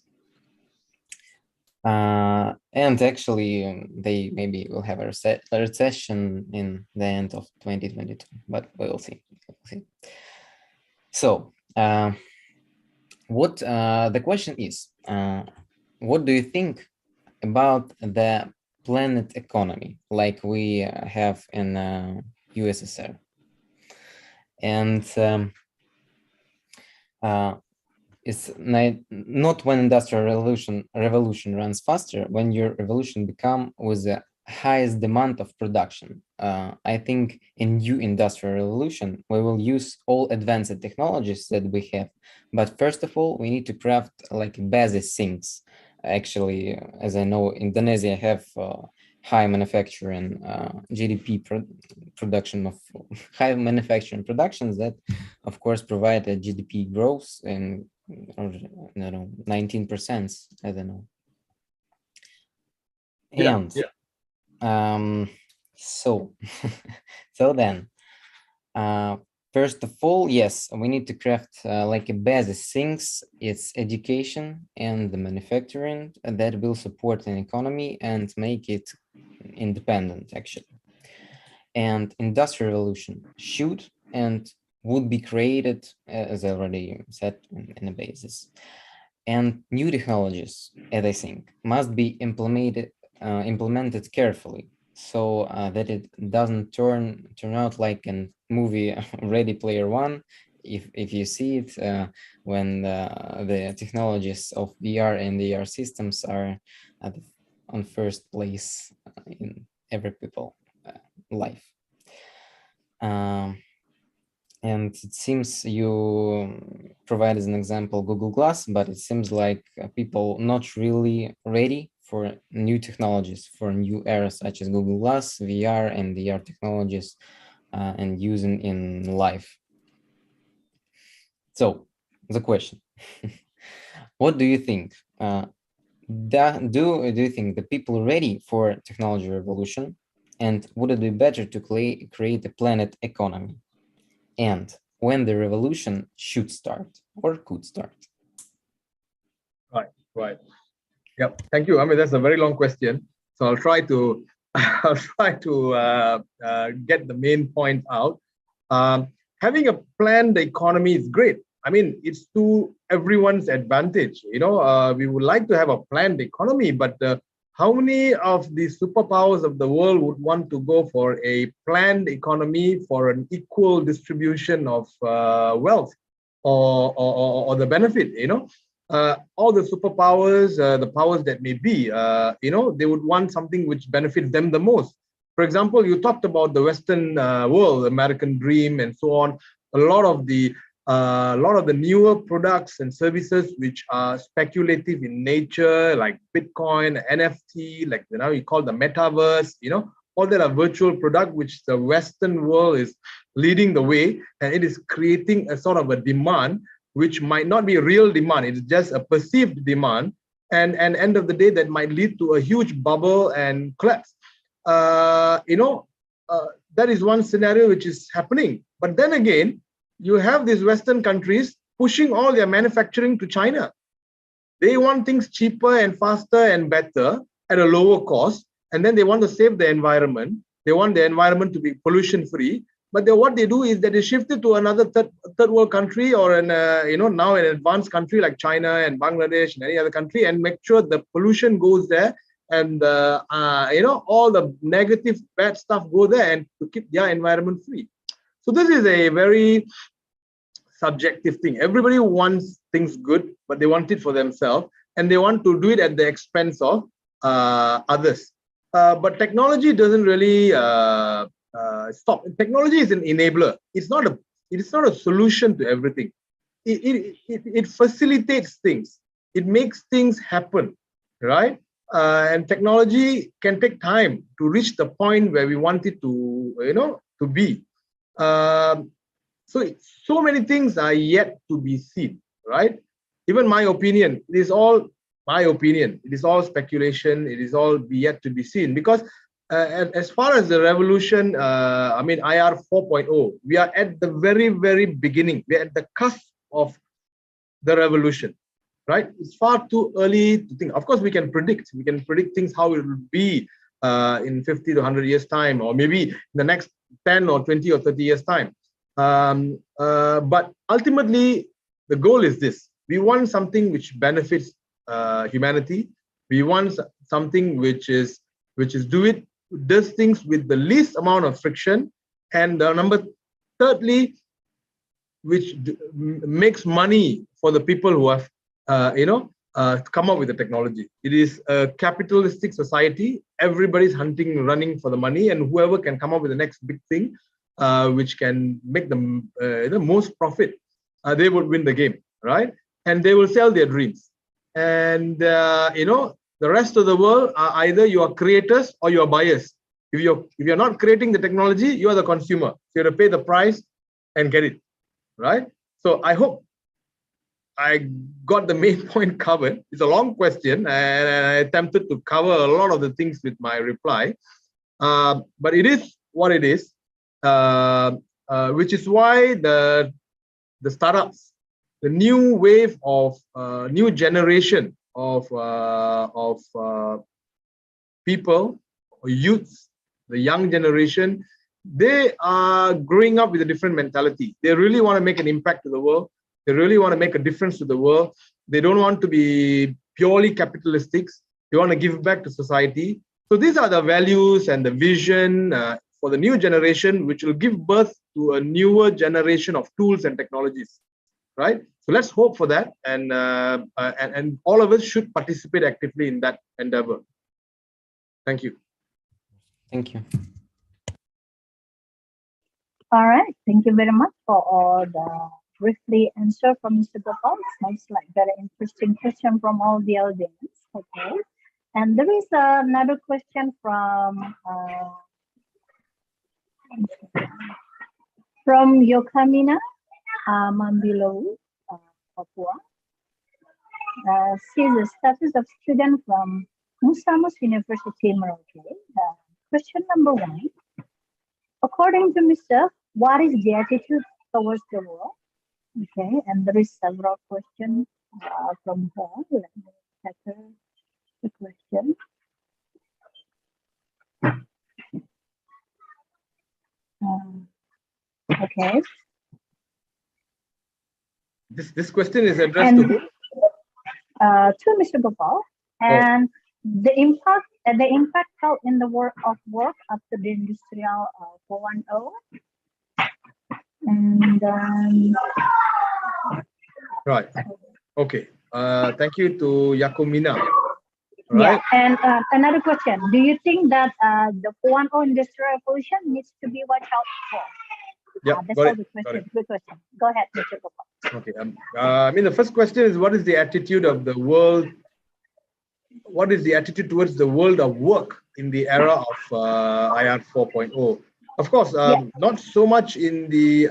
And actually, they maybe will have a recession in the end of 2022, but we will see. So, what the question is, what do you think about the planet economy like we have in USSR? And it's not when industrial revolution runs faster, when your revolution become with the highest demand of production. I think in new industrial revolution, we will use all advanced technologies that we have. But first of all, we need to craft basic things. Actually, as I know, Indonesia have high manufacturing GDP production of high manufacturing productions that, of course, provide a GDP growth in 19%. I don't know. And so then, first of all, yes, we need to craft a basic things. It's education and the manufacturing that will support an economy and make it independent, actually. And industrial revolution should and would be created, as I already said, in a basis. And new technologies, as I think, must be implemented carefully, so that it doesn't turn out like a movie Ready Player One. If you see it, when the technologies of VR and AR systems are on first place in every people life. And it seems you provide as an example Google Glass, but it seems like people not really ready for new technologies, for new eras such as Google Glass, VR and VR technologies, and using in life. So the question, what do you think? Do you think the people are ready for technology revolution? And would it be better to create a planet economy? And when the revolution should start or could start? Right. Yep. Thank you. I mean, that's a very long question, so I'll try to get the main point out. Having a planned economy is great. I mean, it's to everyone's advantage. You know, we would like to have a planned economy, but how many of the superpowers of the world would want to go for a planned economy for an equal distribution of wealth or the benefit? You know, all the superpowers, the powers that may be, you know, they would want something which benefits them the most. For example, you talked about the Western world, American dream, and so on. A lot of the newer products and services which are speculative in nature, like Bitcoin, NFT, like now you call the metaverse, you know, all that are virtual product which the Western world is leading the way, and it is creating a sort of a demand which might not be a real demand. It's just a perceived demand, and end of the day that might lead to a huge bubble and collapse. You know, that is one scenario which is happening. But then again, you have these Western countries pushing all their manufacturing to China. They want things cheaper and faster and better at a lower cost, and then they want to save the environment. They want the environment to be pollution-free. But what they do is that they shift it to another third world country, or an you know, now an advanced country like China and Bangladesh and any other country, and make sure the pollution goes there, and you know, all the negative bad stuff go there, and to keep their environment free. So this is a very subjective thing. Everybody wants things good, but they want it for themselves, and they want to do it at the expense of others. But technology doesn't really stop. Technology is an enabler. It's not a solution to everything. It facilitates things. It makes things happen, right? And technology can take time to reach the point where we want it to, you know, to be. So many things are yet to be seen, right? Even my opinion, it is all my opinion. It is all speculation. It is all yet to be seen, because as far as the revolution, I mean, IR 4.0, we are at the very, very beginning. We are at the cusp of the revolution, right? It's far too early to think. Of course, we can predict. We can predict things, how it will be in 50 to 100 years' time, or maybe in the next 10 or 20 or 30 years' time. But ultimately, the goal is this. We want something which benefits humanity. We want something which does things with the least amount of friction, and thirdly, which makes money for the people who have come up with the technology. It is a capitalistic society. Everybody's hunting, running for the money, and whoever can come up with the next big thing, which can make them the most profit, they would win the game, right? And they will sell their dreams. And the rest of the world are either you are creators or you are buyers. If you're not creating the technology, you are the consumer. So you have to pay the price and get it, right? So I hope I got the main point covered. It's a long question, and I attempted to cover a lot of the things with my reply. But it is what it is, which is why the startups, the new wave of new generation of people, or youths, the young generation, they are growing up with a different mentality. They really want to make an impact to the world. They really want to make a difference to the world. They don't want to be purely capitalistic. They want to give back to society. So these are the values and the vision for the new generation, which will give birth to a newer generation of tools and technologies, right? So let's hope for that, and all of us should participate actively in that endeavor. Thank you. Thank you. All right, thank you very much for all the briefly answer from Mr. Gopal. Sounds like very interesting question from all the audience. Okay, and there is another question from Yokamina Mambilo, Papua. She's a status of student from Musamus University, Merauke. Question number 1. According to Mr., what is the attitude towards the world? Okay, and there is several questions from her. Let me check the question. Okay. This question is addressed to Mr. Gopal, and the impact felt in the world of work after the industrial 4.0. And right. Okay. Thank you to Yakumina. Right. Yeah, and another question: do you think that the 4.0 industrial revolution needs to be watched out for? Yeah, that's all the question. Good question. Go ahead, Mr. Gopal. Okay. I mean, the first question is, what is the attitude of the world? What is the attitude towards the world of work in the era of IR 4.0? Of course, not so much in the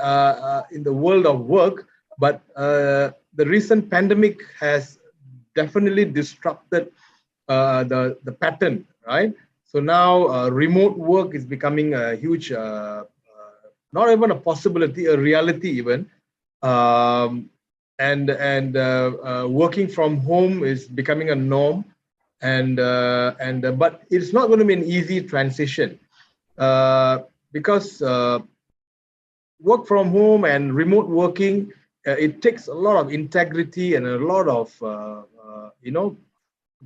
world of work, but the recent pandemic has definitely disrupted the pattern, right? So now remote work is becoming a huge, not even a possibility, a reality even, and working from home is becoming a norm, but it's not going to be an easy transition. Because work from home and remote working, it takes a lot of integrity and a lot of,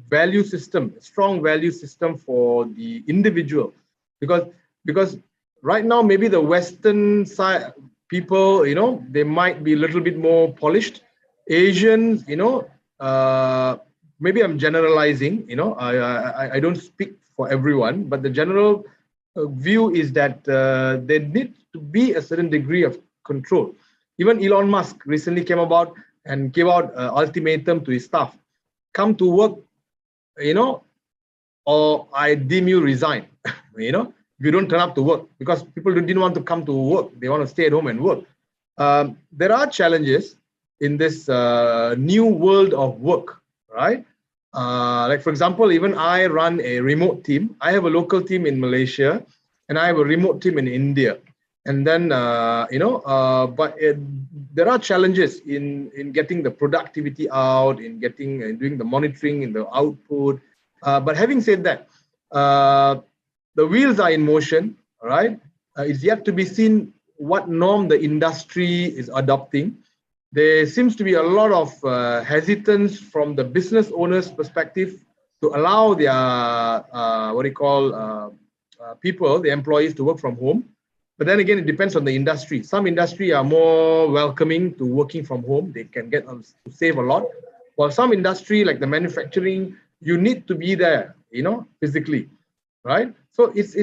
value system, strong value system for the individual. Because right now, maybe the Western side people, they might be a little bit more polished. Asians, maybe I'm generalizing, I don't speak for everyone, but the general view is that there needs to be a certain degree of control. Even Elon Musk recently came about and gave out an ultimatum to his staff: come to work, or I deem you resign. If you don't turn up to work, because people didn't want to come to work, they want to stay at home and work. There are challenges in this new world of work, right? Like, for example, even I run a remote team. I have a local team in Malaysia, and I have a remote team in India. And then, but there are challenges in getting the productivity out, in getting and doing the monitoring in the output. But having said that, the wheels are in motion, right? It's yet to be seen what norm the industry is adopting. There seems to be a lot of hesitance from the business owner's perspective to allow their people, the employees, to work from home. But then again, it depends on the industry. Some industry are more welcoming to working from home. They can get to save a lot. While some industry, like the manufacturing, you need to be there, physically, right? So it's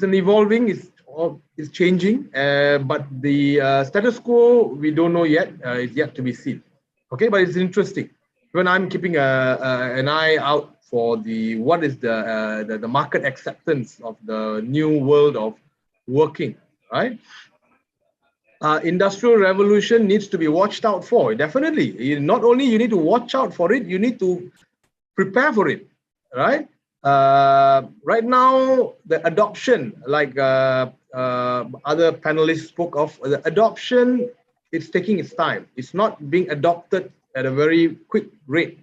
an evolving, it's changing, but the status quo, we don't know yet. It's yet to be seen. Okay, but it's interesting. When I'm keeping an eye out for what is the market acceptance of the new world of working, right? Industrial revolution needs to be watched out for. Definitely, not only you need to watch out for it, you need to prepare for it, right? Right now, the adoption, like other panelists spoke of, the adoption, it's taking its time. It's not being adopted at a very quick rate.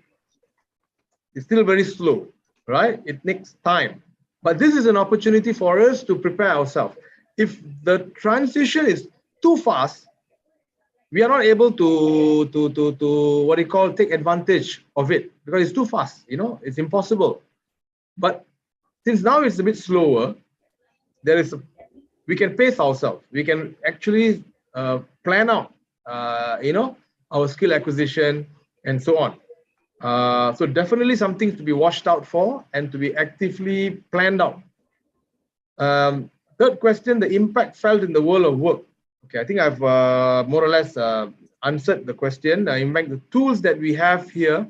It's still very slow, right? It takes time. But this is an opportunity for us to prepare ourselves. If the transition is too fast, we are not able to take advantage of it, because it's too fast. It's impossible. But since now it's a bit slower, we can pace ourselves. We can actually plan out, our skill acquisition and so on. So definitely something to be watched out for and to be actively planned out Third question, the impact felt in the world of work. Okay, I think I've more or less answered the question. In fact, the tools that we have here,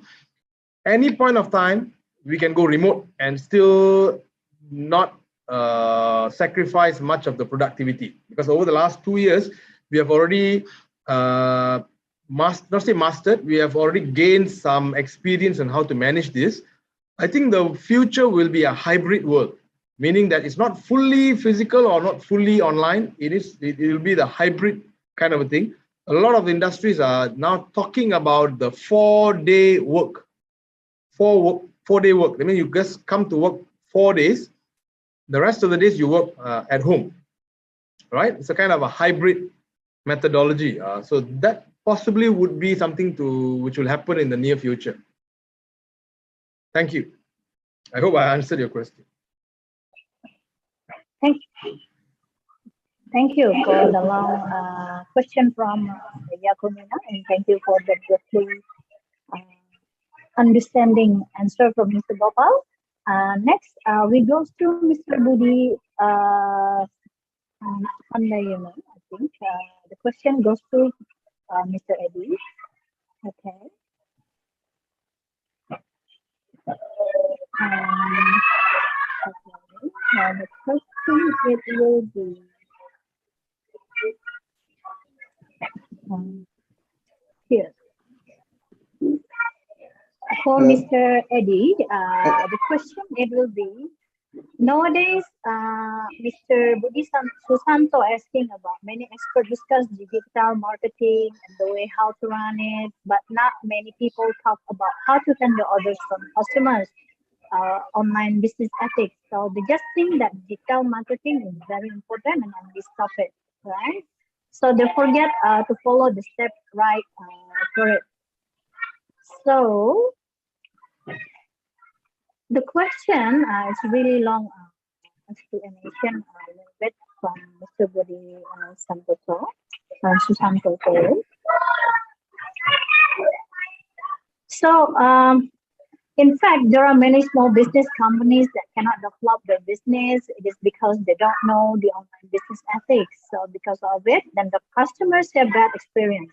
any point of time, we can go remote and still not sacrifice much of the productivity, because over the last 2 years, we have already mastered, we have already gained some experience on how to manage this. I think the future will be a hybrid world, meaning that it's not fully physical or not fully online. It will be the hybrid kind of a thing. A lot of industries are now talking about the 4-day work. 4-day work. I mean, you just come to work 4 days. The rest of the days you work at home, right? It's a kind of a hybrid methodology. So that possibly would be something which will happen in the near future. Thank you. I hope I answered your question. Thank you for the long question from Yakumina, and thank you for the beautiful understanding answer from Mr. Gopal. Next, we go to Mr. Budi Handayana. I think the question goes to Mr. Eddie. Okay. Now the question it will be here. For Mr. Eddie, the question it will be, nowadays, Mr. Budi Susanto asking about many experts discuss digital marketing and the way how to run it, but not many people talk about how to handle orders from customers, online business ethics. So they just think that digital marketing is very important and on this topic, right? So they forget to follow the steps right for it. So the question is really long explanation a little bit from Mr. Budi Santoso, Susanto. So in fact, there are many small business companies that cannot develop their business. It is because they don't know the online business ethics. So because of it, then the customers have bad experience.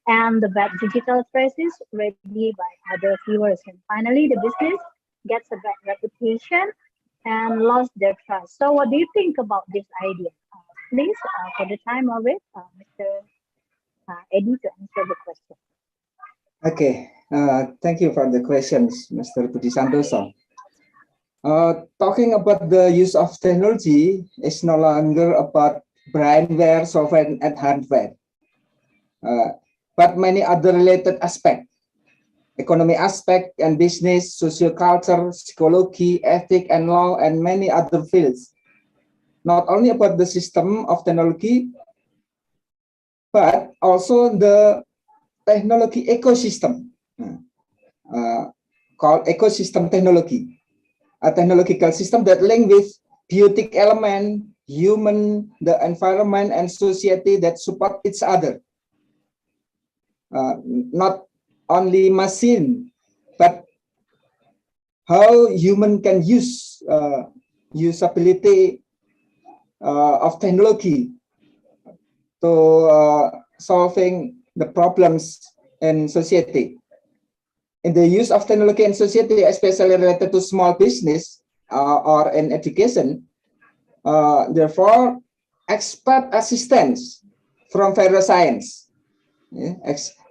And the bad digital traces ready by other viewers. And finally, the business gets a bad reputation and lost their trust. So what do you think about this idea? Please, for the time of it, Mr. Eddie, to answer the question. Okay, thank you for the questions, Mr. Budi Santoso. Talking about the use of technology is no longer about brainware, software, and hardware, but many other related aspects. Economic aspect and business, socioculture, psychology, ethics, and law, and many other fields. Not only about the system of technology, but also the technology ecosystem, called ecosystem technology, a technological system that link with biotic element, human, the environment, and society that support each other. Not only machine, but how human can use usability of technology to solving the problems in society. In the use of technology in society, especially related to small business or in education, therefore, expert assistance from various science.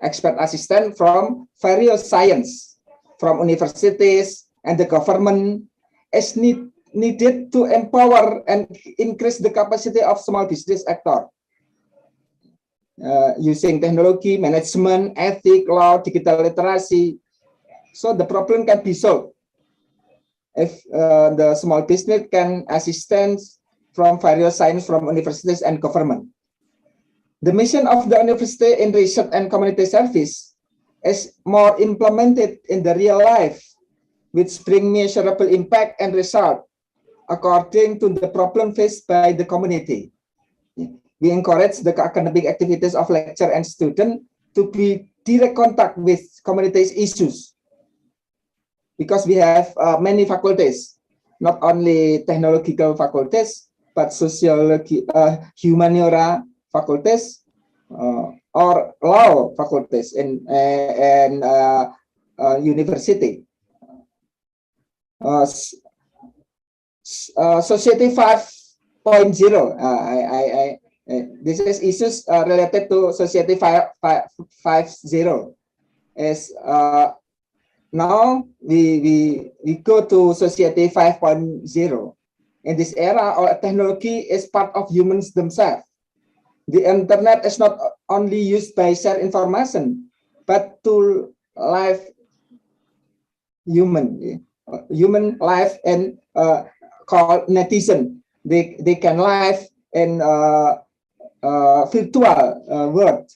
Expert assistant from various science, from universities and the government is needed to empower and increase the capacity of small business actor. Using technology, management, ethics, law, digital literacy, so the problem can be solved if the small business can assistance from various science, from universities and government. The mission of the university in research and community service is more implemented in the real life, which bring measurable impact and result according to the problem faced by the community. We encourage the academic activities of lecturer and student to be direct contact with community's issues, because we have many faculties not only technological faculties, but sociology, humaniora faculties, or law faculties in university. Society 5.0. This is issues related to Society 5.0. As now we go to Society 5.0. In this era, our technology is part of humans themselves. The internet is not only used by share information, but to live human life and called netizen. They can live in virtual world.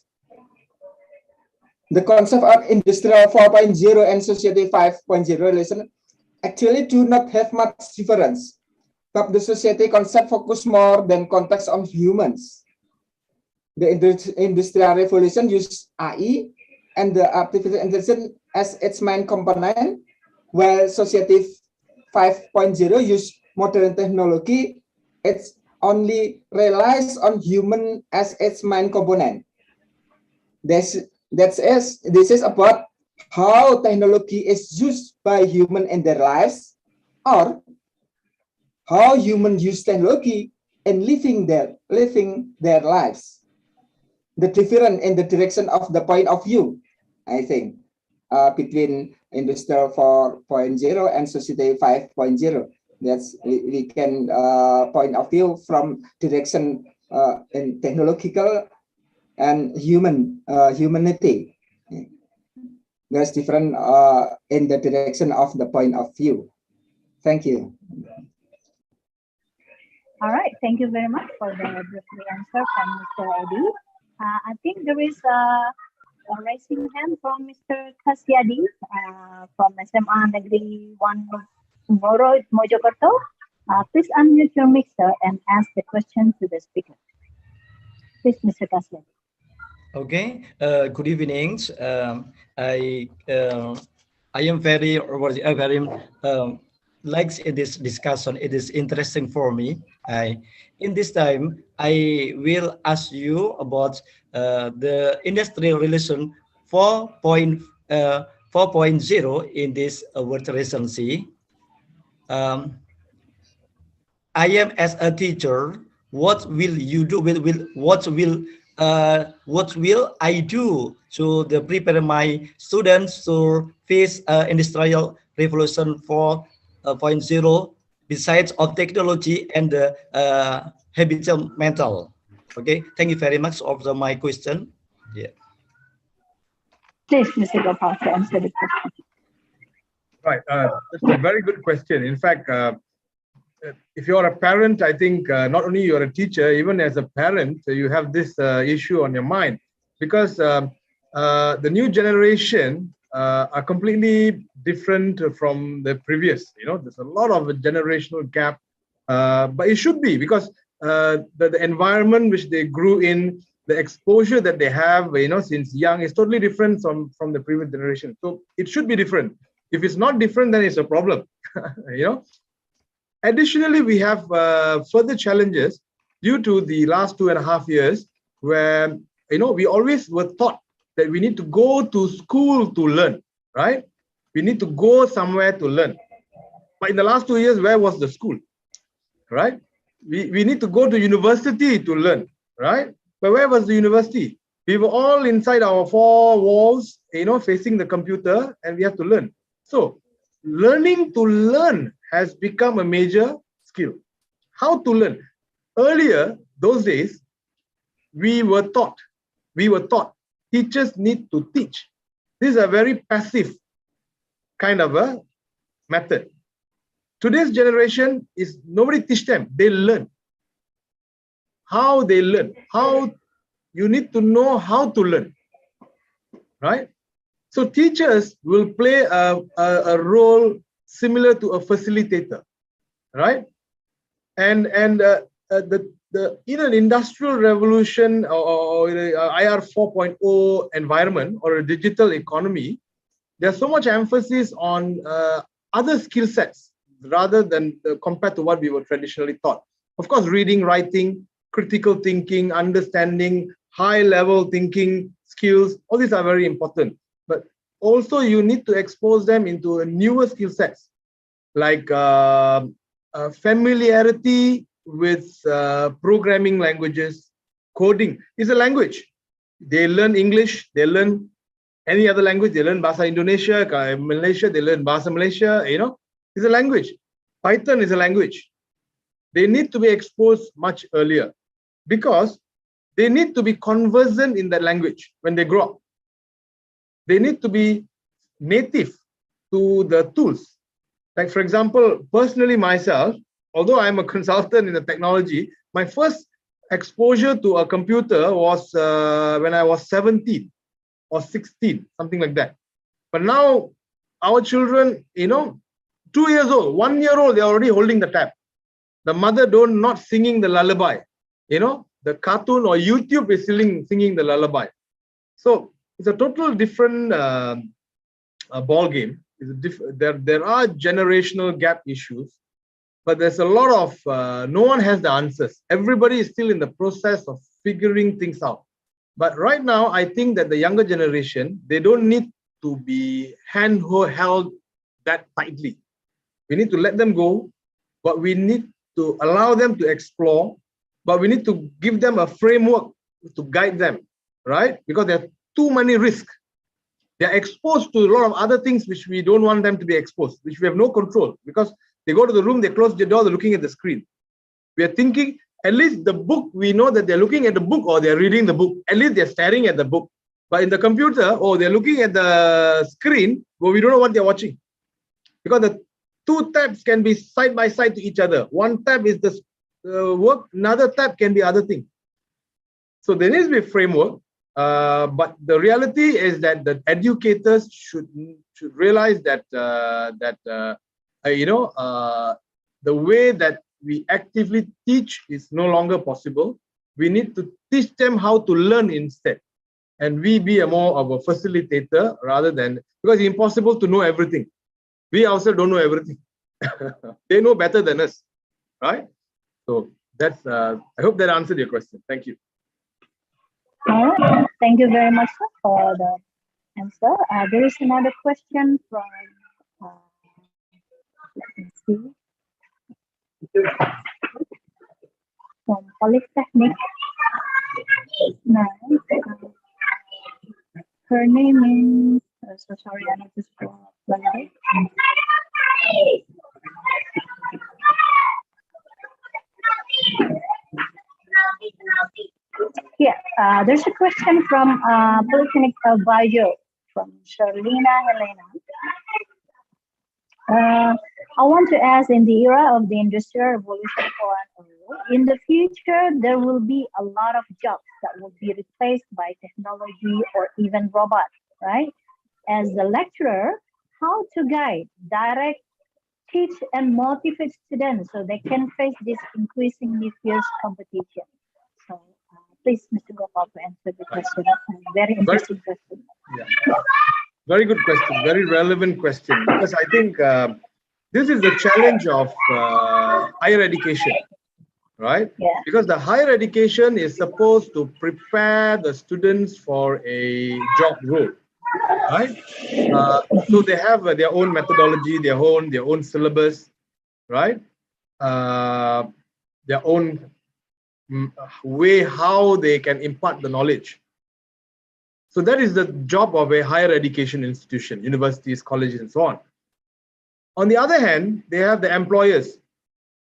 The concept of Industrial 4.0 and Society 5.0 relation actually do not have much difference, but the society concept focus more than context on humans. The Industrial Revolution used AI and the artificial intelligence as its main component, while Society 5.0 use modern technology. It's only relies on human as its main component. This is about how technology is used by human in their lives, or how humans use technology in living their lives. The difference in the direction of the point of view, I think, between Industrial 4.0 and Society 5.0. That's we can point of view from direction in technological and humanity. There's different in the direction of the point of view. Thank you. All right, thank you very much for the brief answer from Mr. Eddie. I think there is a raising hand from Mr. Kasyadi from SMA Negeri 1 Mojokerto. Please unmute your mixer and ask the question to the speaker. Please, Mr. Kasyadi. Okay. Good evening. I am very likes this discussion. It is interesting for me. In this time, I will ask you about the industrial relation 4.0 in this world recency. I am as a teacher. What will you do? What will I do to prepare my students to face industrial revolution 4.0 besides of technology and the habitual mental? Okay, thank you very much for my question. Yeah. Please, Mr. Gopal, to answer the question. Right, that's a very good question. In fact, if you're a parent, I think not only you're a teacher, even as a parent, you have this issue on your mind, because the new generation are completely different from the previous. You know, there's a lot of a generational gap, but it should be, because the environment which they grew in, the exposure that they have, you know, since young is totally different from the previous generation. So it should be different. If it's not different, then it's a problem. You know. Additionally, we have further challenges due to the last 2.5 years, where, you know, we always were taught that we need to go to school to learn, right? We need to go somewhere to learn. But in the last 2 years, where was the school, right? We need to go to university to learn, right? But where was the university? We were all inside our 4 walls, you know, facing the computer, and we have to learn. So learning to learn has become a major skill. How to learn? Earlier, those days, we were taught, teachers need to teach. This is a very passive kind of a method. Today's generation is nobody teach them, they learn. How they learn, how you need to know how to learn, right? So teachers will play a role similar to a facilitator, right? And in an industrial revolution or IR 4.0 environment or a digital economy, there's so much emphasis on other skill sets rather than compared to what we were traditionally taught. Of course, reading, writing, critical thinking, understanding, high-level thinking skills, all these are very important. But also you need to expose them into newer skill sets, like familiarity with programming languages. Coding is a language. They learn English, they learn any other language, they learn Bahasa Indonesia, Malaysia, they learn Bahasa Malaysia, you know, it's a language. Python is a language. They need to be exposed much earlier because they need to be conversant in that language when they grow up. They need to be native to the tools. Like, for example, personally myself, although I'm a consultant in the technology, my first exposure to a computer was when I was 17 or 16, something like that. But now our children, you know, 2 years old, 1 year old, they're already holding the tab. The mother not singing the lullaby, you know, the cartoon or YouTube is singing the lullaby. So it's a total different ball game. There are generational gap issues, but there's a lot of, no one has the answers. Everybody is still in the process of figuring things out. But right now, I think that the younger generation, they don't need to be held that tightly. We need to let them go, but we need to allow them to explore, but we need to give them a framework to guide them, right? Because there are too many risks. They are exposed to a lot of other things which we don't want them to be exposed, which we have no control, because they go to the room, they close the door, they're looking at the screen. We are thinking, at least the book, we know that they're looking at the book or they're reading the book. At least they're staring at the book. But in the computer, or they're looking at the screen, but we don't know what they're watching. Because the two tabs can be side by side to each other. One tab is the work, another tab can be other thing. So there needs to be a framework, but the reality is that the educators should realize that the way that we actively teach is no longer possible. We need to teach them how to learn instead, and we be more of a facilitator rather than, because it's impossible to know everything. We also don't know everything. They know better than us, right? So that's, I hope that answered your question. Thank you. All right. Thank you very much for the answer. There is another question from, let me see, from Polytechnic. Now, her name is, so sorry, I need to scroll up a little. Yeah, there's a question from Polytechnic Advisor from Sherlina Helena. I want to ask, in the era of the Industrial Revolution 4.0, in the future, there will be a lot of jobs that will be replaced by technology or even robots, right? As a lecturer, how to guide, direct, teach, and motivate students so they can face this increasingly fierce competition? So please, Mr. Gopal, to answer the question. Very interesting question. Yeah. Very good question, very relevant question, because I think this is the challenge of higher education, right? Yeah. Because the higher education is supposed to prepare the students for a job role, right? So they have their own methodology, their own syllabus, right? Their own way how they can impart the knowledge. So that is the job of a higher education institution, universities, colleges, and so on. On the other hand, they have the employers,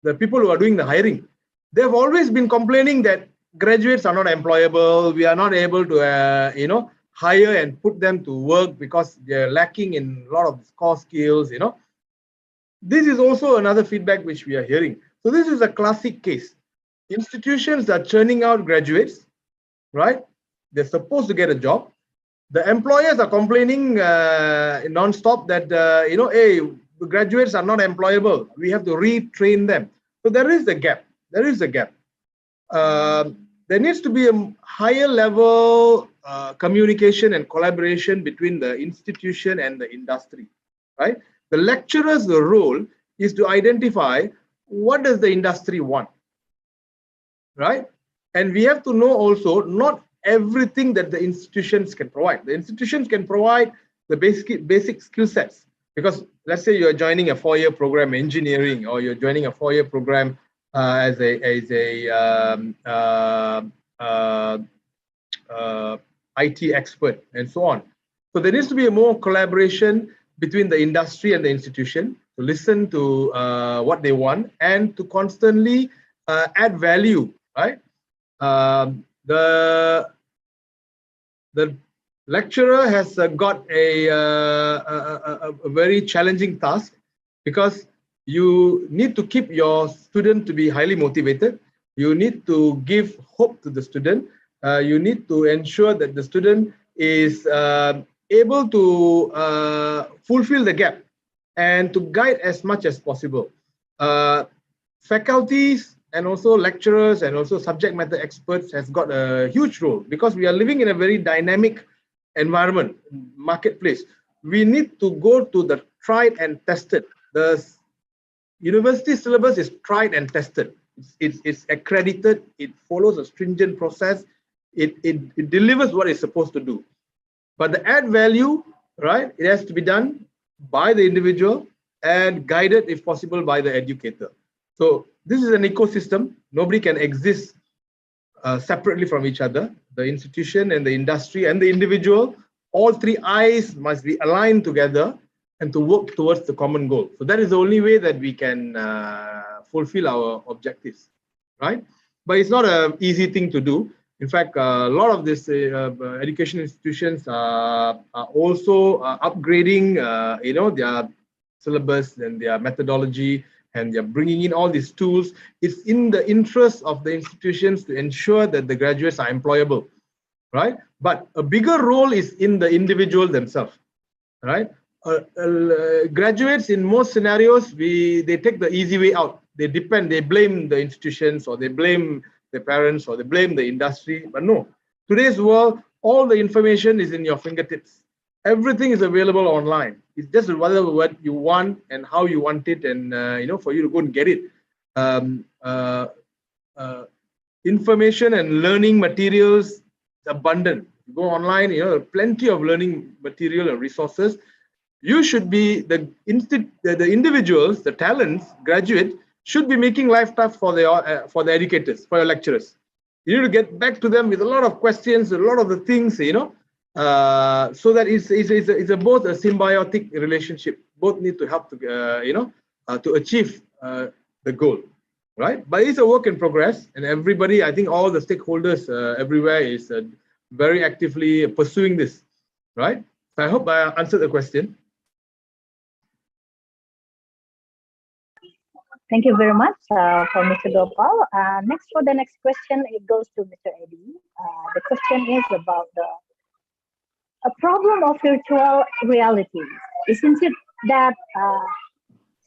the people who are doing the hiring. They've always been complaining that graduates are not employable. We are not able to, hire and put them to work because they're lacking in a lot of core skills. This is also another feedback which we are hearing. So this is a classic case. Institutions are churning out graduates, right? They're supposed to get a job. The employers are complaining non-stop that, hey, graduates are not employable. We have to retrain them. So there is a gap. There is a gap. There needs to be a higher level communication and collaboration between the institution and the industry, right? The lecturer's role is to identify what does the industry want, right? And we have to know also not everything that the institutions can provide. The institutions can provide the basic skill sets, because let's say you're joining a 4-year program engineering, or you're joining a 4-year program as a IT expert and so on. So there needs to be a more collaboration between the industry and the institution to listen to what they want and to constantly add value, right? The lecturer has got a very challenging task, because you need to keep your student to be highly motivated. You need to give hope to the student. You need to ensure that the student is able to fulfill the gap and to guide as much as possible. Faculties and also lecturers and also subject matter experts has got a huge role, because we are living in a very dynamic environment, marketplace. We need to go to the tried and tested. The university syllabus is tried and tested. It's accredited. It follows a stringent process. It delivers what it's supposed to do. But the add value, right, it has to be done by the individual and guided, if possible, by the educator. So this is an ecosystem. Nobody can exist separately from each other. The institution and the industry and the individual, all three eyes must be aligned together and to work towards the common goal. So that is the only way that we can fulfill our objectives, right? But it's not an easy thing to do. In fact, a lot of these education institutions are also upgrading, their syllabus and their methodology, and they're bringing in all these tools. It's in the interest of the institutions to ensure that the graduates are employable, right? But a bigger role is in the individual themselves, right? Graduates in most scenarios, they take the easy way out. They blame the institutions, or they blame their parents, or they blame the industry. But no, today's world, all the information is in your fingertips. Everything is available online. It's just whether what you want and how you want it, and for you to go and get it. Information and learning materials is abundant. You go online, plenty of learning material and resources. You should be the individuals, the talents, graduates should be making life tough for the educators, for your lecturers. You need to get back to them with a lot of questions, a lot of the things, so that it's both a symbiotic relationship. Both need to help to achieve the goal, right? But it's a work in progress, and everybody, I think all the stakeholders everywhere is very actively pursuing this, right? So I hope I answered the question. Thank you very much for Mr. Gopal. Next, for the next question, it goes to Mr. Eddie. The question is about a problem of virtual reality. Isn't it that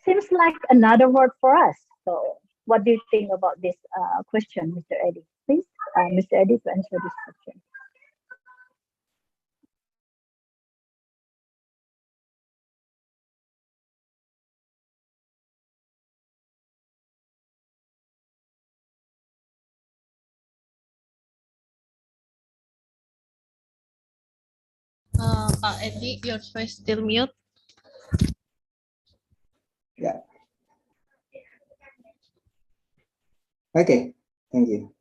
seems like another word for us? So what do you think about this question, Mr. Eddie? Please, Mr. Eddie, to answer this question. Pak Eddie, your voice still mute. Yeah. Okay, thank you.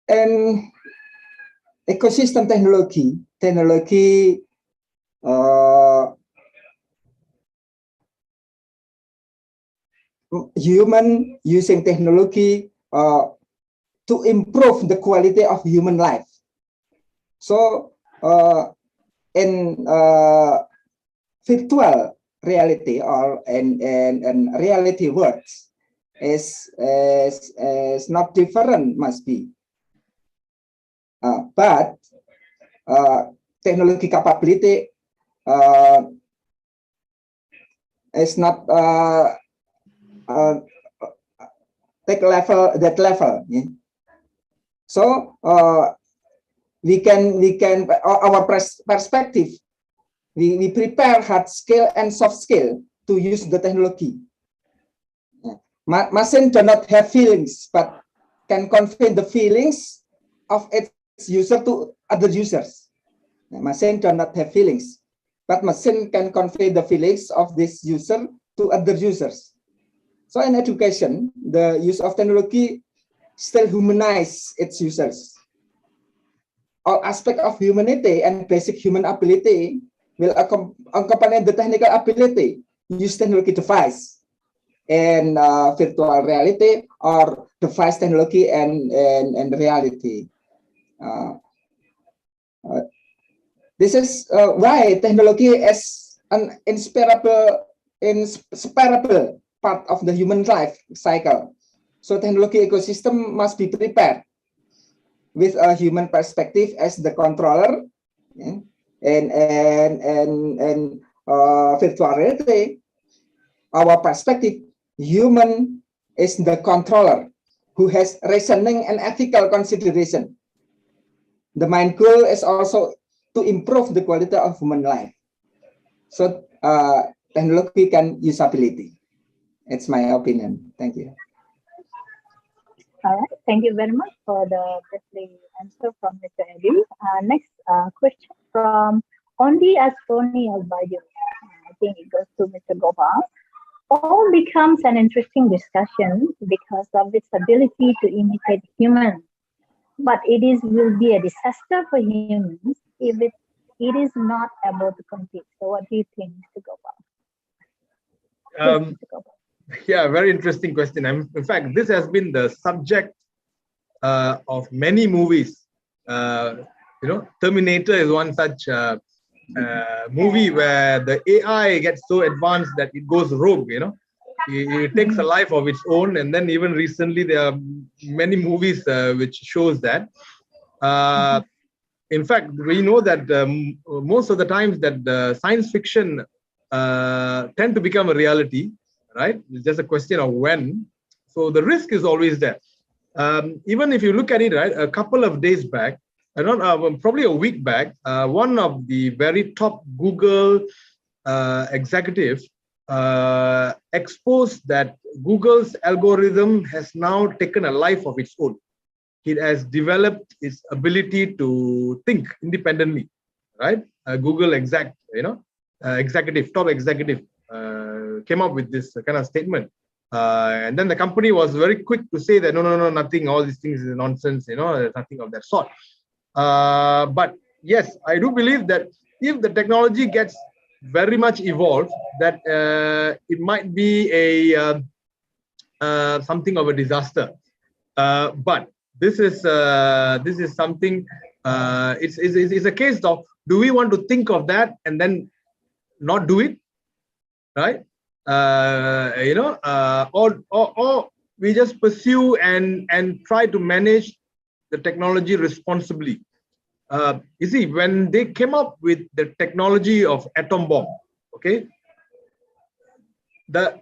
And ecosystem technology human using technology to improve the quality of human life. So in virtual reality or in reality words is not different, must be. But technology capability is not take that level. Yeah? So we can our perspective We prepare hard skill and soft skill to use the technology. Machine do not have feelings, but can convey the feelings of its user to other users. Machine do not have feelings, but machine can convey the feelings of this user to other users. So in education, the use of technology still humanize its users. All aspects of humanity and basic human ability will accompany the technical ability, use technology device and virtual reality or device technology and reality. This is why technology is an inseparable part of the human life cycle. So technology ecosystem must be prepared with a human perspective as the controller, and virtual reality, our perspective, human is the controller who has reasoning and ethical consideration. The main goal is also to improve the quality of human life. So technology can usability. It's my opinion. Thank you. All right, thank you very much for the briefly answer from Mr. Eddie. Next question from Ondi Asroni Albayo. I think it goes to Mr. Gopal. All becomes an interesting discussion because of its ability to imitate humans, but will be a disaster for humans if it is not able to compete. So what do you think, Mr. Gopal? Yeah, very interesting question. In fact, this has been the subject of many movies. Terminator is one such movie where the AI gets so advanced that it goes rogue. It takes a life of its own. And then even recently, there are many movies which shows that. In fact, we know that most of the times that the science fiction tend to become a reality. Right? It's just a question of when. So the risk is always there. Even if you look at it, right, a couple of days back, probably a week back, one of the very top Google executives exposed that Google's algorithm has now taken a life of its own. It has developed its ability to think independently, right? Google top executive. Came up with this kind of statement, and then the company was very quick to say that no, nothing, all these things is nonsense, there's nothing of that sort. But yes, I do believe that if the technology gets very much evolved, that it might be a something of a disaster. But this is something. It's a case of, do we want to think of that and then not do it, right? Or we just pursue and try to manage the technology responsibly. You see, when they came up with the technology of atom bomb, okay, the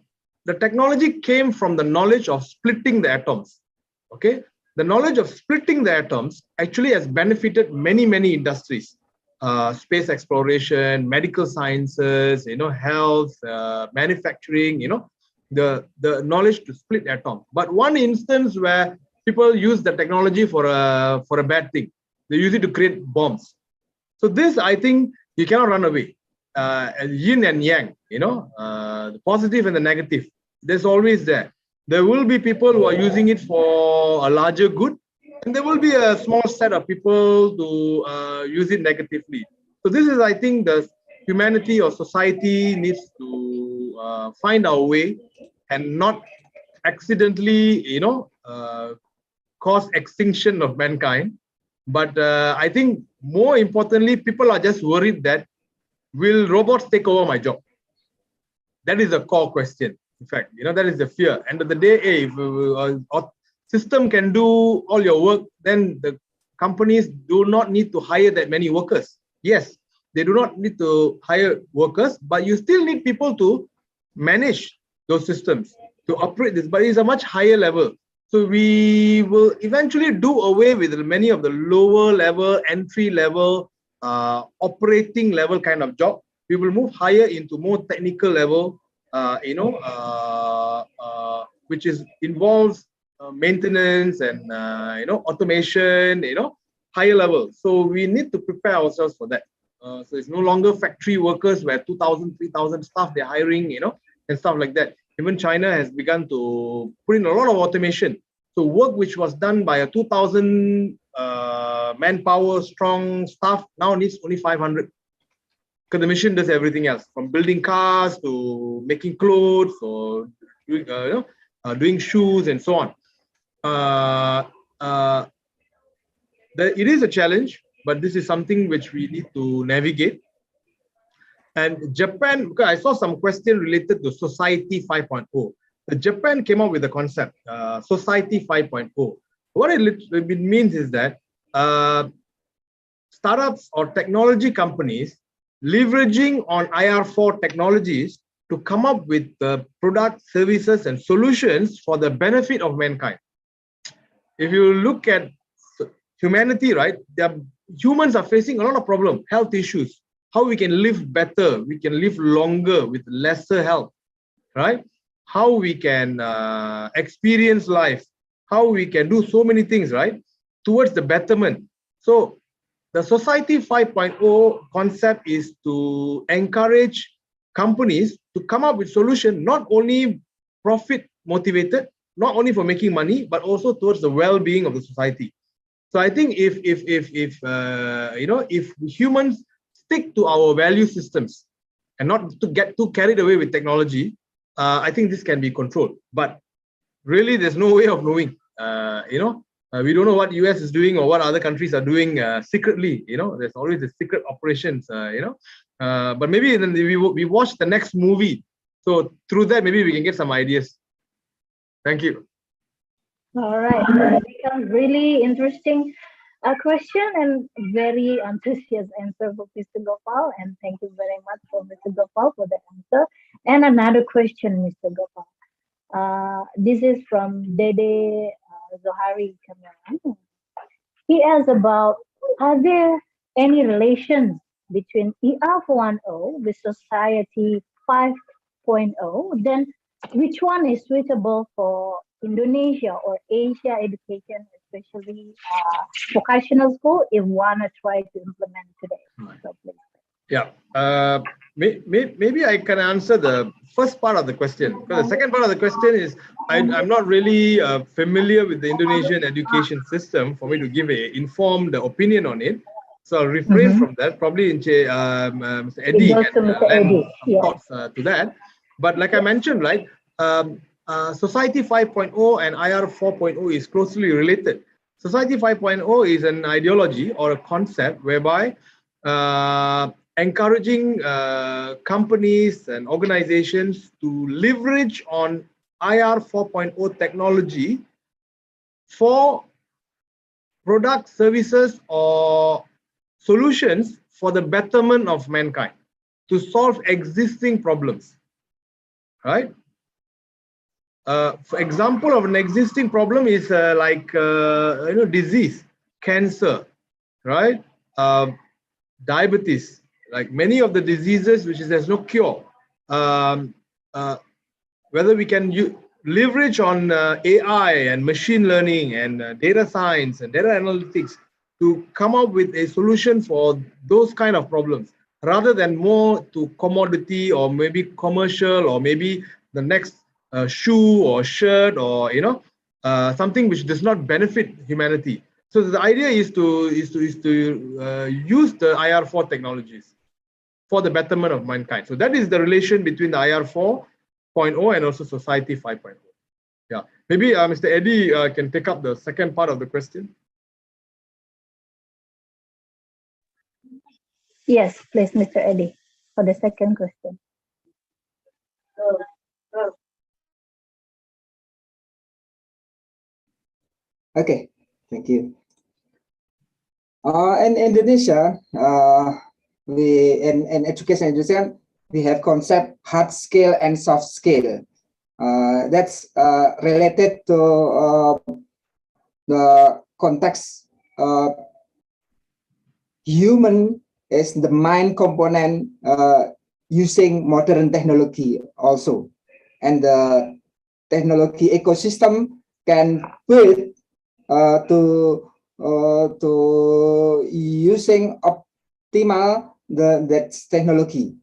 technology came from the knowledge of splitting the atoms. Okay, the knowledge of splitting the atoms actually has benefited many industries. Space exploration, medical sciences, health, manufacturing, the knowledge to split atoms. But one instance where people use the technology for a bad thing, they use it to create bombs. So this, I think, you cannot run away. Yin and yang, the positive and the negative. There's always there. There will be people who are using it for a larger good, and there will be a small set of people to use it negatively. So this is, I think, the humanity or society needs to find our way and not accidentally, cause extinction of mankind. But I think more importantly, people are just worried that, will robots take over my job? That is a core question. In fact, that is the fear. End of the day, if system can do all your work, then the companies do not need to hire that many workers. Yes, they do not need to hire workers, but you still need people to manage those systems, to operate this, but it's a much higher level. So we will eventually do away with many of the lower level, entry level, operating level kind of job, we will move higher into more technical level, which involves maintenance and automation, higher level. So we need to prepare ourselves for that. So it's no longer factory workers where 2,000, 3,000 staff they're hiring, and stuff like that. Even China has begun to put in a lot of automation. So work which was done by a 2,000 manpower strong staff now needs only 500. Because the machine does everything else, from building cars to making clothes or doing shoes and so on. It is a challenge, but this is something which we need to navigate. And Japan, because I saw some question related to Society 5.0. Japan came up with the concept, Society 5.0. What it means is that startups or technology companies leveraging on IR4 technologies to come up with products, services, and solutions for the benefit of mankind. If you look at humanity, right, humans are facing a lot of problems, health issues, how we can live better, we can live longer with lesser health, right? How we can experience life, how we can do so many things, right, towards the betterment. So the Society 5.0 concept is to encourage companies to come up with solutions, not only profit motivated, not only for making money, but also towards the well-being of the society. So I think if humans stick to our value systems and not to get too carried away with technology, I think this can be controlled. But really, there's no way of knowing. We don't know what US is doing or what other countries are doing secretly. There's always the secret operations. But maybe then we watch the next movie. So through that, maybe we can get some ideas. Thank you. All right, that becomes really interesting question and very enthusiastic answer for Mr. Gopal, and thank you very much for Mr. Gopal for the answer. And another question, Mr. Gopal. This is from Dede Zohari Kamiran. He asks about, are there any relations between ER 4.0 with Society 5.0? Then which one is suitable for Indonesia or Asia education, especially vocational school, if one is trying to implement today? So please. Yeah, maybe I can answer the first part of the question, because the second part of the question is I'm not really familiar with the Indonesian education system for me to give an informed opinion on it. So I'll refrain from that. Probably Mr. Eddie can lend some thoughts to that. But like I mentioned, right, Society 5.0 and IR 4.0 is closely related. Society 5.0 is an ideology or a concept whereby encouraging companies and organizations to leverage on IR 4.0 technology for products, services, or solutions for the betterment of mankind, to solve existing problems, right? For example of an existing problem is disease, cancer, right? Diabetes, like many of the diseases which there's no cure. Whether we can leverage on AI and machine learning and data science and data analytics to come up with a solution for those kind of problems, rather than more to commodity or maybe commercial or maybe the next shoe or shirt or something which does not benefit humanity. So the idea is to use the IR4 technologies for the betterment of mankind. So that is the relation between the IR 4.0 and also Society 5.0. Yeah, maybe Mr. Eddie can take up the second part of the question. Yes, please, Mr. Eddie, for the second question. Okay, thank you. In Indonesia, in education Indonesia, we have concept hard skill and soft skill. That's related to the context. Human is the mind component using modern technology also. And the technology ecosystem can build to using optimal that technology.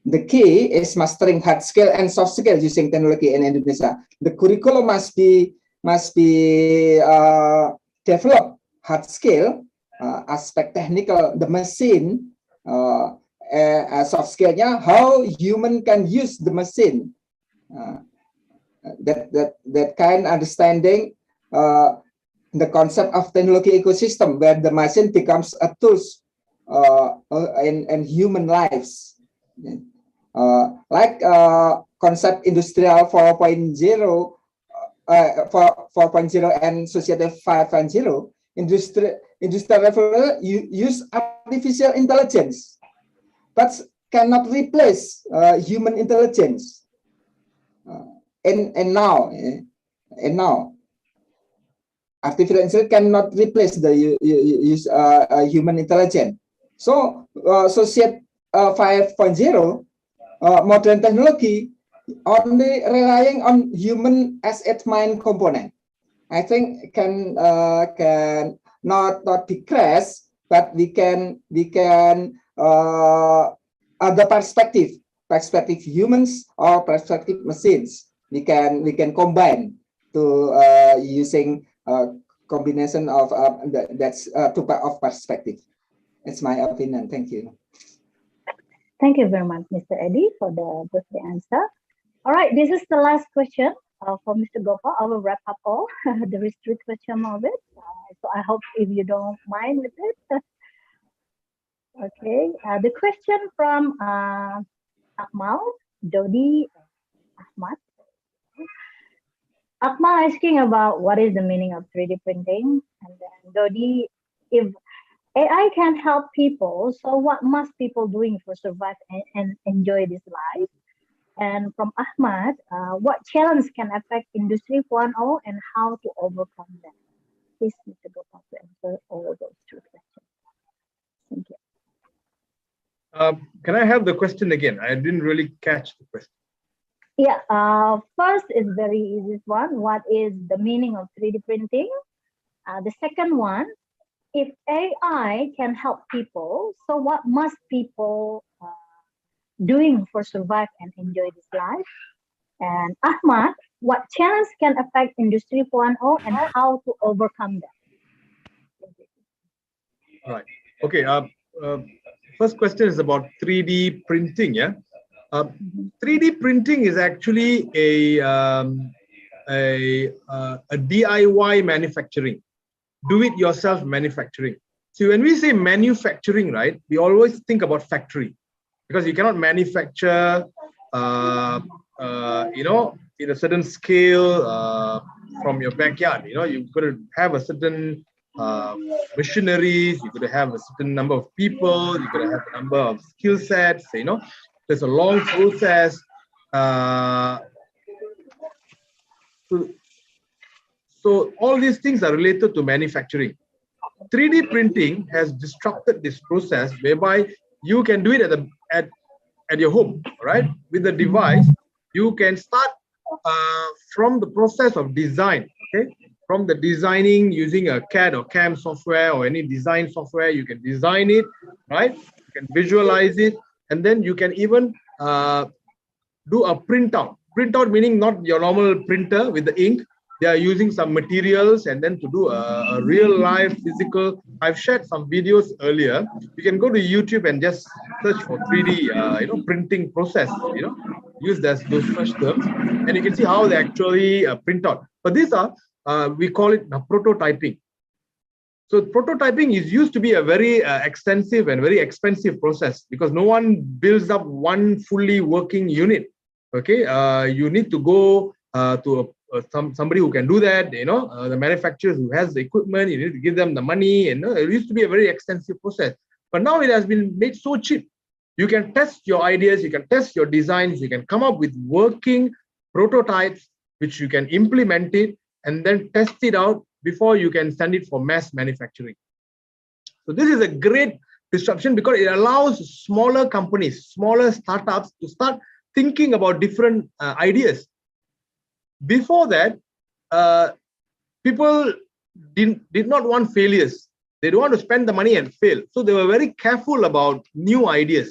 The key is mastering hard skill and soft skill using technology in Indonesia. The curriculum must be develop hard skill, aspect technical, the machine, soft skillnya, how human can use the machine. That kind of understanding the concept of technology ecosystem, where the machine becomes a tools in human lives. Like concept industrial 4.0, 4.0 and society 5.0, industrial revolution use artificial intelligence, but cannot replace human intelligence. And now, artificial intelligence cannot replace the human intelligence. So, society 5.0, modern technology only relying on human as its main component. I think can not be crash, but we can other perspective humans or perspective machines. We can combine to using combination of that's two part of perspective. It's my opinion. Thank you. Thank you very much, Mr. Eddie, for the birthday answer. All right, this is the last question for Mr. Gopal. I will wrap up all the restrict question of it. So I hope if you don't mind with it. Okay, the question from Akmal, Dodi, Ahmad. Akmal asking about what is the meaning of 3D printing, and then Dodi, if AI can help people, so what must people doing for survive and enjoy this life? And from Ahmad, what challenge can affect Industry 4.0 and how to overcome them? Please, Mr. Gopal, to answer all those two questions. Thank you. Can I have the question again? I didn't really catch the question. Yeah, first is very easy one. What is the meaning of 3D printing? The second one, if AI can help people, so what must people doing for survive and enjoy this life? And Ahmad, what challenge can affect Industry 4.0 and how to overcome them? All right. Okay. First question is about 3D printing. Yeah. 3D printing is actually a DIY manufacturing, do-it-yourself manufacturing. So when we say manufacturing, right, we always think about factory, because you cannot manufacture, you know, in a certain scale from your backyard. You know, you've got to have a certain machineries. You've got to have a certain number of people. You've got to have a number of skill sets. You know, there's a long process. So all these things are related to manufacturing. 3D printing has disrupted this process, whereby you can do it at your home, right? With the device, you can start from the process of design, okay? From the designing using a CAD or CAM software or any design software, you can design it, right? You can visualize it, and then you can even do a printout. Printout meaning not your normal printer with the ink. They are using some materials and then to do a real life physical. I've shared some videos earlier. You can go to YouTube and just search for 3D, you know, printing process. You know, use those search terms, and you can see how they actually print out. But these are we call it prototyping. So prototyping is used to be a very extensive and very expensive process, because no one builds up one fully working unit. Okay, you need to go to somebody who can do that. You know, the manufacturers who has the equipment, you need to give them the money, and it used to be a very extensive process. But now it has been made so cheap. You can test your ideas, you can test your designs, you can come up with working prototypes, which you can implement it and then test it out before you can send it for mass manufacturing. So this is a great disruption because it allows smaller companies, smaller startups to start thinking about different ideas. Before that, people did not want failures. They don't want to spend the money and fail. So they were very careful about new ideas.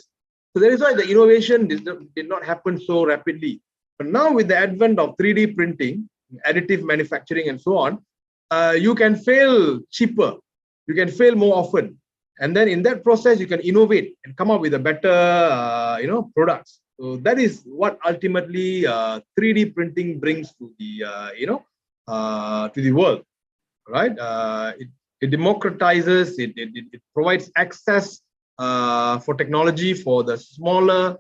So that is why the innovation did not happen so rapidly. But now with the advent of 3D printing, additive manufacturing and so on, you can fail cheaper. You can fail more often. And then in that process, you can innovate and come up with a better, products. So that is what ultimately 3D printing brings to the, to the world, right? It democratizes, it provides access for technology for the smaller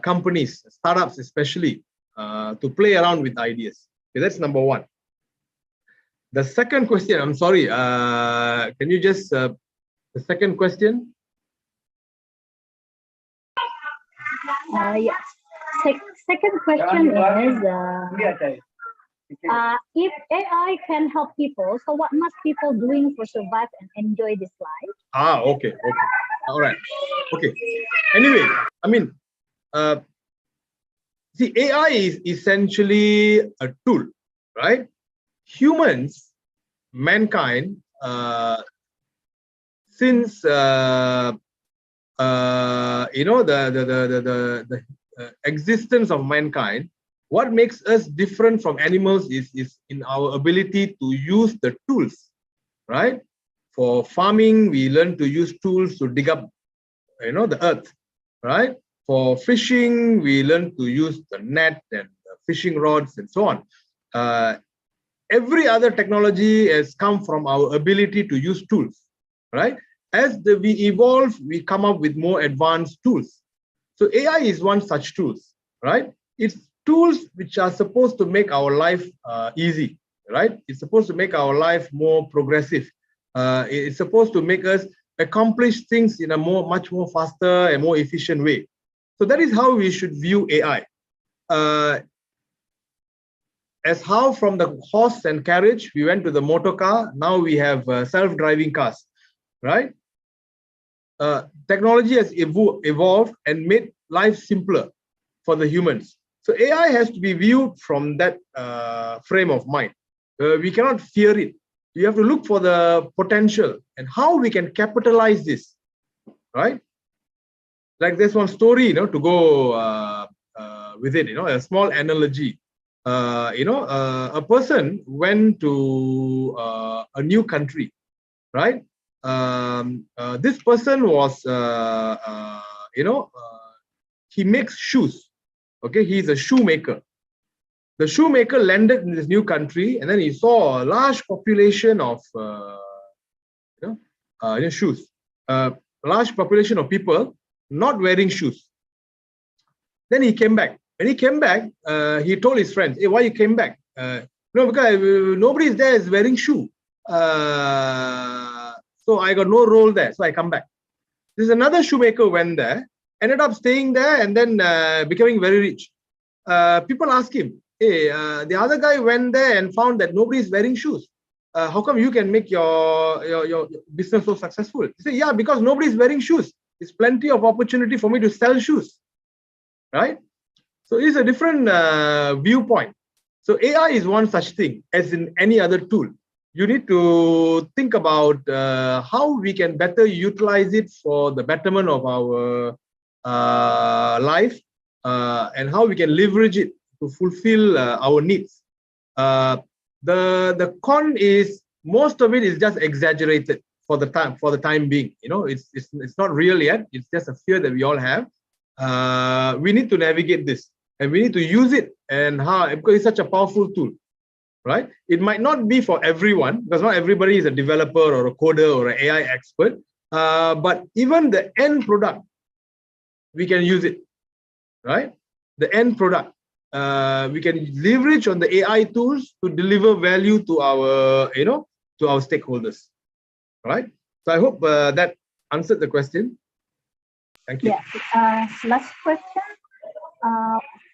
companies, startups especially, to play around with ideas. Okay, that's number one. The second question, I'm sorry, can you just, the second question? Yes. Second question is, if AI can help people, so what must people doing to survive and enjoy this life? Okay. All right. Okay. Anyway, I mean, see, AI is essentially a tool, right? Humans, mankind, since the existence of mankind, what makes us different from animals is in our ability to use the tools, right? For farming, we learn to use tools to dig up, the earth, right? For fishing, we learn to use the net and the fishing rods and so on. Every other technology has come from our ability to use tools, right? As we evolve, we come up with more advanced tools. So AI is one such tools, right? It's tools which are supposed to make our life easy, right? It's supposed to make our life more progressive. It's supposed to make us accomplish things in a much more faster and more efficient way. So that is how we should view AI. As how from the horse and carriage, we went to the motor car, now we have self-driving cars, right? Technology has evolved and made life simpler for the humans. So AI has to be viewed from that frame of mind. We cannot fear it. You have to look for the potential and how we can capitalize this, right? Like there's one story, to go with it, a small analogy. A person went to a new country, right? This person was, he makes shoes. Okay, he's a shoemaker. The shoemaker landed in this new country, and then he saw a large population of, shoes. Large population of people not wearing shoes. Then he came back. When he came back, he told his friends, "Hey, why you came back?" No, because nobody is there is wearing shoe. So I got no role there, so I come back. There's another shoemaker went there, ended up staying there, and then becoming very rich. People ask him, "Hey, the other guy went there and found that nobody is wearing shoes. How come you can make your business so successful?" He said, "Yeah, because nobody is wearing shoes. There's plenty of opportunity for me to sell shoes." Right? So it's a different viewpoint. So AI is one such thing as in any other tool. You need to think about how we can better utilize it for the betterment of our life and how we can leverage it to fulfill our needs. The con is most of it is just exaggerated for the time being. It's not real yet. It's just a fear that we all have. We need to navigate this. And we need to use it because it's such a powerful tool, right? It might not be for everyone because not everybody is a developer or a coder or an AI expert. But even the end product, we can use it, right? The end product, we can leverage on the AI tools to deliver value to our, to our stakeholders, right? So I hope that answered the question. Thank you. Yeah. Last question.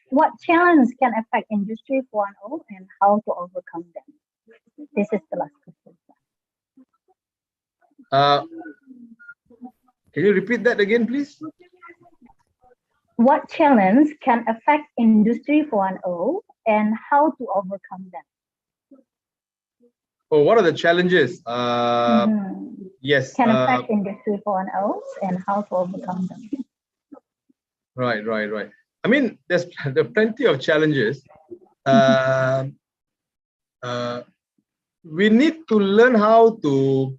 What challenge can affect Industry 4.0 and how to overcome them? This is the last question. Can you repeat that again, please? What challenge can affect Industry 4.0 and how to overcome them? Oh, what are the challenges? Yes. Can affect Industry 4.0 and how to overcome them. Right. I mean, there are plenty of challenges. We need to learn how to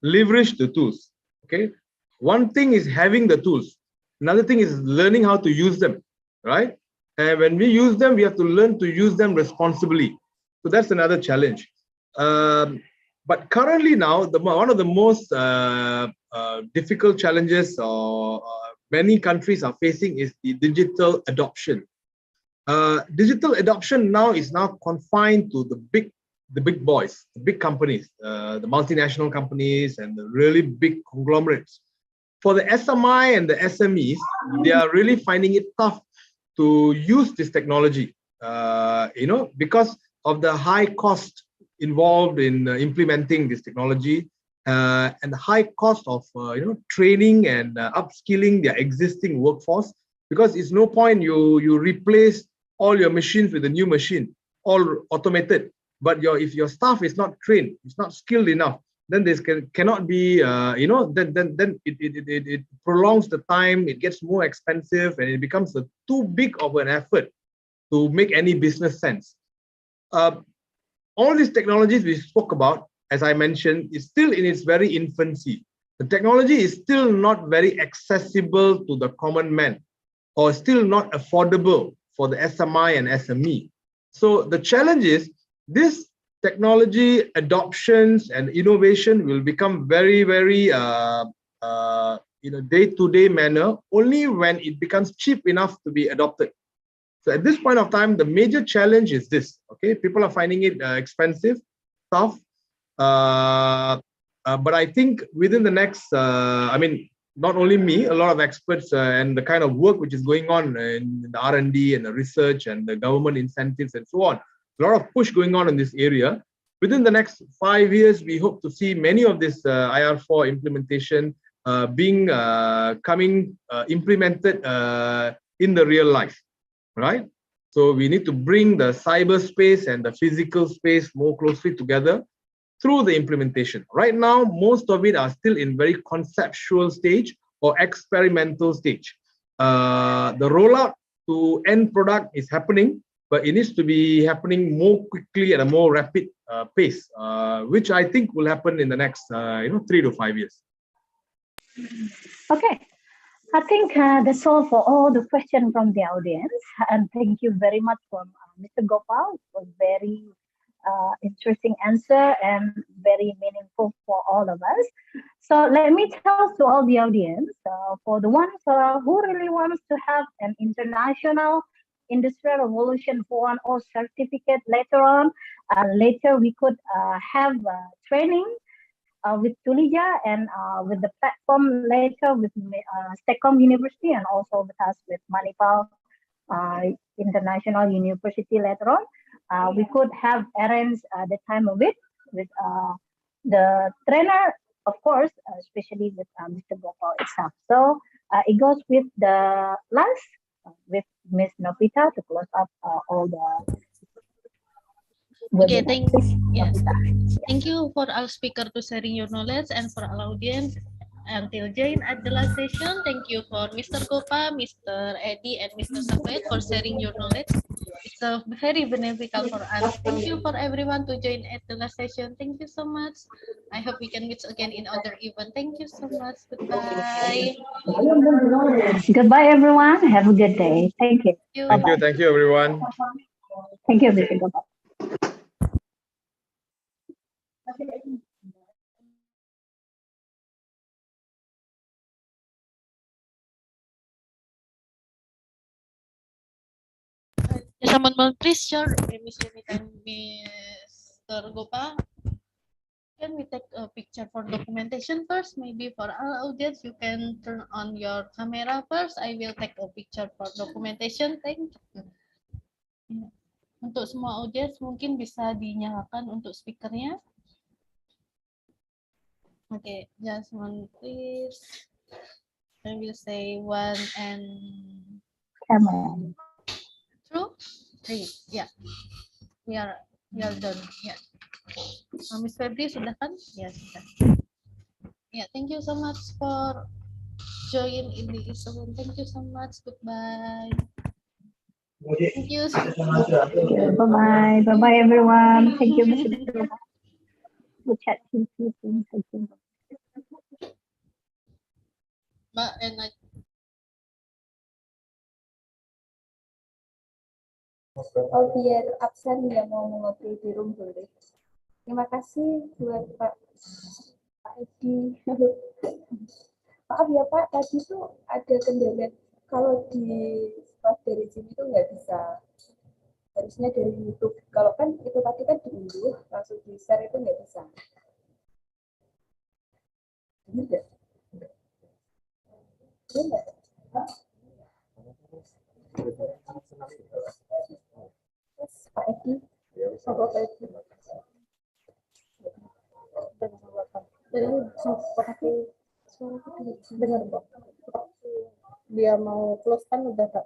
leverage the tools. Okay. One thing is having the tools. Another thing is learning how to use them. Right. And when we use them, we have to learn to use them responsibly. So that's another challenge. But currently now, one of the most difficult challenges many countries are facing is the digital adoption. Digital adoption now is confined to the big boys, the big companies, the multinational companies and the really big conglomerates. For the SMI and the SMEs, they are really finding it tough to use this technology, because of the high cost involved in implementing this technology and the high cost of training and upskilling their existing workforce, because it's no point you replace all your machines with a new machine, all automated, but if your staff is not trained, it's not skilled enough, then this cannot be then it prolongs the time, it gets more expensive, and it becomes too big of an effort to make any business sense. All these technologies we spoke about, as I mentioned, is still in its very infancy. The technology is still not very accessible to the common man, or still not affordable for the SMI and SME. So the challenge is this technology adoptions and innovation will become very, very day-to-day manner only when it becomes cheap enough to be adopted. So at this point of time, the major challenge is this. Okay, people are finding it expensive, tough. But I think within the next, not only me, a lot of experts and the kind of work which is going on in the R&D and the research and the government incentives and so on, a lot of push going on in this area. Within the next 5 years, we hope to see many of this IR4 implementation coming implemented in the real life. Right, so we need to bring the cyberspace and the physical space more closely together through the implementation. Right now, most of it are still in very conceptual stage or experimental stage. The rollout to end product is happening, but it needs to be happening more quickly at a more rapid pace, which I think will happen in the next 3 to 5 years. Okay. I think that's all for all the questions from the audience. And thank you very much from Mr. Gopal for very interesting answer and very meaningful for all of us. So let me tell to all the audience, for the ones who really wants to have an international Industrial Revolution 4.0 certificate later on, later we could have training with Thulija and with the platform later with STEKOM University and also with us with Manipal International University later on. We could have arranged the time of it with the trainer, of course, especially with Mr. Gopal itself. So it goes with the last with Ms. Novita to close up all the. Okay, thank you for our speaker to sharing your knowledge and for our audience until join at the last session. Thank you for Mr. Gopa, Mr. Eddie, and Mr. Safaet for sharing your knowledge. It's very beneficial for us. Thank you for everyone to join at the last session. Thank you so much. I hope we can meet again in other event. Thank you so much. Goodbye. Goodbye, everyone. Have a good day. Thank you. Thank you, everyone. Thank you, Mr. Gopa. Someone will please share Ms. Yenita and Mr. Gopa. Can we take a picture for documentation first? Maybe for our audience, you can turn on your camera first. I will take a picture for documentation. Thank you. Untuk semua audience mungkin bisa dinyalakan untuk speakernya. Okay, just one please. I will say 1 and Come 2, 3. Yeah, we are done. Yeah. Miss Febri sudah kan? Ya sudah. Yeah, thank you so much for join in this event. Thank you so much. Goodbye. Thank you. Bye-bye. Bye-bye, everyone. Thank you, Mr. Good chat. Thank you. Mbak, enak. Oh, biar absen ya mau ngobrol di room boleh. Terima kasih buat Pak Edi. Maaf ya Pak, tadi tuh ada kendala kalau di dari sini tuh nggak bisa. Harusnya dari YouTube. Kalau kan itu tadi kan diunduh langsung di share itu nggak bisa. Ini enggak? Ini enggak? Pak Edi, Pak Edi. Dengar kok. Dia mau close kan udah tak